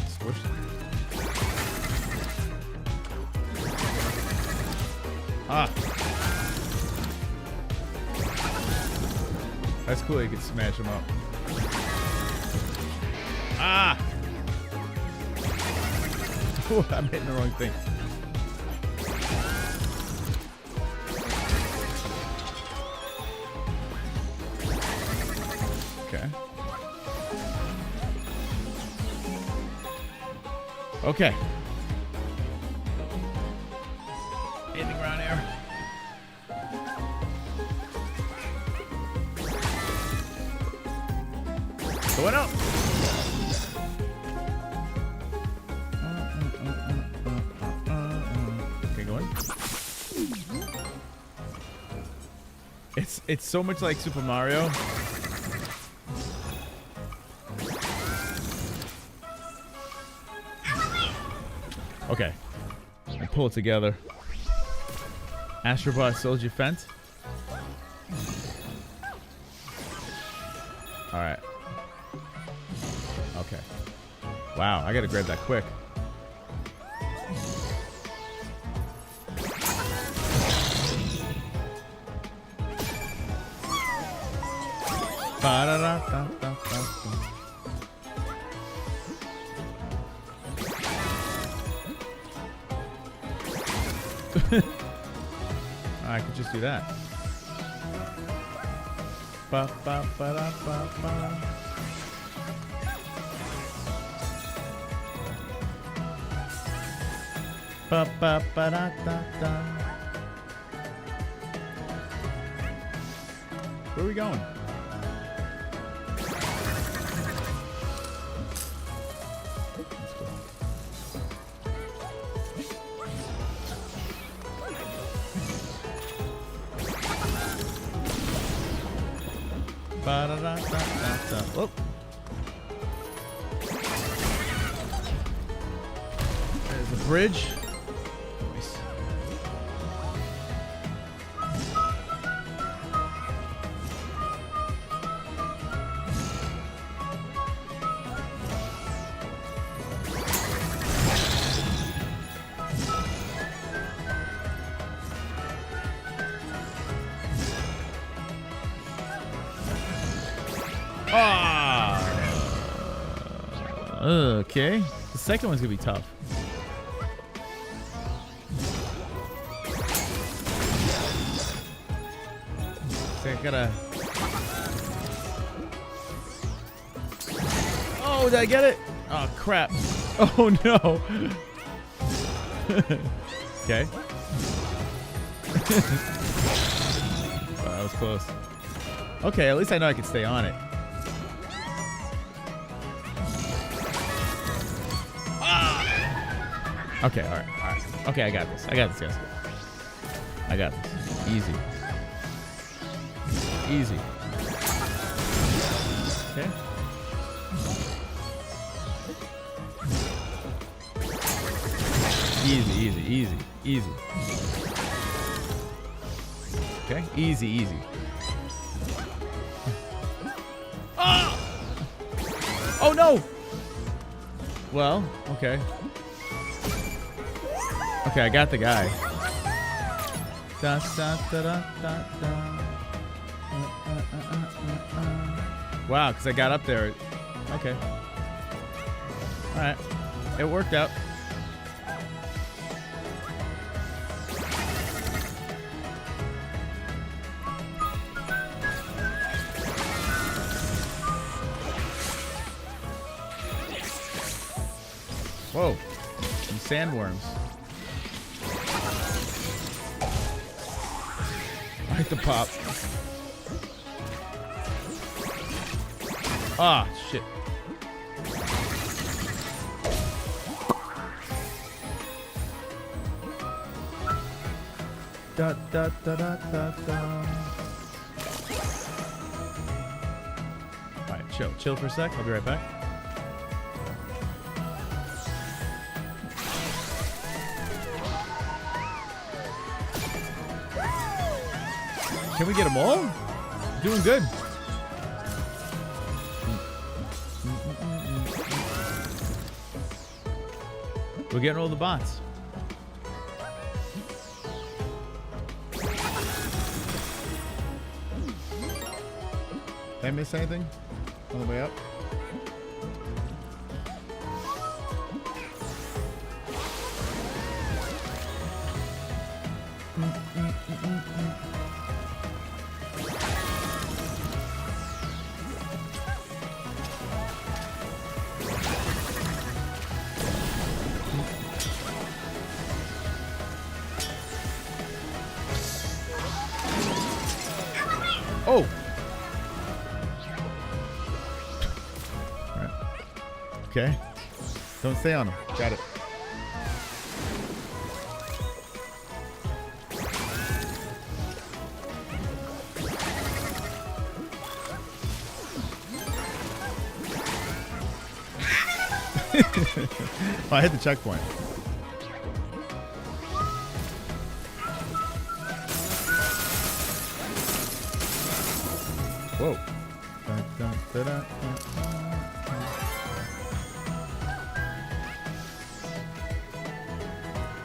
Squish. Ah. That's cool. You can smash them up. Ah! Ooh, I'm hitting the wrong thing. Okay. Okay. Anything around here? Going up. Okay, going. It's so much like Super Mario. Okay. pull it together. Astrobot Soldier Fent. Alright. Okay. Wow, I gotta grab that quick. I could just do that. Ba, ba, ba, da, ba, ba. Ba, ba, ba, da, da, da. Where are we going? Let's go. Ba, da, da, da, da, da. Oh. There's the bridge. Nice. Okay. The second one's gonna be tough. So I gotta. Oh, did I get it? Oh crap! Oh no! Okay. Wow, that was close. Okay, at least I know I can stay on it. Okay, alright, alright. Okay, I got this. I got this, guys. I got this. Easy. Easy. Okay. Easy, easy, easy, easy. Okay, easy, easy. Ah! Oh no! Well, okay. Okay, I got the guy. Da, da, da, da, da, da. Wow, because I got up there. Okay. Alright. It worked out. Whoa. Some sandworms. I hit the pop. Ah, shit. Da da da da da da. Alright, chill for a sec. I'll be right back. Can we get them all? Doing good. We're getting all the bots. Did I miss anything on the way up? Oh! Alright. Okay. Don't stay on him. Got it. Oh, I hit the checkpoint. Whoa. Dun, dun, dun, dun, dun.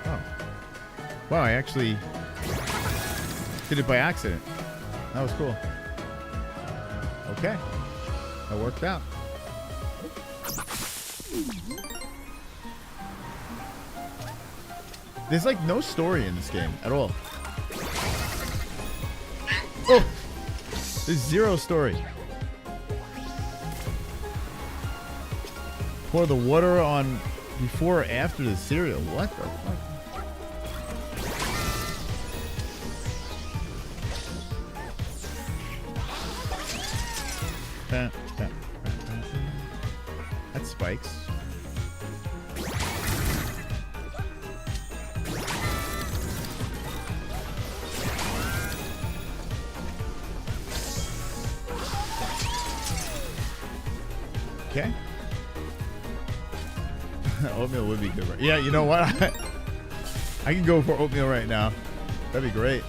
Oh. Wow, I actually did it by accident. That was cool. Okay. That worked out. There's like no story in this game at all. Oh! There's zero story. Pour the water on before or after the cereal. What the fuck? That spikes. Okay. Oatmeal would be good. Right? Yeah, you know what? I can go for oatmeal right now. That'd be great.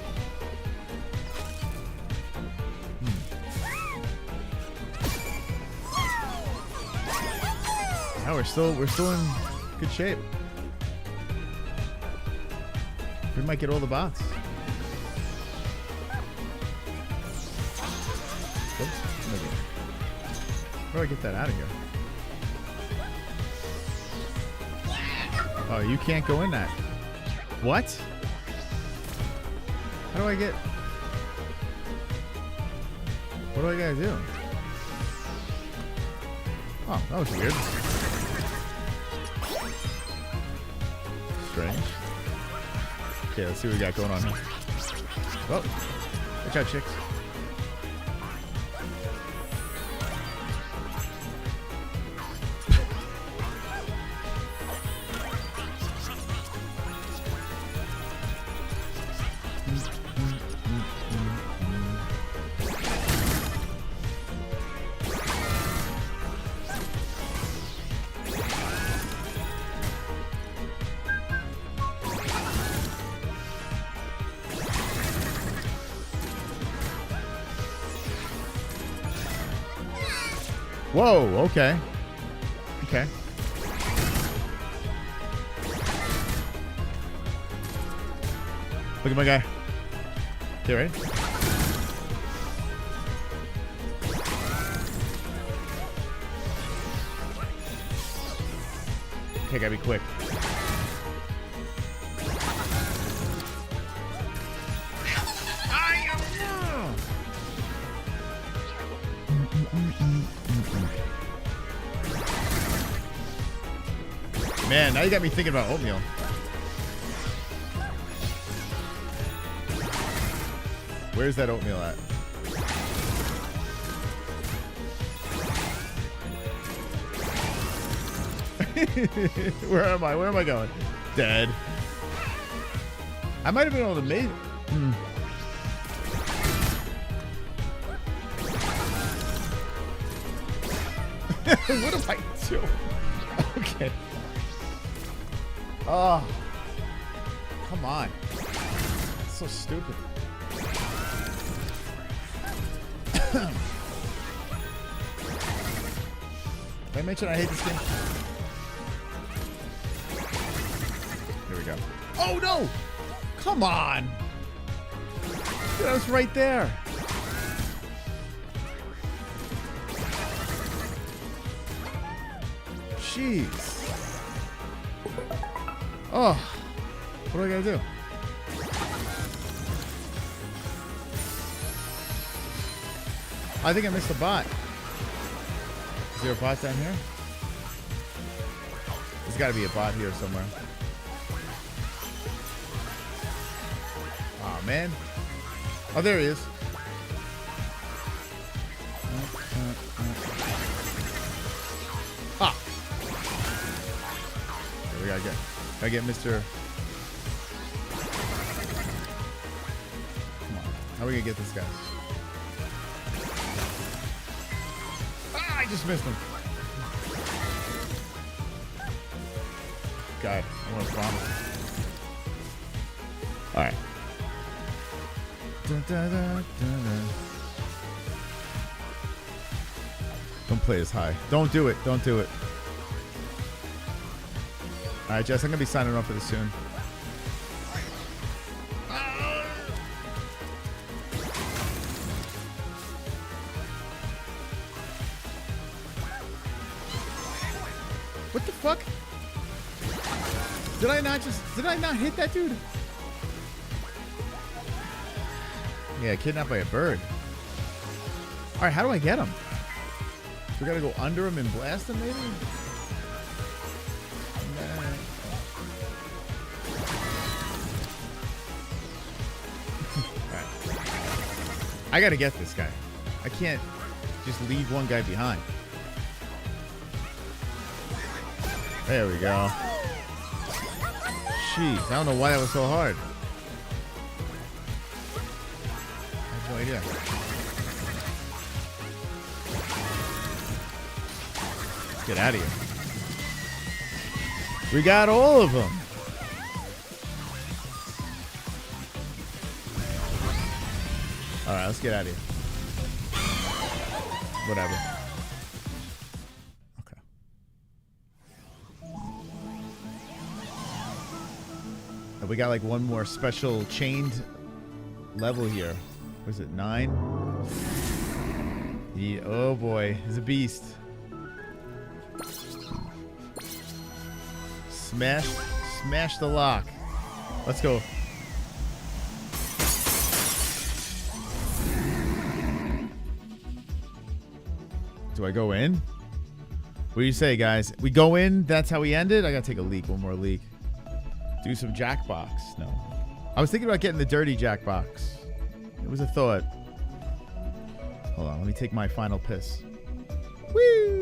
Yeah, we're still in good shape. We might get all the bots. Oops. Where do I get that out of here? Oh, you can't go in that. What? How do I get... What do I gotta do? Oh, that was weird. Strange. Okay, let's see what we got going on here. Oh, watch out, chicks. Whoa, okay. Okay. Look at my guy. Okay, right? Okay, gotta be quick. Man, now you got me thinking about oatmeal. Where's that oatmeal at? Where am I? Where am I going? Dead. I might have been able to make... What am I doing? Okay. Oh, come on. It's so stupid. Did I mention I hate this game? Here we go. Oh, no! Come on! Dude, I was right there. Jeez. Oh, what do I gotta do? I think I missed a bot. Is there a bot down here? There's gotta be a bot here somewhere. Oh man. Oh, there he is. Ah. There we gotta get. I get Mr. Come on. How are we gonna get this guy? Ah, I just missed him. God, I want to vomit. Alright. play this high. Don't do it. Don't do it. All right, Jess, I'm going to be signing off for this soon. What the fuck? Did I not hit that dude? Yeah, kidnapped by a bird. All right, how do I get him? We gotta go under him and blast him, maybe? Nah. Right. I gotta get this guy. I can't just leave one guy behind. There we go. Jeez, I don't know why that was so hard. I have no idea. Let's get out of here. We got all of them. All right, let's get out of here. Whatever. We got like one more special chained level here. Was it 9? Yeah, oh boy, he's a beast. Smash the lock. Let's go. Do I go in? What do you say, guys? We go in, that's how we end it? I gotta take a leak, one more leak. Do some Jackbox. No. I was thinking about getting the dirty Jackbox. It was a thought. Hold on, let me take my final piss. Woo!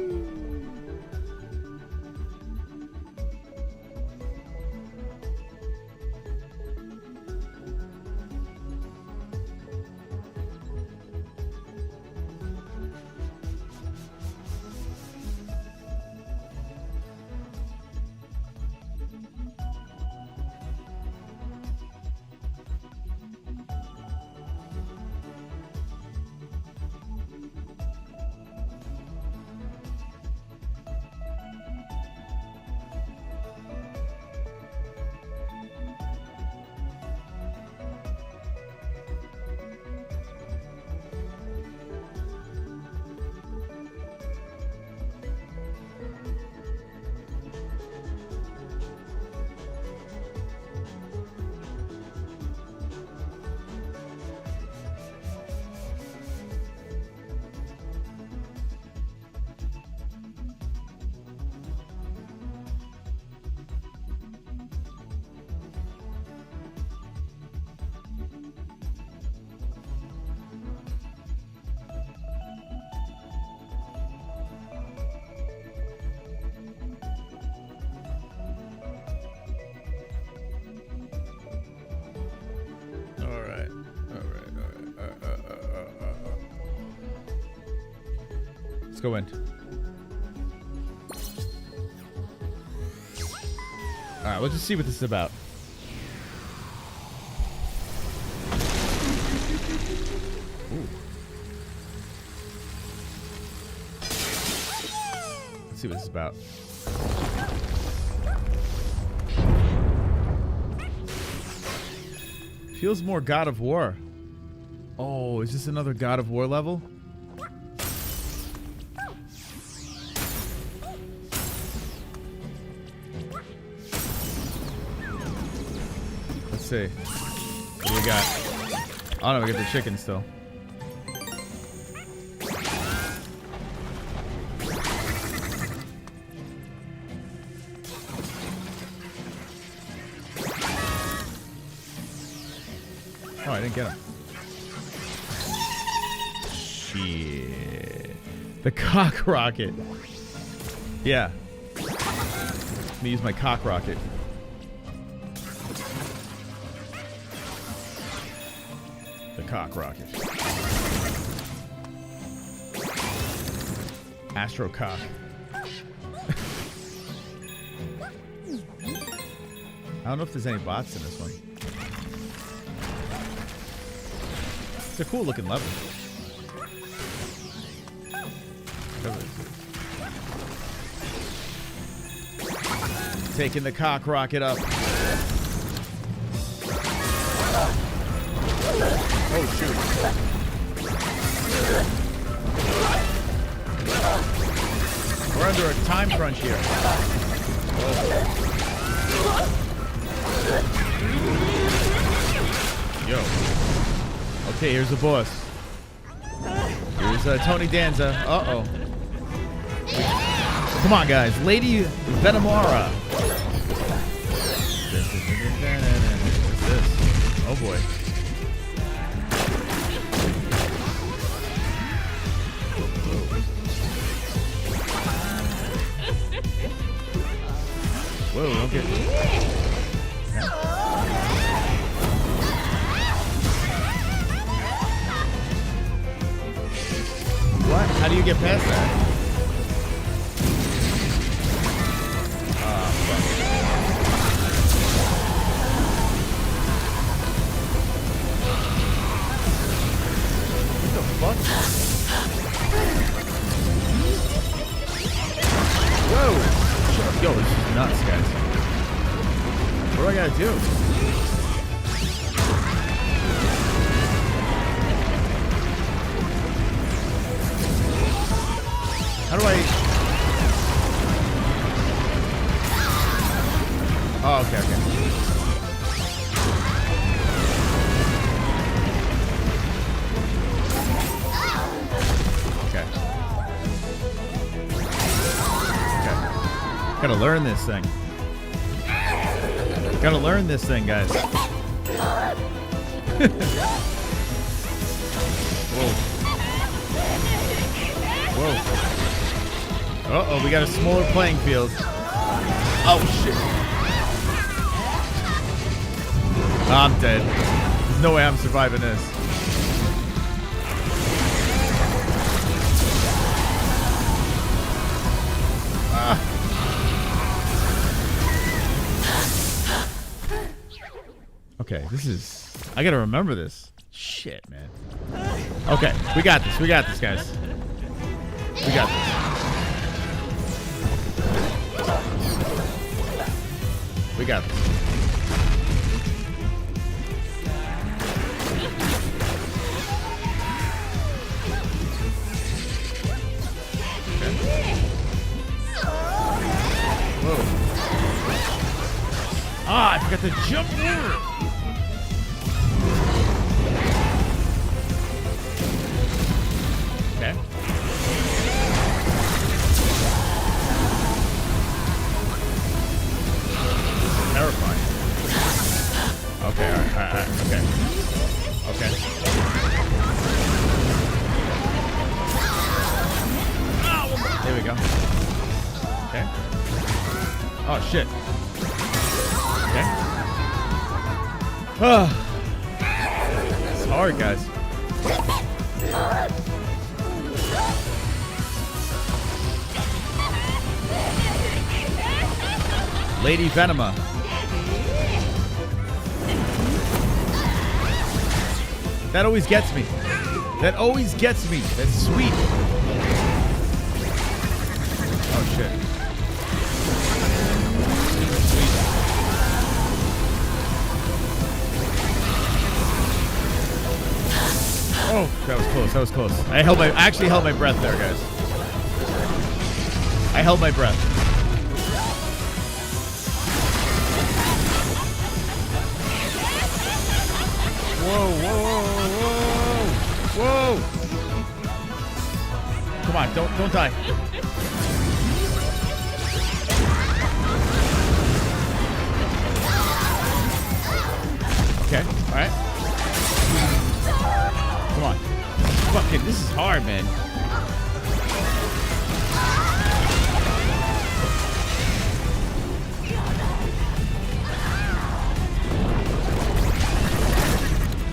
Let's go in. All right, let's just see what this is about. Ooh. Let's see what this is about. Feels more God of War. Oh, is this another God of War level? Let's see. What do we got? Oh no, we got the chicken still. Oh, I didn't get him. Shit. The cock rocket. Yeah. Let me use my cock rocket. The cock rocket. Astro cock. I don't know if there's any bots in this one. It's a cool looking level. Taking the cock rocket up. Oh, shoot. We're under a time crunch here. Yo. Okay, here's the boss. Here's Tony Danza. Uh-oh. Come on, guys. Lady Venomara. What's this? Oh, boy. Whoa, don't get... What? How do you get past that? Fuck. What the fuck? Whoa! Yo, this is nuts, guys. What do I gotta do? How do I... Oh, okay, okay. Gotta learn this thing. Gotta learn this thing, guys. Whoa. Whoa. Uh-oh, we got a smaller playing field. Oh, shit. I'm dead. There's no way I'm surviving this. Okay, this is... I gotta remember this. Shit, man. Okay, we got this. We got this, guys. We got this. We got this. Okay. Whoa. Ah, I forgot to jump there. Okay. Terrifying. Okay, alright, okay. Okay. There we go. Okay. Oh, shit. Okay. Oh. It's hard, guys. Lady Venema. That always gets me. That always gets me. That's sweet. Oh, shit. Oh, that was close. That was close. I actually held my breath there, guys. I held my breath. Whoa, whoa, whoa, whoa. Come on, don't die. Okay, all right. Come on. Fucking, this is hard, man.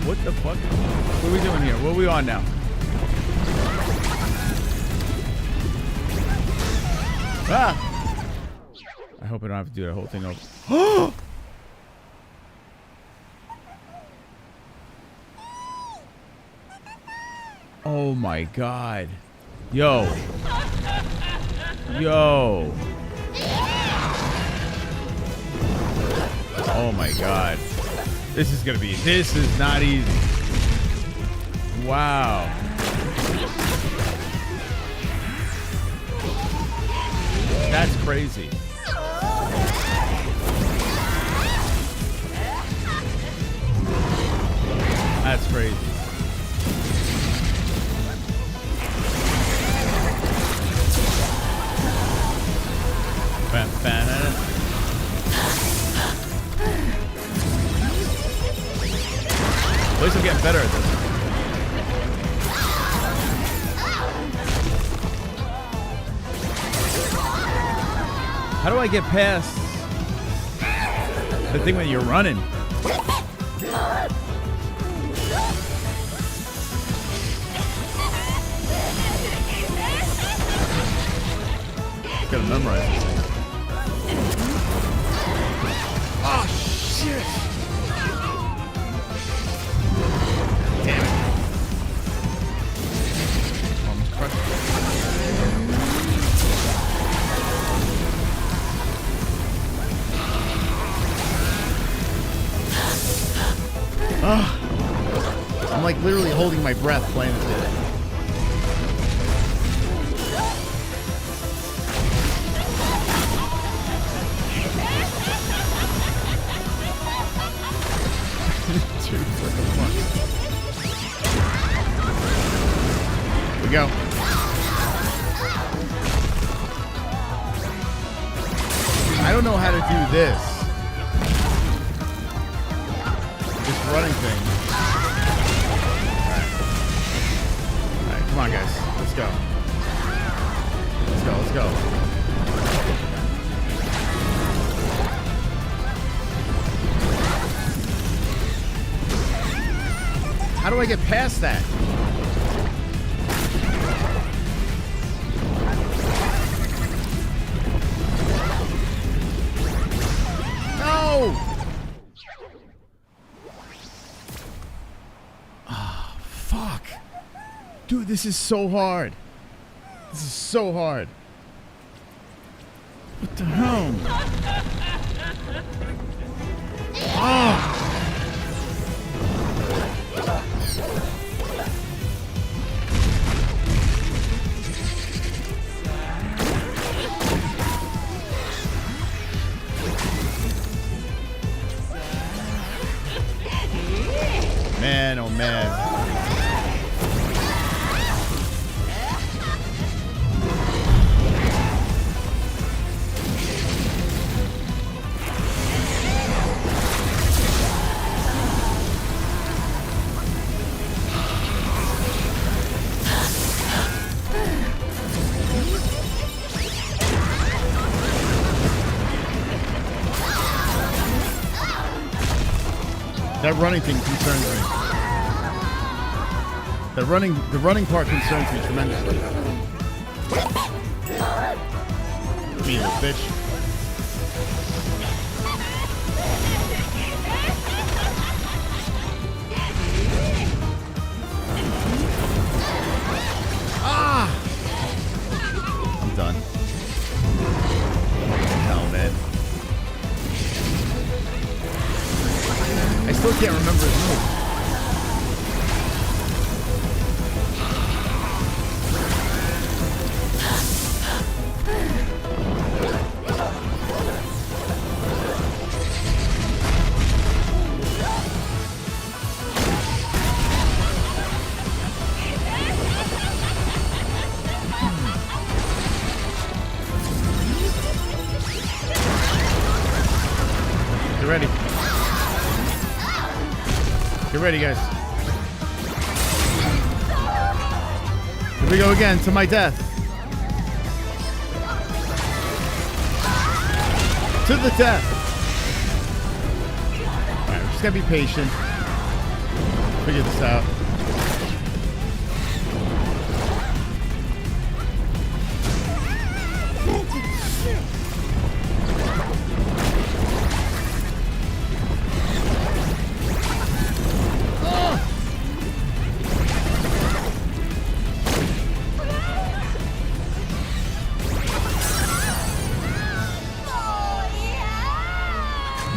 What the fuck? What are we doing here? What are we on now? Ah! I hope I don't have to do that whole thing over. Oh my god. Yo. Yo. Oh my god. This is not easy. Wow. That's crazy. That's crazy. At least I'm getting better at this. How do I get past the thing when you're running? Gotta memorize this thing. Oh shit! Damn it! Almost crushed it. Oh, I'm like literally holding my breath playing this game. Go. I don't know how to do this. This running thing. Alright, come on guys. Let's go. Let's go, let's go. How do I get past that? Oh, fuck. Dude, this is so hard. This is so hard. What the hell? Oh. Man, oh man. That running thing concerns me. The running part concerns me tremendously. Me, little bitch. Ah! I'm done. Hell, man. I still can't remember his move. Get ready. Get ready, guys. Here we go again, to my death. To the death. Alright, we're just gonna be patient. Figure this out.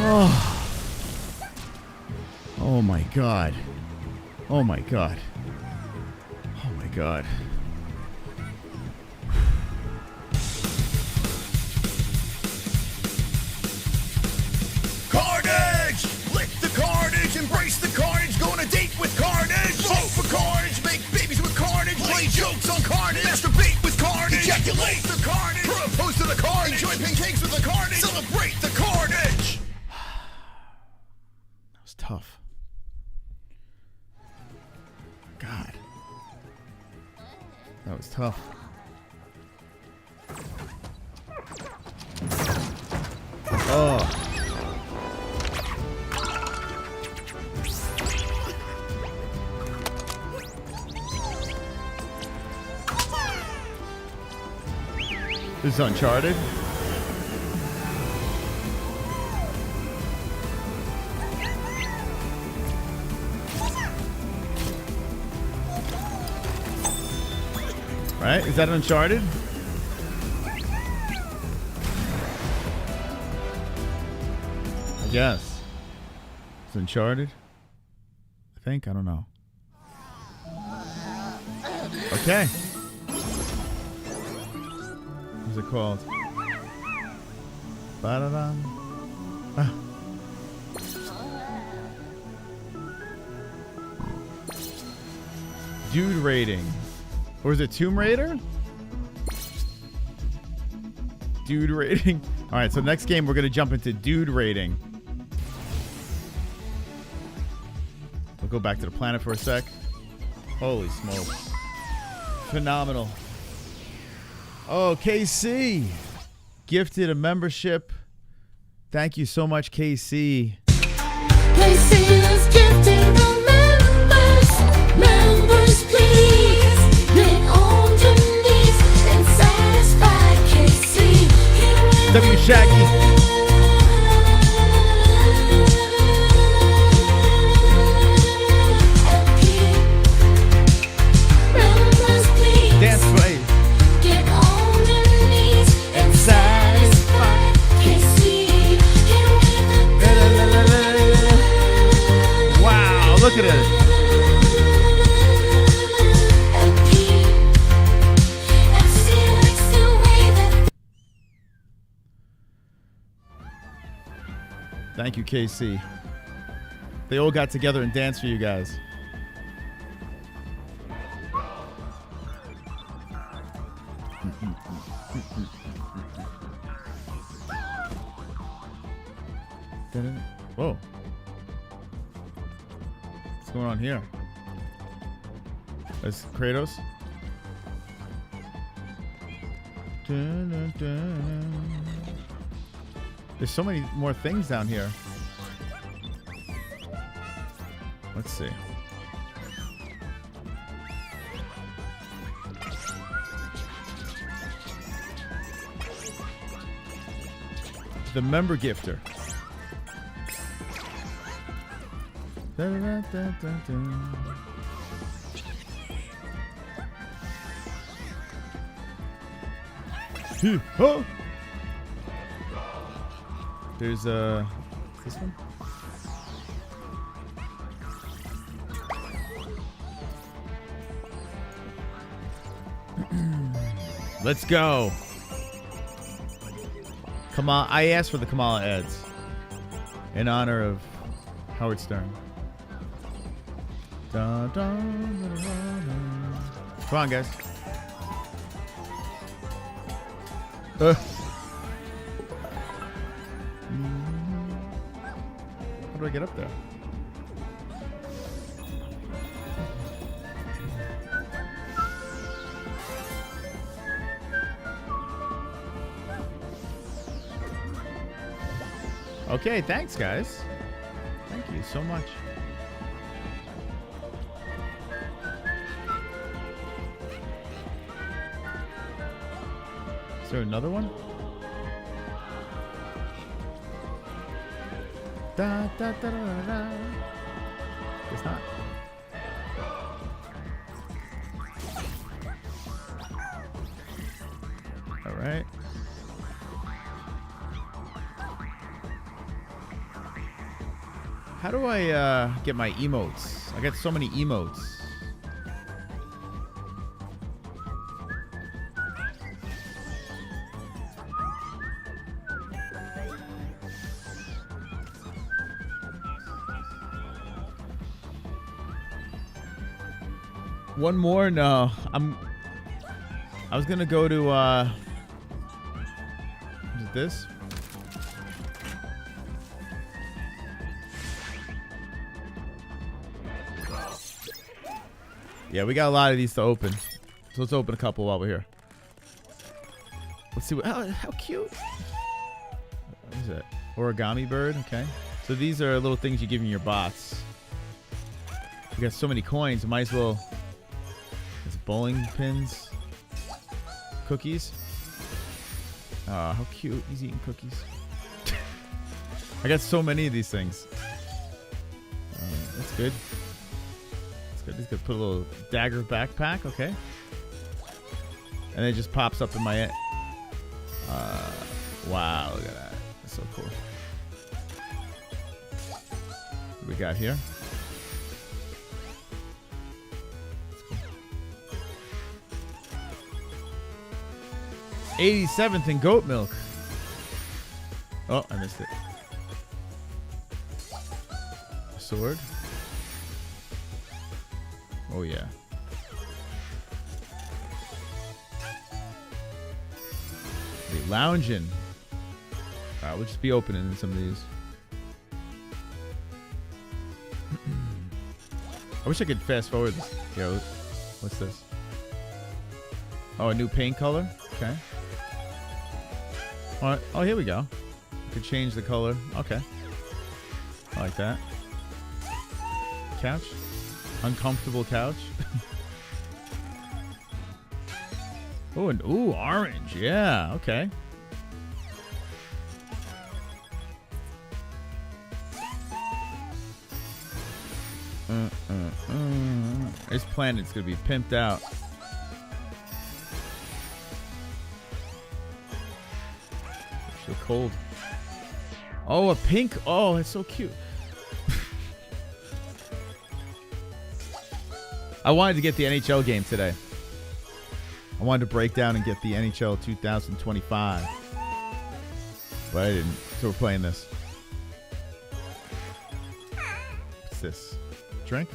Oh, my God. Oh my God. Oh my God. Carnage! Lick the carnage, embrace the carnage, go on a date with carnage. Vote for carnage, make babies with carnage, play jokes on carnage, masturbate with carnage, ejaculate the carnage, propose to the carnage, enjoy pancakes with the carnage, celebrate the carnage. That was tough. God. That was tough. Oh. This is Uncharted. Right? Is that Uncharted? I guess. It's Uncharted? I think. I don't know. Okay. What's it called? Ba-da-da. Ah. Dude rating. Or is it Tomb Raider? Dude rating. All right, so next game we're going to jump into dude rating. We'll go back to the planet for a sec. Holy smokes. Phenomenal. Oh, KC. Gifted a membership. Thank you so much, KC. KC is gifting the members. Members, please. Get on your knees and satisfy KC. W Shaggy. Dance play. Get on your knees and satisfy KC. Wow, look at it. Thank you, KC. They all got together and danced for you guys. Whoa. What's going on here? That's Kratos. There's so many more things down here. Let's see. The member gifter. Oh. There's this one. Let's go. Kamala, I asked for the Kamala ads in honor of Howard Stern. Dun, dun, dun, dun, dun. Come on, guys. How do I get up there? Okay, thanks, guys. Thank you so much. Is there another one? Da, da, da, da, da. It's not. All right. How do I get my emotes? I got so many emotes. One more? No. I was gonna go to is it this? Yeah, we got a lot of these to open. So let's open a couple while we're here. Let's see what how cute. What is that? Origami bird, okay. So these are little things you give in your bots. We got so many coins, might as well. It's bowling pins. Cookies. Oh, how cute. He's eating cookies. I got so many of these things. That's good. That's good. He's gonna put a little dagger backpack, okay. And it just pops up in my wow, look at that. That's so cool. What we got here? 87th in goat milk. Oh, I missed it. A sword. Oh, yeah. The lounging. We'll just be opening some of these. I wish I could fast forward this. Yeah, what's this? Oh, a new paint color? Okay. All right. Oh, here we go. I could change the color. Okay. I like that. Couch. Uncomfortable couch. Oh, and ooh, orange. Yeah. Okay. This planet's gonna be pimped out. So cold. Oh, a pink. Oh, it's so cute. I wanted to get the NHL game today. I wanted to break down and get the NHL 2025. But I didn't. So we're playing this. What's this? Drink?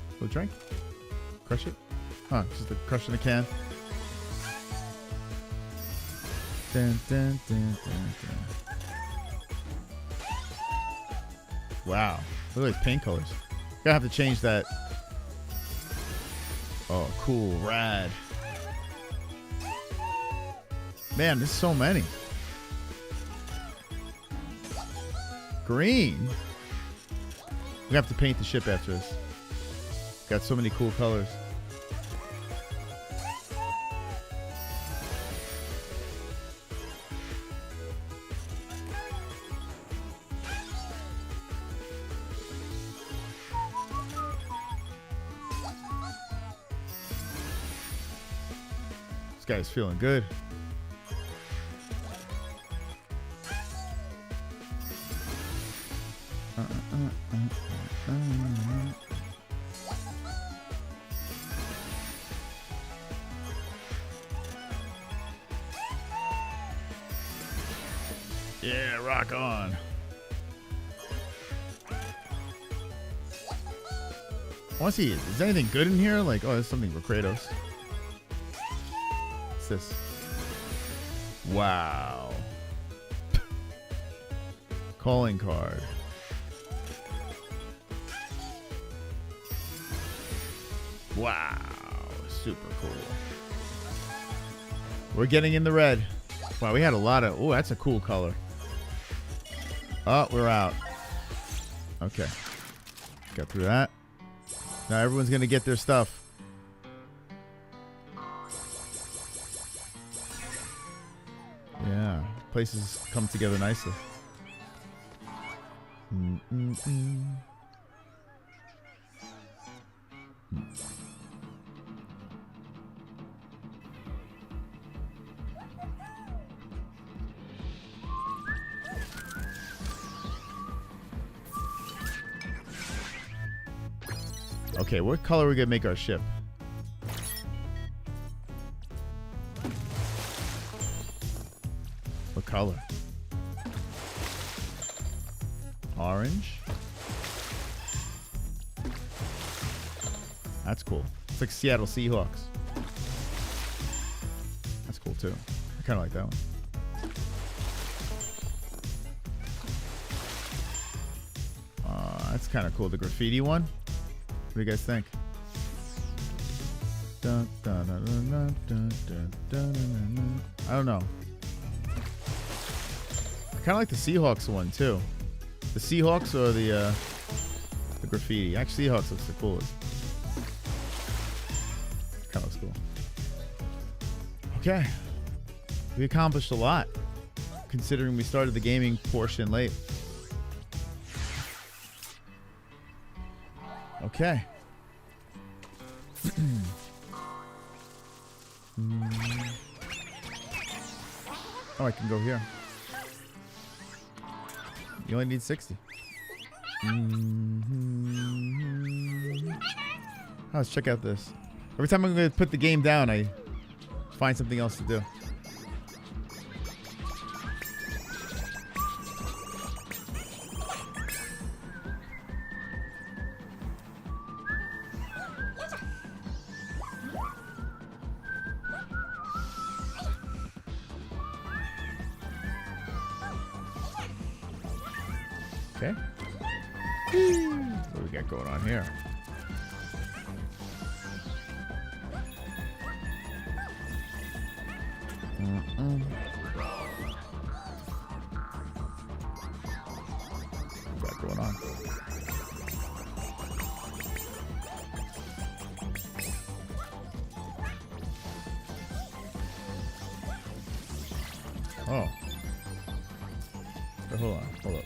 A little drink? Crush it? Huh, just a crush in a can. Dun, dun, dun, dun, dun. Wow. Look at those paint colors. Gonna have to change that. Oh, cool. Rad. Man, there's so many. Green. We have to paint the ship after this. Got so many cool colors. This guy's feeling good. Yeah, rock on. I want to see, is there anything good in here? Like, oh, there's something for Kratos. What's this? Wow. Calling card. Wow. Super cool. We're getting in the red. Wow, we had a lot of... Oh, that's a cool color. Oh, we're out. Okay. Got through that. Now everyone's going to get their stuff. Yeah. Places come together nicely. Okay, what color are we gonna make our ship? What color? Orange. That's cool. It's like Seattle Seahawks. That's cool too. I kind of like that one. That's kind of cool. The graffiti one. What do you guys think? I don't know. I kind of like the Seahawks one too. The Seahawks or the graffiti? Actually, Seahawks looks the coolest. Kind of looks cool. Okay, we accomplished a lot, considering we started the gaming portion late. Okay. Oh, I can go here. You only need 60. Oh, let's check out this. Every time I'm going to put the game down, I find something else to do. Okay. What do we got going on here? What's that going on? Oh. Oh, hold on. Hold up.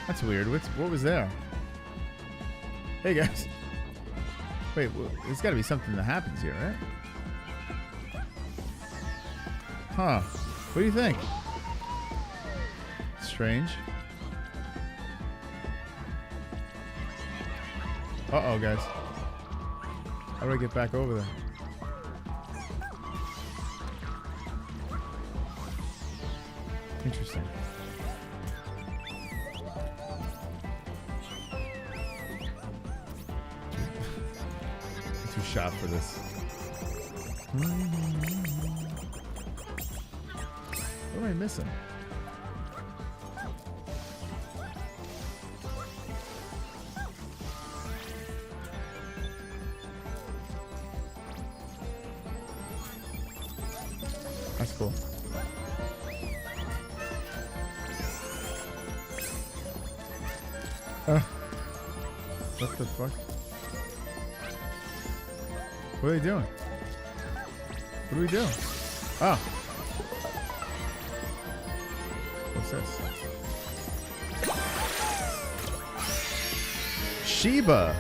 That's weird. What was there? Hey guys. Wait, there's got to be something that happens here, right? Huh. What do you think? Strange. Uh-oh, guys. How do I get back over there? Interesting. Too sharp for this. What am I missing? That's cool. What the fuck? What are they doing? What are we doing? Oh. What's this? Sheba.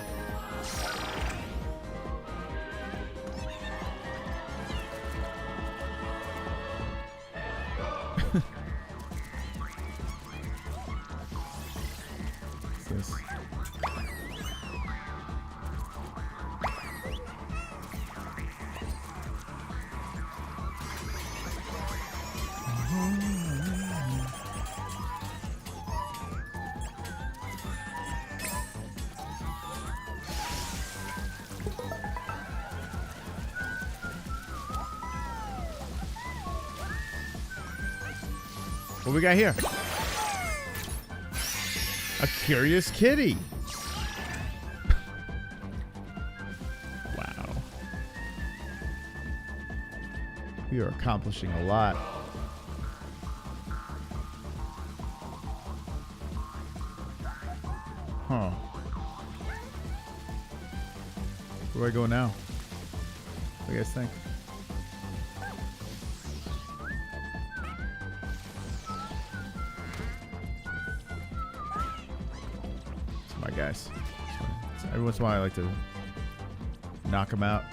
What's this? What we got here? A curious kitty. Wow. We are accomplishing a lot. Huh. Where do I go now? What do you guys think? Guys, every once in a while I like to Knock him out.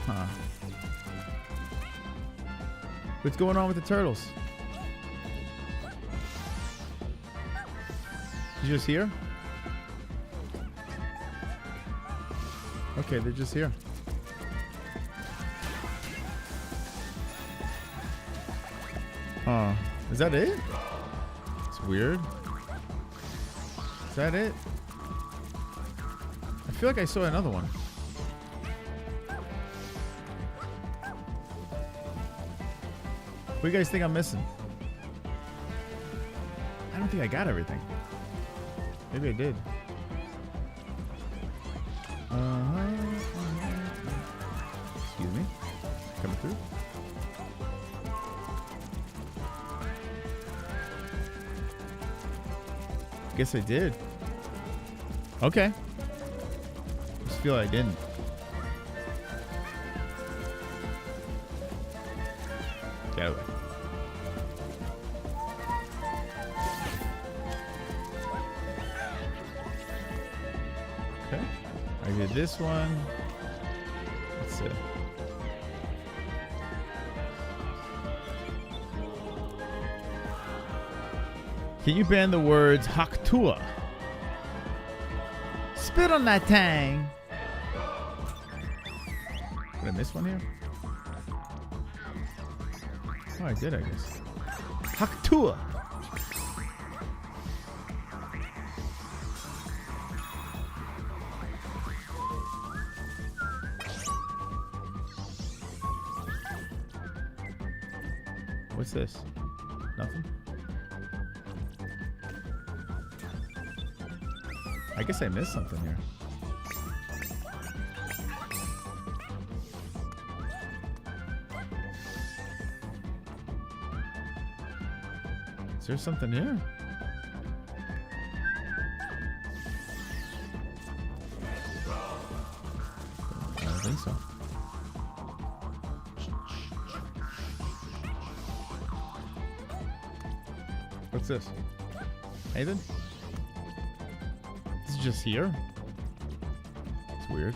Huh. What's going on with the turtles? You just here? Okay, they're just here. Huh. Is that it? It's weird. Is that it? I feel like I saw another one. What do you guys think I'm missing? I don't think I got everything. Maybe I did. Excuse me. Coming through. Guess I did. Okay. Just feel I didn't. Get away. Okay. I did this one. Let's see. Can you ban the words Haktua? Spit on that tang. Did I miss one here? Oh, I did, I guess. Haktua. What's this? Nothing? I guess I missed something here. Is there something here? I don't think so. What's this? Nathan? This is just here? It's weird.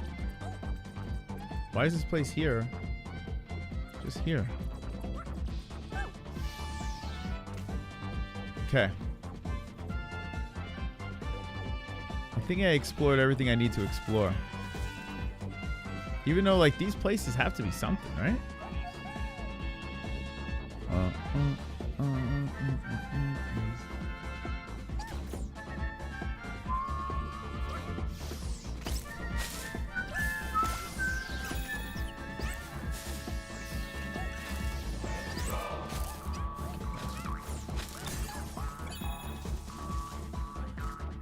Why is this place here? Just here. Okay. I think I explored everything I need to explore. Even though, like, these places have to be something, right?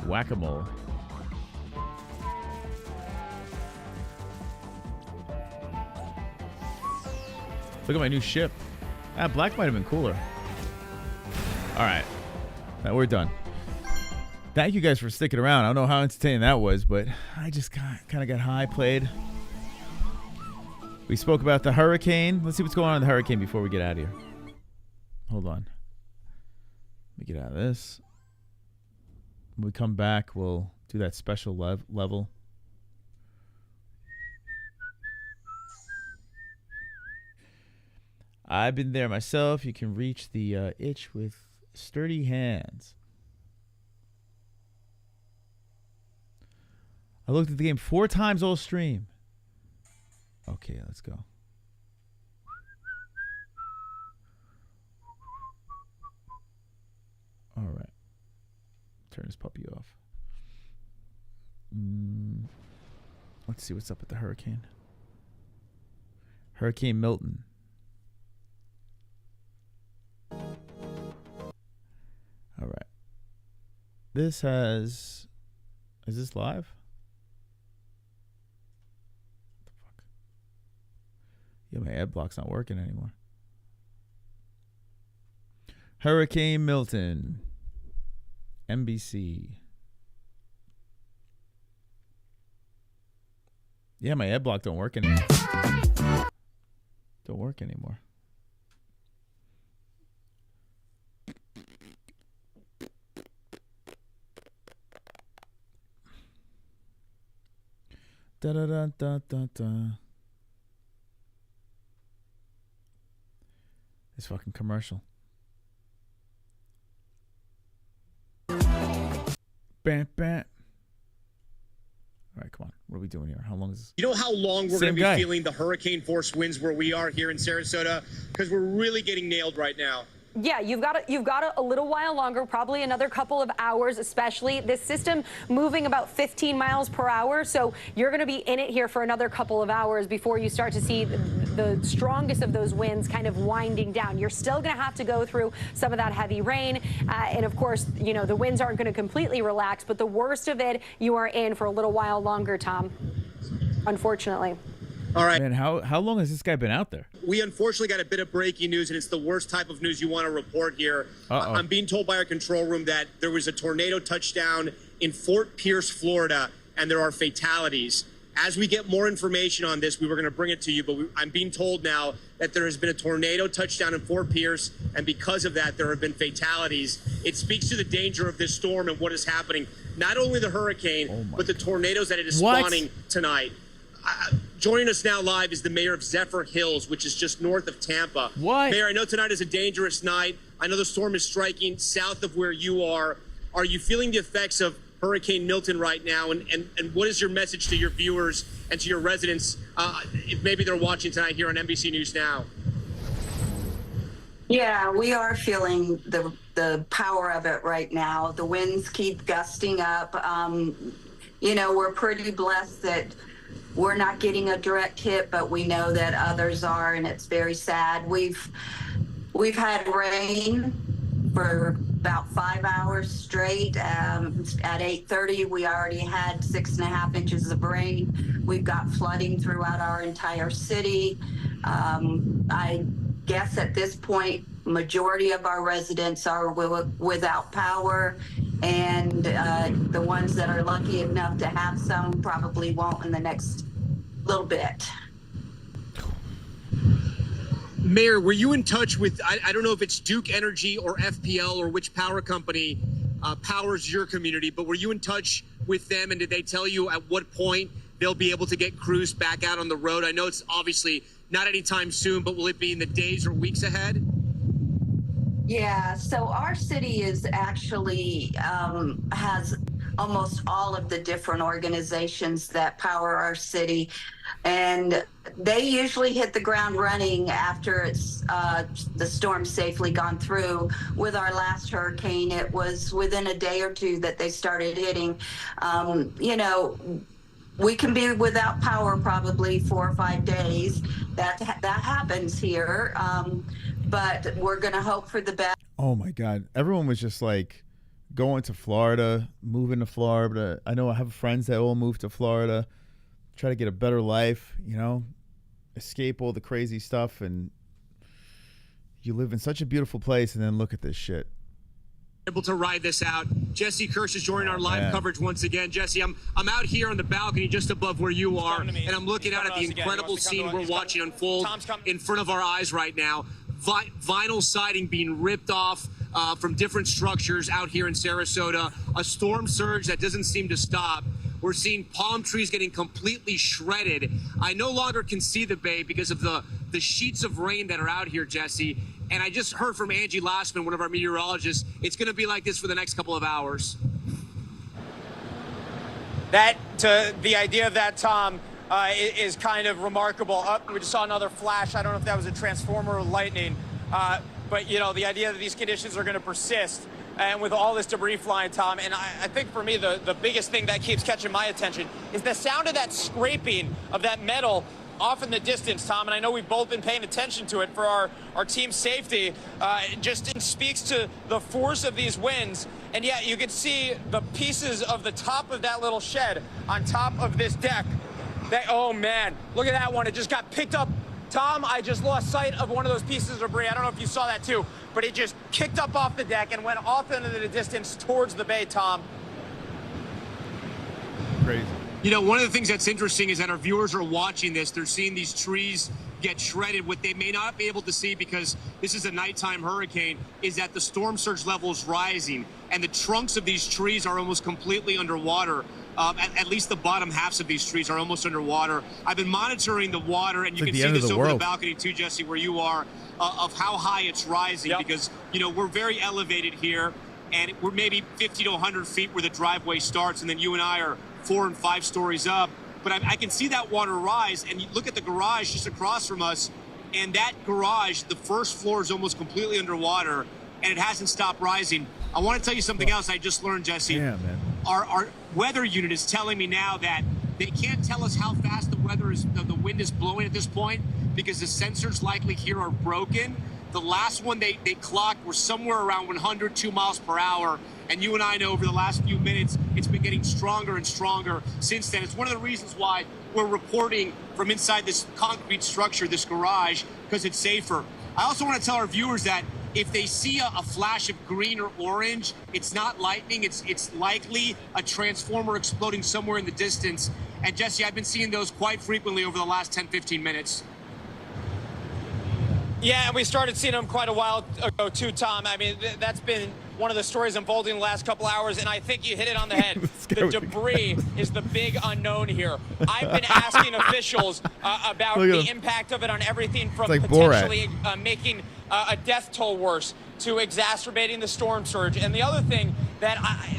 Whack-a-mole. Look at my new ship. Ah, black might have been cooler. All right. Now we're done. Thank you guys for sticking around. I don't know how entertaining that was, but I just kind of got high, played. We spoke about the hurricane. Let's see what's going on in the hurricane before we get out of here. Hold on. Let me get out of this. When we come back, we'll do that special level. I've been there myself. You can reach the itch with sturdy hands. I looked at the game 4 times all stream. Okay, let's go. All right. Turn this puppy off. Let's see what's up with the hurricane. Hurricane Milton. All right. This has... Is this live? What the fuck? Yeah, my ad block's not working anymore. Hurricane Milton. NBC. Yeah, my ad block don't work anymore. Don't work anymore. Da da da da da da. This fucking commercial. Bam, bam. All right, come on. What are we doing here? How long is this? You know how long we're going to be feeling the hurricane force winds where we are here in Sarasota? Because we're really getting nailed right now. Yeah, you've got a little while longer, probably another couple of hours, especially this system moving about 15 miles per hour. So you're going to be in it here for another couple of hours before you start to see the strongest of those winds kind of winding down. You're still going to have to go through some of that heavy rain. And of course, you know, the winds aren't going to completely relax, but the worst of it, you are in for a little while longer, Tom, unfortunately. All right. Man, how long has this guy been out there? We unfortunately got a bit of breaking news, and it's the worst type of news you want to report here. I'm being told by our control room that there was a tornado touchdown in Fort Pierce, Florida, and there are fatalities. As we get more information on this, we were going to bring it to you, but I'm being told now that there has been a tornado touchdown in Fort Pierce, and because of that, there have been fatalities. It speaks to the danger of this storm and what is happening. Not only the hurricane, but the tornadoes that it is spawning tonight. Joining us now live is the mayor of Zephyr Hills, which is just north of Tampa. What? Mayor, I know tonight is a dangerous night. I know the storm is striking south of where you are. Are you feeling the effects of Hurricane Milton right now? And what is your message to your viewers and to your residents, if maybe they're watching tonight here on NBC News Now? Yeah, we are feeling the power of it right now. The winds keep gusting up. You know, we're pretty blessed that we're not getting a direct hit, but we know that others are, and it's very sad. We've had rain for about 5 hours straight. At 8:30, we already had 6.5 inches of rain. We've got flooding throughout our entire city. I guess at this point, majority of our residents are without power, and the ones that are lucky enough to have some probably won't in the next little bit. Mayor, were you in touch with, I don't know if it's Duke Energy or FPL or which power company powers your community, but were you in touch with them, and did they tell you at what point they'll be able to get crews back out on the road? I know it's obviously not anytime soon, but will it be in the days or weeks ahead? Yeah, so our city is actually has almost all of the different organizations that power our city, and they usually hit the ground running after it's the storm safely gone through. With our last hurricane, it was within a day or two that they started hitting. You know, we can be without power probably 4 or 5 days. That happens here, but we're going to hope for the best. Oh my God. Everyone was just like going to Florida, moving to Florida. I know I have friends that all moved to Florida, try to get a better life, you know, escape all the crazy stuff. And you live in such a beautiful place, and then look at this shit. Able to ride this out. Jesse Kirsch is joining our live coverage once again. Jesse, I'm out here on the balcony just above where you are, and I'm looking out at the incredible scene we're watching unfold in front of our eyes right now. Vinyl siding being ripped off from different structures out here in Sarasota. A storm surge that doesn't seem to stop. We're seeing palm trees getting completely shredded. I no longer can see the bay because of the sheets of rain that are out here, Jesse. And I just heard from Angie Lassman, one of our meteorologists, it's going to be like this for the next couple of hours. The idea of that, Tom, is kind of remarkable. We just saw another flash. I don't know if that was a transformer or lightning. But, you know, the idea that these conditions are going to persist, and with all this debris flying, Tom, and I think for me the biggest thing that keeps catching my attention is the sound of that scraping of that metal off in the distance, Tom, and I know we've both been paying attention to it for our team's safety. It just speaks to the force of these winds, and yet you can see the pieces of the top of that little shed on top of this deck. Oh man, look at that one. It just got picked up. Tom, I just lost sight of one of those pieces of debris. I don't know if you saw that too, but it just kicked up off the deck and went off into the distance towards the bay, Tom. Crazy. You know, one of the things that's interesting is that our viewers are watching this. They're seeing these trees get shredded. What they may not be able to see, because this is a nighttime hurricane, is that the storm surge level is rising, and the trunks of these trees are almost completely underwater. At least the bottom halves of these streets are almost underwater. I've been monitoring the water, and you can see this over the balcony too, Jesse, where you are, of how high it's rising, because, you know, we're very elevated here, and we're maybe 50 to 100 feet where the driveway starts, and then you and I are 4 and 5 stories up. But I can see that water rise, and you look at the garage just across from us, and that garage, the first floor is almost completely underwater, and it hasn't stopped rising. I want to tell you something else I just learned, Jesse. Yeah, man. Our weather unit is telling me now that they can't tell us how fast the wind is blowing at this point, because the sensors likely here are broken. The last one they clocked were somewhere around 102 miles per hour. And you and I know over the last few minutes, it's been getting stronger and stronger since then. It's one of the reasons why we're reporting from inside this concrete structure, this garage, because it's safer. I also want to tell our viewers that if they see a flash of green or orange, it's not lightning. It's likely a transformer exploding somewhere in the distance. And Jesse, I've been seeing those quite frequently over the last 10, 15 minutes. Yeah, and we started seeing them quite a while ago too, Tom. I mean, that's been one of the stories unfolding the last couple hours, and I think you hit it on the head. The debris is the big unknown here. I've been asking officials about the impact of it on everything from potentially making a death toll worse to exacerbating the storm surge. And the other thing that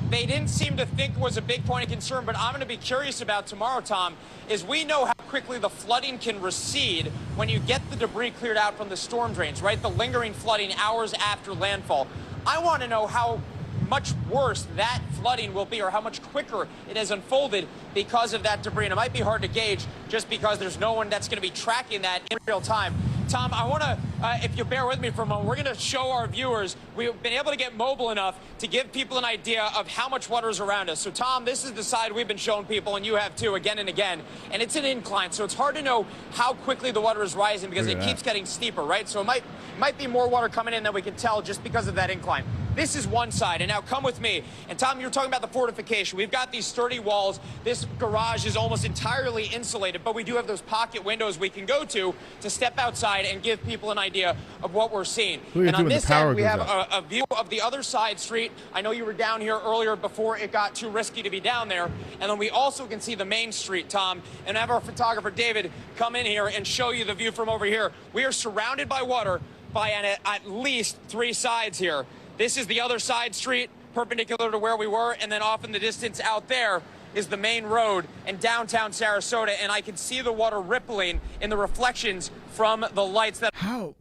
they didn't seem to think was a big point of concern, but I'm going to be curious about tomorrow, Tom, is we know how quickly the flooding can recede when you get the debris cleared out from the storm drains, right? The lingering flooding hours after landfall. I want to know how much worse that flooding will be, or how much quicker it has unfolded because of that debris. And it might be hard to gauge just because there's no one that's going to be tracking that in real time. Tom, I want to, if you bear with me for a moment, we're going to show our viewers, we've been able to get mobile enough to give people an idea of how much water is around us. So, Tom, this is the side we've been showing people, and you have too, again and again. And it's an incline, so it's hard to know how quickly the water is rising because it keeps getting steeper, right? So it might be more water coming in than we can tell just because of that incline. This is one side, and now come with me. And Tom, you're talking about the fortification. We've got these sturdy walls. This garage is almost entirely insulated, but we do have those pocket windows we can go to step outside and give people an idea of what we're seeing. And on this end, we have a view of the other side street. I know you were down here earlier before it got too risky to be down there. And then we also can see the main street, Tom, and have our photographer, David, come in here and show you the view from over here. We are surrounded by water by at least 3 sides here. This is the other side street, perpendicular to where we were, and then off in the distance out there is the main road in downtown Sarasota, and I can see the water rippling in the reflections from the lights that... How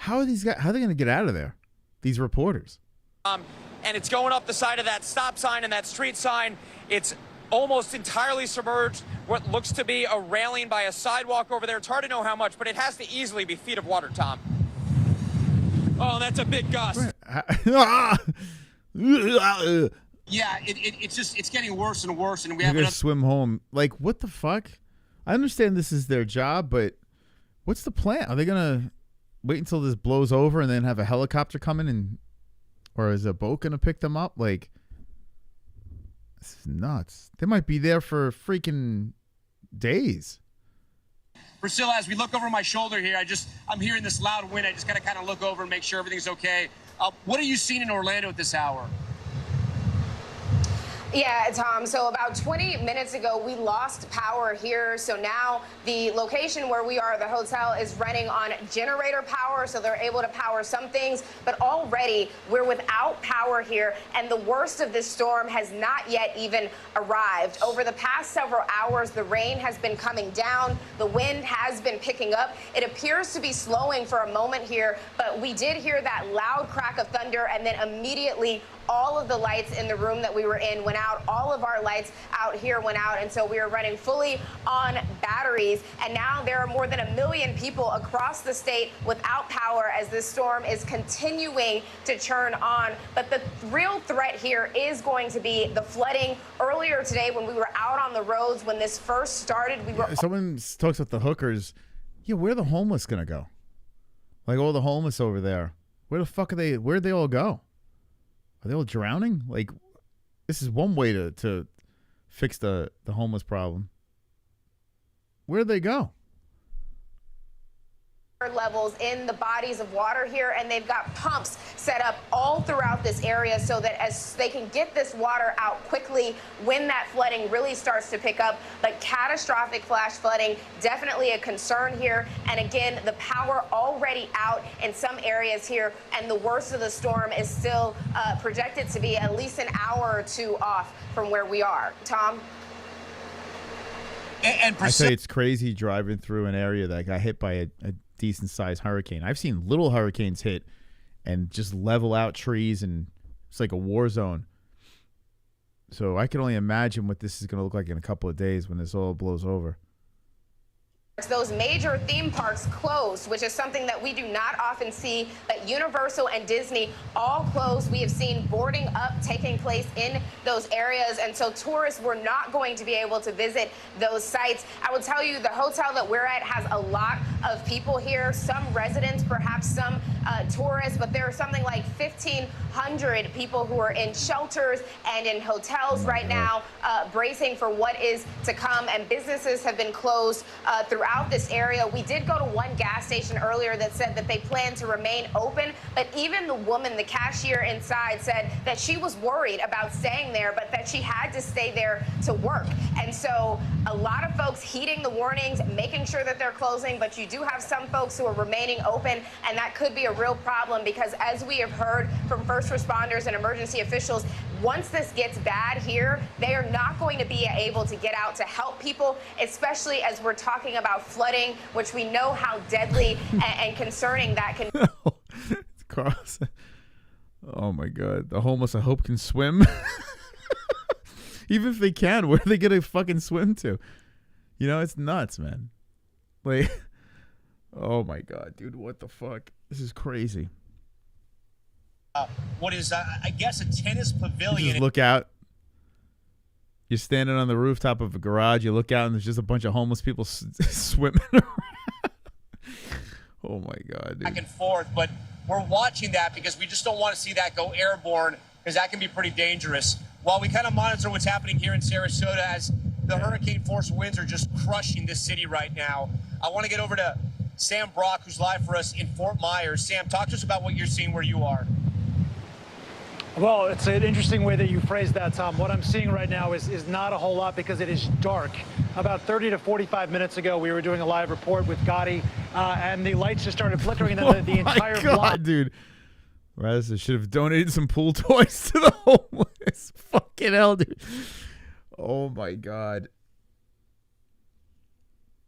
are these guys, how are they going to get out of there, these reporters? And it's going up the side of that stop sign and that street sign. It's almost entirely submerged, what looks to be a railing by a sidewalk over there. It's hard to know how much, but it has to easily be feet of water, Tom. Oh, that's a big gust. Yeah, it's getting worse and worse, and we have to swim home. Like, what the fuck? I understand this is their job, but what's the plan? Are they gonna wait until this blows over and then have a helicopter come in, and or is a boat gonna pick them up? Like, this is nuts. They might be there for freaking days. Priscilla, as we look over my shoulder here, I'm hearing this loud wind. I just got to kind of look over and make sure everything's okay. What are you seeing in Orlando at this hour? Yeah, Tom, so about 20 minutes ago, we lost power here. So now the location where we are, the hotel, is running on generator power, so they're able to power some things. But already, we're without power here, and the worst of this storm has not yet even arrived. Over the past several hours, the rain has been coming down. The wind has been picking up. It appears to be slowing for a moment here, but we did hear that loud crack of thunder, and then immediately all of the lights in the room that we were in went out. All of our lights out here went out, and so we are running fully on batteries. And now there are more than 1 million people across the state without power as this storm is continuing to churn on. But the real threat here is going to be the flooding. Earlier today, when we were out on the roads, when this first started, we were... Someone talks about the hookers. Yeah, where are the homeless going to go? Like all the homeless over there. Where the fuck are they? Where'd they all go? Are they all drowning? Like, this is one way to fix the homeless problem. Where'd they go? Levels in the bodies of water here, and they've got pumps set up all throughout this area so that as they can get this water out quickly when that flooding really starts to pick up. But catastrophic flash flooding, definitely a concern here. And again, the power already out in some areas here, and the worst of the storm is still projected to be at least an hour or two off from where we are. Tom? I say it's crazy driving through an area that got hit by a decent-sized hurricane. I've seen little hurricanes hit and just level out trees, and it's like a war zone. So I can only imagine what this is going to look like in a couple of days when this all blows over. Those major theme parks closed, which is something that we do not often see, but Universal and Disney all closed. We have seen boarding up taking place in those areas, and so tourists were not going to be able to visit those sites. I will tell you, the hotel that we're at has a lot of people here, some residents, perhaps some tourists, but there are something like 1,500 people who are in shelters and in hotels right now, bracing for what is to come, and businesses have been closed throughout this area. We did go to one gas station earlier that said that they plan to remain open, but even the woman, the cashier inside, said that she was worried about staying there, but that she had to stay there to work. And so a lot of folks heeding the warnings, making sure that they're closing, but you do have some folks who are remaining open, and that could be a real problem because, as we have heard from first responders and emergency officials, once this gets bad here, they are not going to be able to get out to help people, especially as we're talking about flooding, which we know how deadly and concerning that can be. Oh my God. The homeless, I hope, can swim. Even if they can, where are they going to fucking swim to? You know, it's nuts, man. Like, oh my God, dude, what the fuck? This is crazy. What is, I guess, a tennis pavilion. You just look out. You're standing on the rooftop of a garage. You look out, and there's just a bunch of homeless people swimming around. Oh, my God, dude. Back and forth, but we're watching that because we just don't want to see that go airborne because that can be pretty dangerous. While we kind of monitor what's happening here in Sarasota as the hurricane force winds are just crushing this city right now, I want to get over to Sam Brock, who's live for us in Fort Myers. Sam, talk to us about what you're seeing where you are. Well, it's an interesting way that you phrased that, Tom. What I'm seeing right now is not a whole lot because it is dark. About 30 to 45 minutes ago, we were doing a live report with Gotti, and the lights just started flickering, and then the entire block. Dude. Razza should have donated some pool toys to the homeless. Fucking hell, dude. Oh, my God.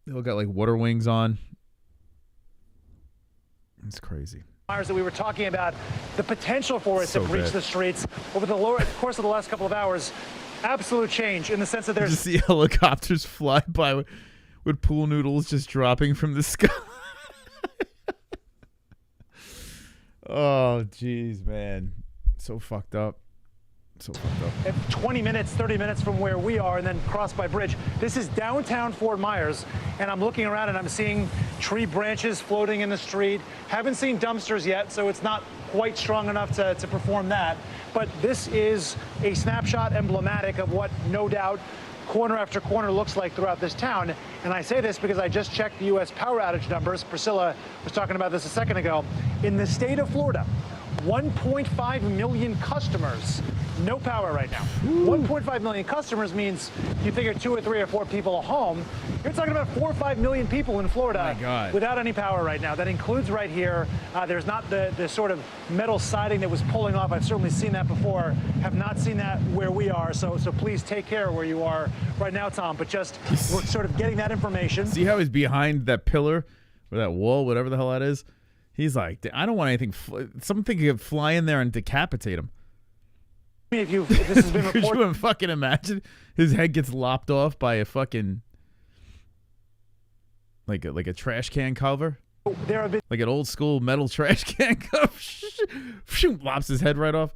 They all got, like, water wings on. It's crazy. That we were talking about, the potential for it to breach the streets over the course of the last couple of hours. Absolute change in the sense that there's just see helicopters fly by with pool noodles just dropping from the sky. Oh, jeez, man. So fucked up. So fucked up. 20 minutes, 30 minutes from where we are, and then crossed by bridge. This is downtown Fort Myers, and I'm looking around and I'm seeing tree branches floating in the street. Haven't seen dumpsters yet, so it's not quite strong enough to perform that. But this is a snapshot emblematic of what, no doubt, corner after corner looks like throughout this town. And I say this because I just checked the U.S. power outage numbers. Priscilla was talking about this a second ago. In the state of Florida, 1.5 million customers, no power right now. 1.5 million customers means you figure 2 or 3 or 4 people a home. You're talking about 4 or 5 million people in Florida without any power right now. That includes right here. There's not the sort of metal siding that was pulling off. I've certainly seen that before. Have not seen that where we are. So please take care where you are right now, Tom. But just we're sort of getting that information. See how he's behind that pillar or that wall, whatever the hell that is? He's like, I don't want anything. Something could fly in there and decapitate him. If this has been Could you fucking imagine? His head gets lopped off by a fucking like a trash can cover. There have been like an old school metal trash can cover. Lops his head right off.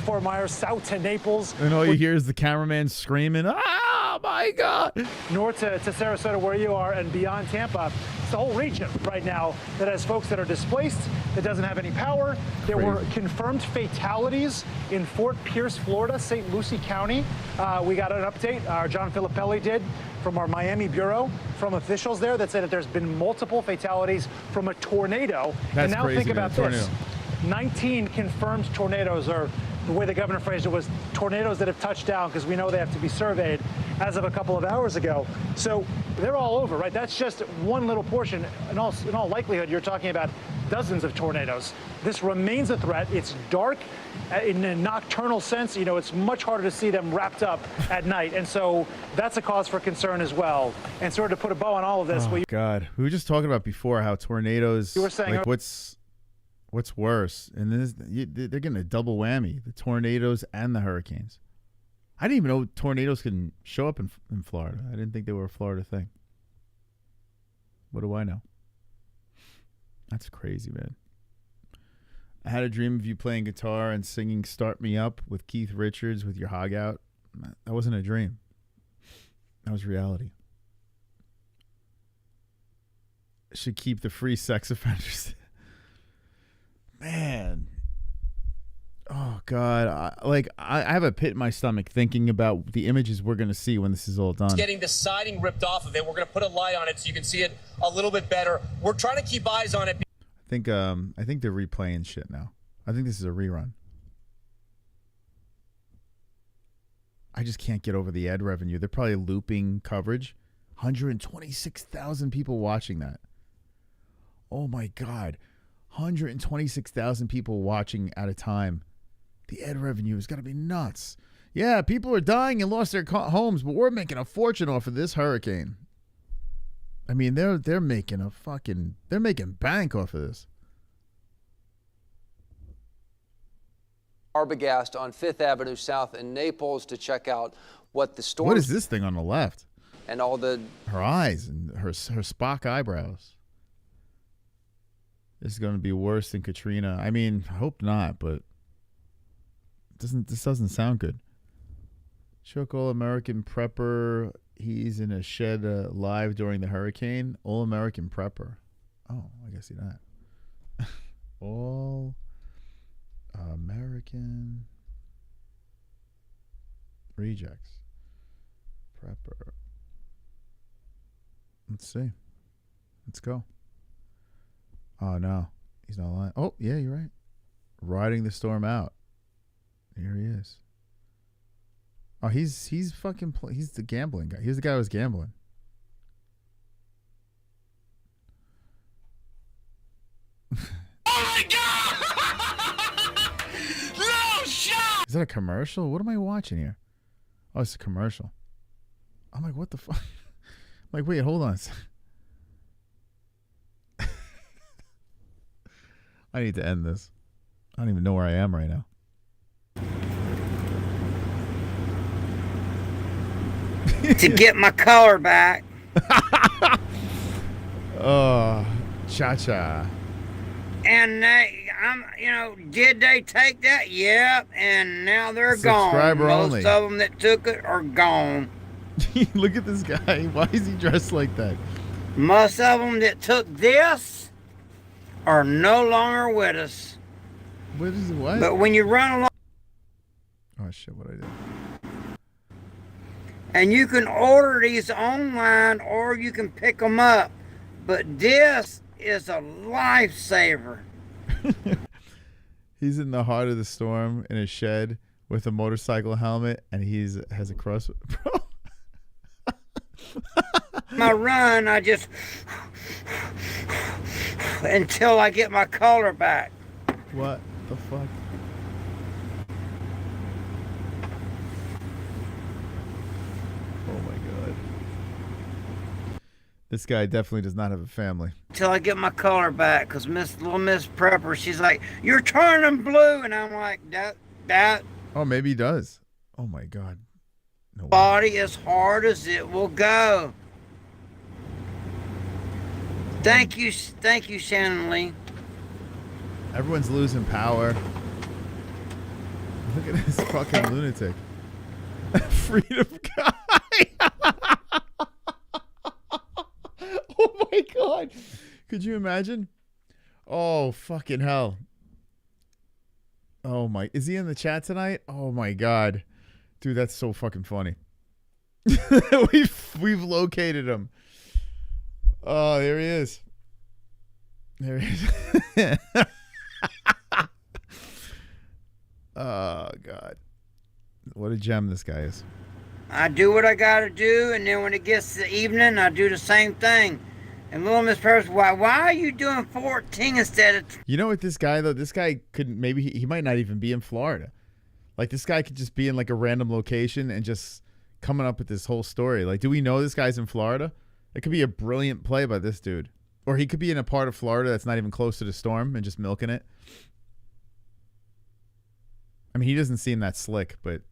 Fort Myers, south to Naples. And all you hear is the cameraman screaming, "Oh my God!" North to Sarasota, where you are, and beyond Tampa. It's the whole region right now that has folks that are displaced, that doesn't have any power. There were confirmed fatalities in Fort Pierce, Florida, St. Lucie County. We got an update, John Filippelli did, from our Miami bureau, from officials there that said that there's been multiple fatalities from a tornado. That's and now crazy, think about this. 19 confirmed tornadoes, or the way the governor phrased it was tornadoes that have touched down, because we know they have to be surveyed as of a couple of hours ago. So they're all over, right? That's just one little portion. In all likelihood, you're talking about dozens of tornadoes. This remains a threat. It's dark. In a nocturnal sense, you know, it's much harder to see them wrapped up at night. And so that's a cause for concern as well. And sort of to put a bow on all of this. Oh, God. We were just talking about before how tornadoes, you were saying, like, what's worse? And they're getting a double whammy, the tornadoes and the hurricanes. I didn't even know tornadoes can show up in Florida. I didn't think they were a Florida thing. What do I know? That's crazy, man. I had a dream of you playing guitar and singing Start Me Up with Keith Richards with your hog out. That wasn't a dream. That was reality. Should keep the free sex offenders. Man. Oh, God. I have a pit in my stomach thinking about the images we're going to see when this is all done. Getting the siding ripped off of it. We're going to put a light on it so you can see it a little bit better. We're trying to keep eyes on it. I think they're replaying shit now. I think this is a rerun. I just can't get over the ad revenue. They're probably looping coverage. 126,000 people watching that. Oh my God. 126,000 people watching at a time. The ad revenue has got to be nuts. Yeah, people are dying and lost their homes, but we're making a fortune off of this hurricane. I mean, they're making they're making bank off of this. Arbogast on 5th Avenue South in Naples to check out what the storm. What is this thing on the left? And all the her eyes and her Spock eyebrows. This is going to be worse than Katrina. I mean, I hope not, but this doesn't sound good. Chuck All-American Prepper. He's in a shed live during the hurricane. All-American Prepper. Oh, I guess see that. All-American Rejects. Prepper. Let's see. Let's go. Oh, no. He's not lying. Oh, yeah, you're right. Riding the storm out. Here he is. Oh, he's fucking he's the gambling guy. He's the guy who was gambling. Oh my God! No shot! Is that a commercial? What am I watching here? Oh, it's a commercial. I'm like, what the fuck? I'm like, wait, hold on. I need to end this. I don't even know where I am right now. To get my color back. Oh, cha-cha. And did they take that? Yep, and now they're gone. Subscriber Most only. of them that took it are gone. Look at this guy. Why is he dressed like that? Most of them that took this are no longer with us. What is what? But when you run along. Oh shit! What I did. And you can order these online or you can pick them up. But this is a lifesaver. He's in the heart of the storm in a shed with a motorcycle helmet, and has a cross. Bro. My run, I just until I get my color back. What the fuck? Oh my God. This guy definitely does not have a family. Till I get my color back, because Little Miss Prepper, she's like, "You're turning blue," and I'm like, that. Oh, maybe he does. Oh my God. No Body as hard as it will go. Thank you, Shannon Lee. Everyone's losing power. Look at this fucking lunatic. Freedom guy. Oh my God. Could you imagine? Oh, fucking hell. Oh my. Is he in the chat tonight? Oh my God. Dude, that's so fucking funny. We've located him. Oh, there he is. There he is. Oh, God. What a gem this guy is. I do what I gotta do, and then when it gets to the evening, I do the same thing. And little Miss Purse, why are you doing 14 instead of... You know what, this guy, though? This guy could maybe, he might not even be in Florida. Like, this guy could just be in, like, a random location and just coming up with this whole story. Like, do we know this guy's in Florida? It could be a brilliant play by this dude. Or he could be in a part of Florida that's not even close to the storm and just milking it. I mean, he doesn't seem that slick, but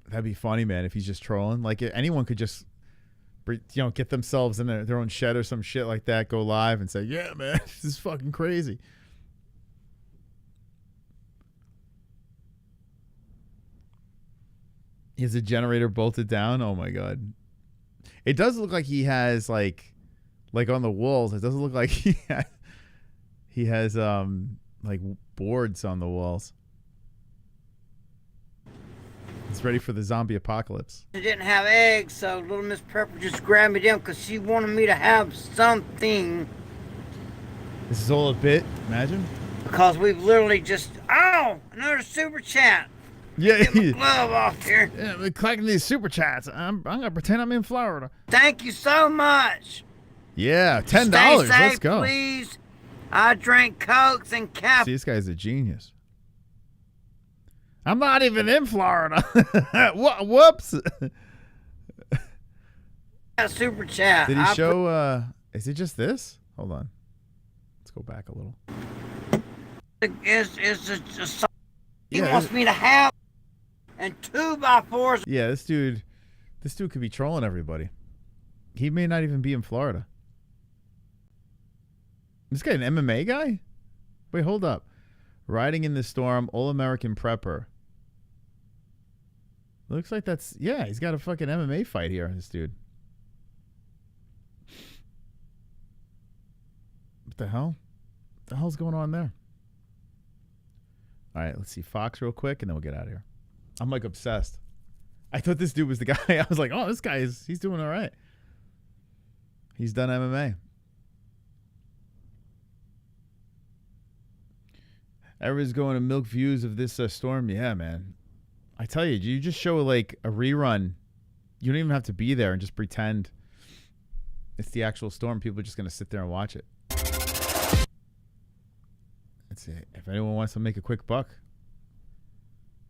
that'd be funny, man, if he's just trolling. Like, anyone could just, you know, get themselves in their own shed or some shit like that, go live and say, yeah, man, this is fucking crazy. He has a generator bolted down. Oh, my God. It does look like he has, like on the walls, it doesn't look like he has like boards on the walls. He's ready for the zombie apocalypse. I didn't have eggs, so little Miss Pepper just grabbed me them because she wanted me to have something. This is all a bit, imagine. Because we've literally just... Oh! Another super chat. Yeah. Get my glove off here. Yeah, we're collecting these super chats. I'm going to pretend I'm in Florida. Thank you so much. Yeah, $10. Stay safe, Let's go. Please. I drink Cokes and caffeine. See, this guy's a genius. I'm not even in Florida. Whoops. Super chat. Did he show, is it just this? Hold on. Let's go back a little. He wants me to have and 2x4s. Yeah, this dude could be trolling everybody. He may not even be in Florida. This guy an MMA guy? Wait, hold up. Riding in the Storm, All-American Prepper. Looks like that's... Yeah, he's got a fucking MMA fight here, this dude. What the hell? What the hell's going on there? All right, let's see Fox real quick, and then we'll get out of here. I'm, like, obsessed. I thought this dude was the guy. I was like, oh, this guy he's doing all right. He's done MMA. Everyone's going to milk views of this storm. Yeah, man. I tell you, you just show like a rerun. You don't even have to be there and just pretend it's the actual storm. People are just going to sit there and watch it. Let's see. If anyone wants to make a quick buck,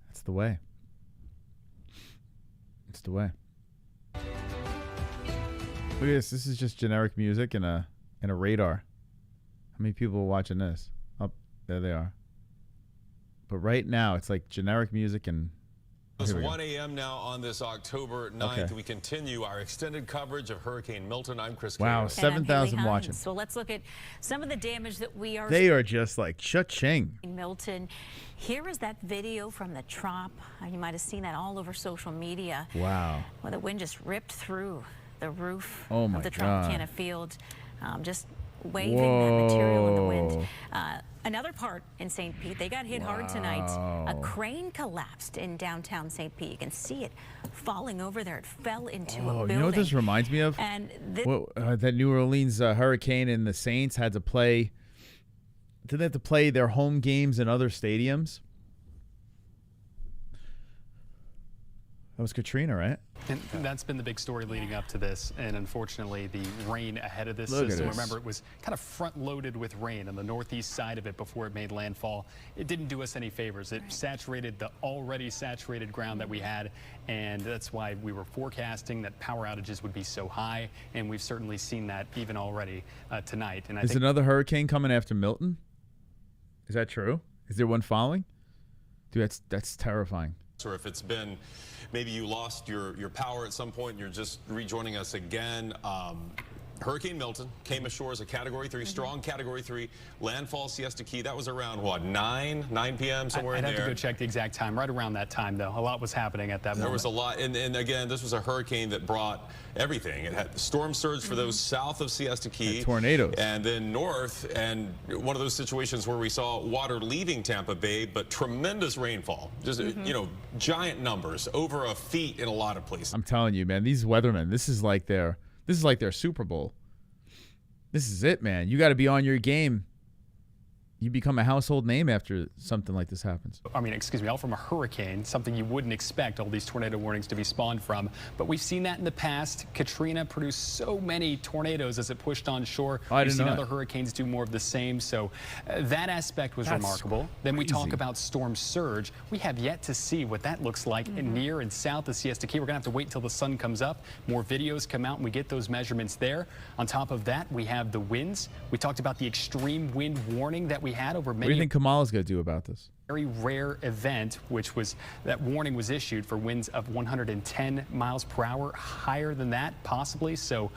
that's the way. It's the way. Look at this. This is just generic music and a radar. How many people are watching this? Oh, there they are. But right now, it's like generic music and... It's 1 a.m. now on this October 9th. Okay. We continue our extended coverage of Hurricane Milton. I'm Chris. Wow, 7,000 watching. So let's look at some of the damage that we are... They are just like cha-ching. Milton. Here is that video from the trop. You might have seen that all over social media. Wow. Where the wind just ripped through the roof of the Tropicana field. Just waving that material in the wind. Another part in St. Pete, they got hit hard tonight. A crane collapsed in downtown St. Pete. You can see it falling over there. It fell into a building. You know what this reminds me of? And that New Orleans hurricane and the Saints had to play. Did they have to play their home games in other stadiums? That was Katrina, right? And that's been the big story leading up to this. And unfortunately, the rain ahead of this system, remember, it was kind of front-loaded with rain on the northeast side of it before it made landfall. It didn't do us any favors. It saturated the already saturated ground that we had, and that's why we were forecasting that power outages would be so high, and we've certainly seen that even already tonight. And Is another hurricane coming after Milton? Is that true? Is there one following? Dude, that's terrifying. Or if it's been, maybe you lost your power at some point and you're just rejoining us again. Hurricane Milton came ashore as a Category 3, strong Category 3, landfall Siesta Key. That was around, what, 9 p.m., somewhere in there? I'd have to go check the exact time. Right around that time, though. A lot was happening at that moment. There was a lot. And again, this was a hurricane that brought everything. It had storm surge for those south of Siesta Key. And tornadoes. And then north, and one of those situations where we saw water leaving Tampa Bay, but tremendous rainfall. Just, you know, giant numbers, over a feet in a lot of places. I'm telling you, man, these weathermen, this is like their Super Bowl. This is it, man. You got to be on your game. you become a household name after something like this happens. I mean, excuse me, all from a hurricane, something you wouldn't expect all these tornado warnings to be spawned from. But we've seen that in the past. Katrina produced so many tornadoes as it pushed on shore. We've seen other hurricanes do more of the same. So that aspect was remarkable. Then we talk about storm surge. We have yet to see what that looks like near and south of Siesta Key. We're going to have to wait until the sun comes up. More videos come out and we get those measurements there. On top of that, we have the winds. We talked about the extreme wind warning that we had over many. What do you think Kamala's going to do about this? Very rare event, which was that warning was issued for winds of 110 miles per hour, higher than that possibly. So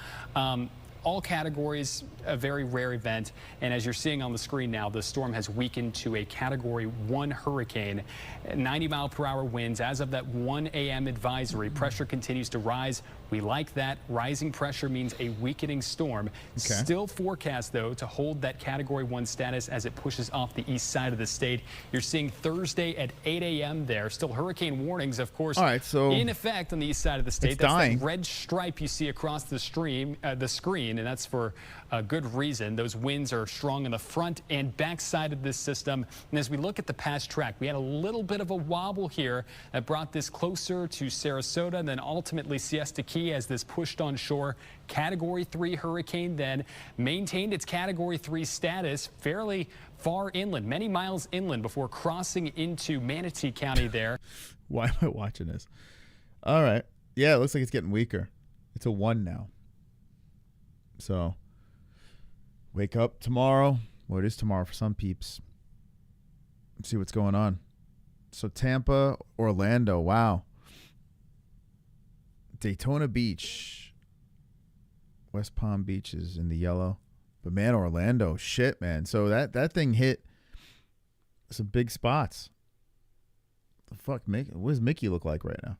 all categories, a very rare event. And as you're seeing on the screen now, the storm has weakened to a Category 1 hurricane. 90-mile-per-hour winds. As of that 1 a.m. advisory, pressure continues to rise. We like that. Rising pressure means a weakening storm. Still forecast, though, to hold that Category 1 status as it pushes off the east side of the state. You're seeing Thursday at 8 a.m. there. Still hurricane warnings, of course, in effect on the east side of the state. That's that red stripe you see across the screen, and that's for a good reason. Those winds are strong in the front and back side of this system. And as we look at the past track, we had a little bit of a wobble here that brought this closer to Sarasota and then ultimately Siesta Key as this pushed on shore. Category 3 hurricane then maintained its Category 3 status fairly far inland, many miles inland before crossing into Manatee County there. Why am I watching this? All right. Yeah, it looks like it's getting weaker. It's a 1 now. So wake up tomorrow. Well, it is tomorrow for some peeps. Let's see what's going on. So Tampa, Orlando. Wow. Daytona Beach. West Palm Beach is in the yellow. But man, Orlando, shit, man. So that thing hit some big spots. The fuck, what does Mickey look like right now?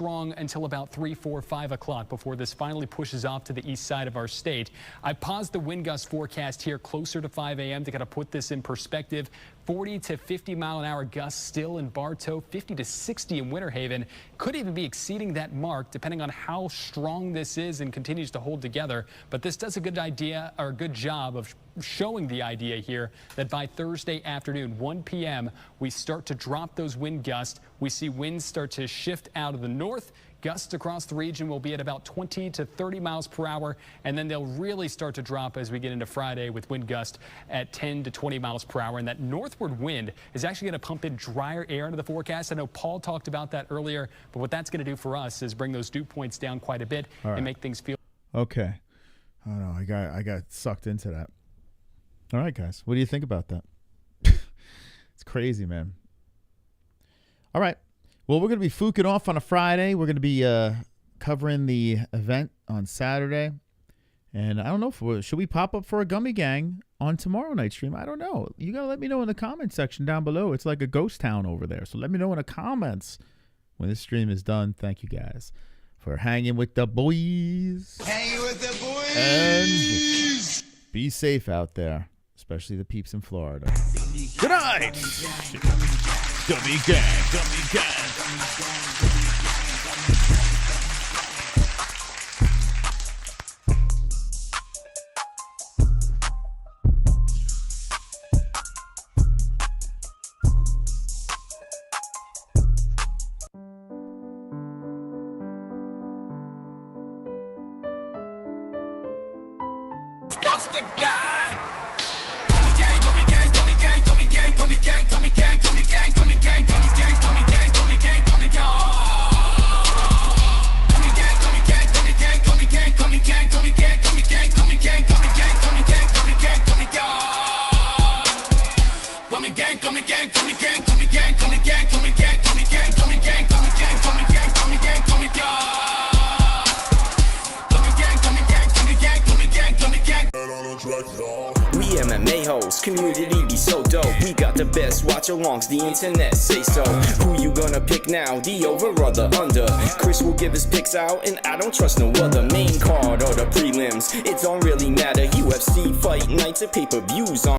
Strong until about 3, 4, 5 o'clock before this finally pushes off to the east side of our state. I paused the wind gust forecast here closer to 5 a.m. to kind of put this in perspective. 40 to 50 mile an hour gusts still in Bartow, 50 to 60 in Winter Haven. Could even be exceeding that mark depending on how strong this is and continues to hold together. But this does a good idea or a good job of showing the idea here that by Thursday afternoon, 1 p.m., we start to drop those wind gusts. We see winds start to shift out of the north. Gusts across the region will be at about 20 to 30 miles per hour, and then they'll really start to drop as we get into Friday with wind gusts at 10 to 20 miles per hour. And that northward wind is actually going to pump in drier air into the forecast. I know Paul talked about that earlier, but what that's going to do for us is bring those dew points down quite a bit and make things feel. Okay. Oh no, I got sucked into that. All right, guys, what do you think about that? It's crazy, man. All right. Well, we're going to be fooking off on a Friday. We're going to be covering the event on Saturday. And I don't know, should we pop up for a Gummy Gang on tomorrow night stream? I don't know. You got to let me know in the comment section down below. It's like a ghost town over there. So let me know in the comments when this stream is done. Thank you guys for hanging with the boys. Hanging with the boys. And be safe out there, especially the peeps in Florida. Good night. Gummy Gang, Gummy Gang. We MMA-HOLES, community be so dope. We got the best watch-alongs, the internet say so. Who you gonna pick now, the over or the under? Chris will give his picks out, and I don't trust no other. Main card or the prelims, it don't really matter. UFC fight nights and pay-per-views on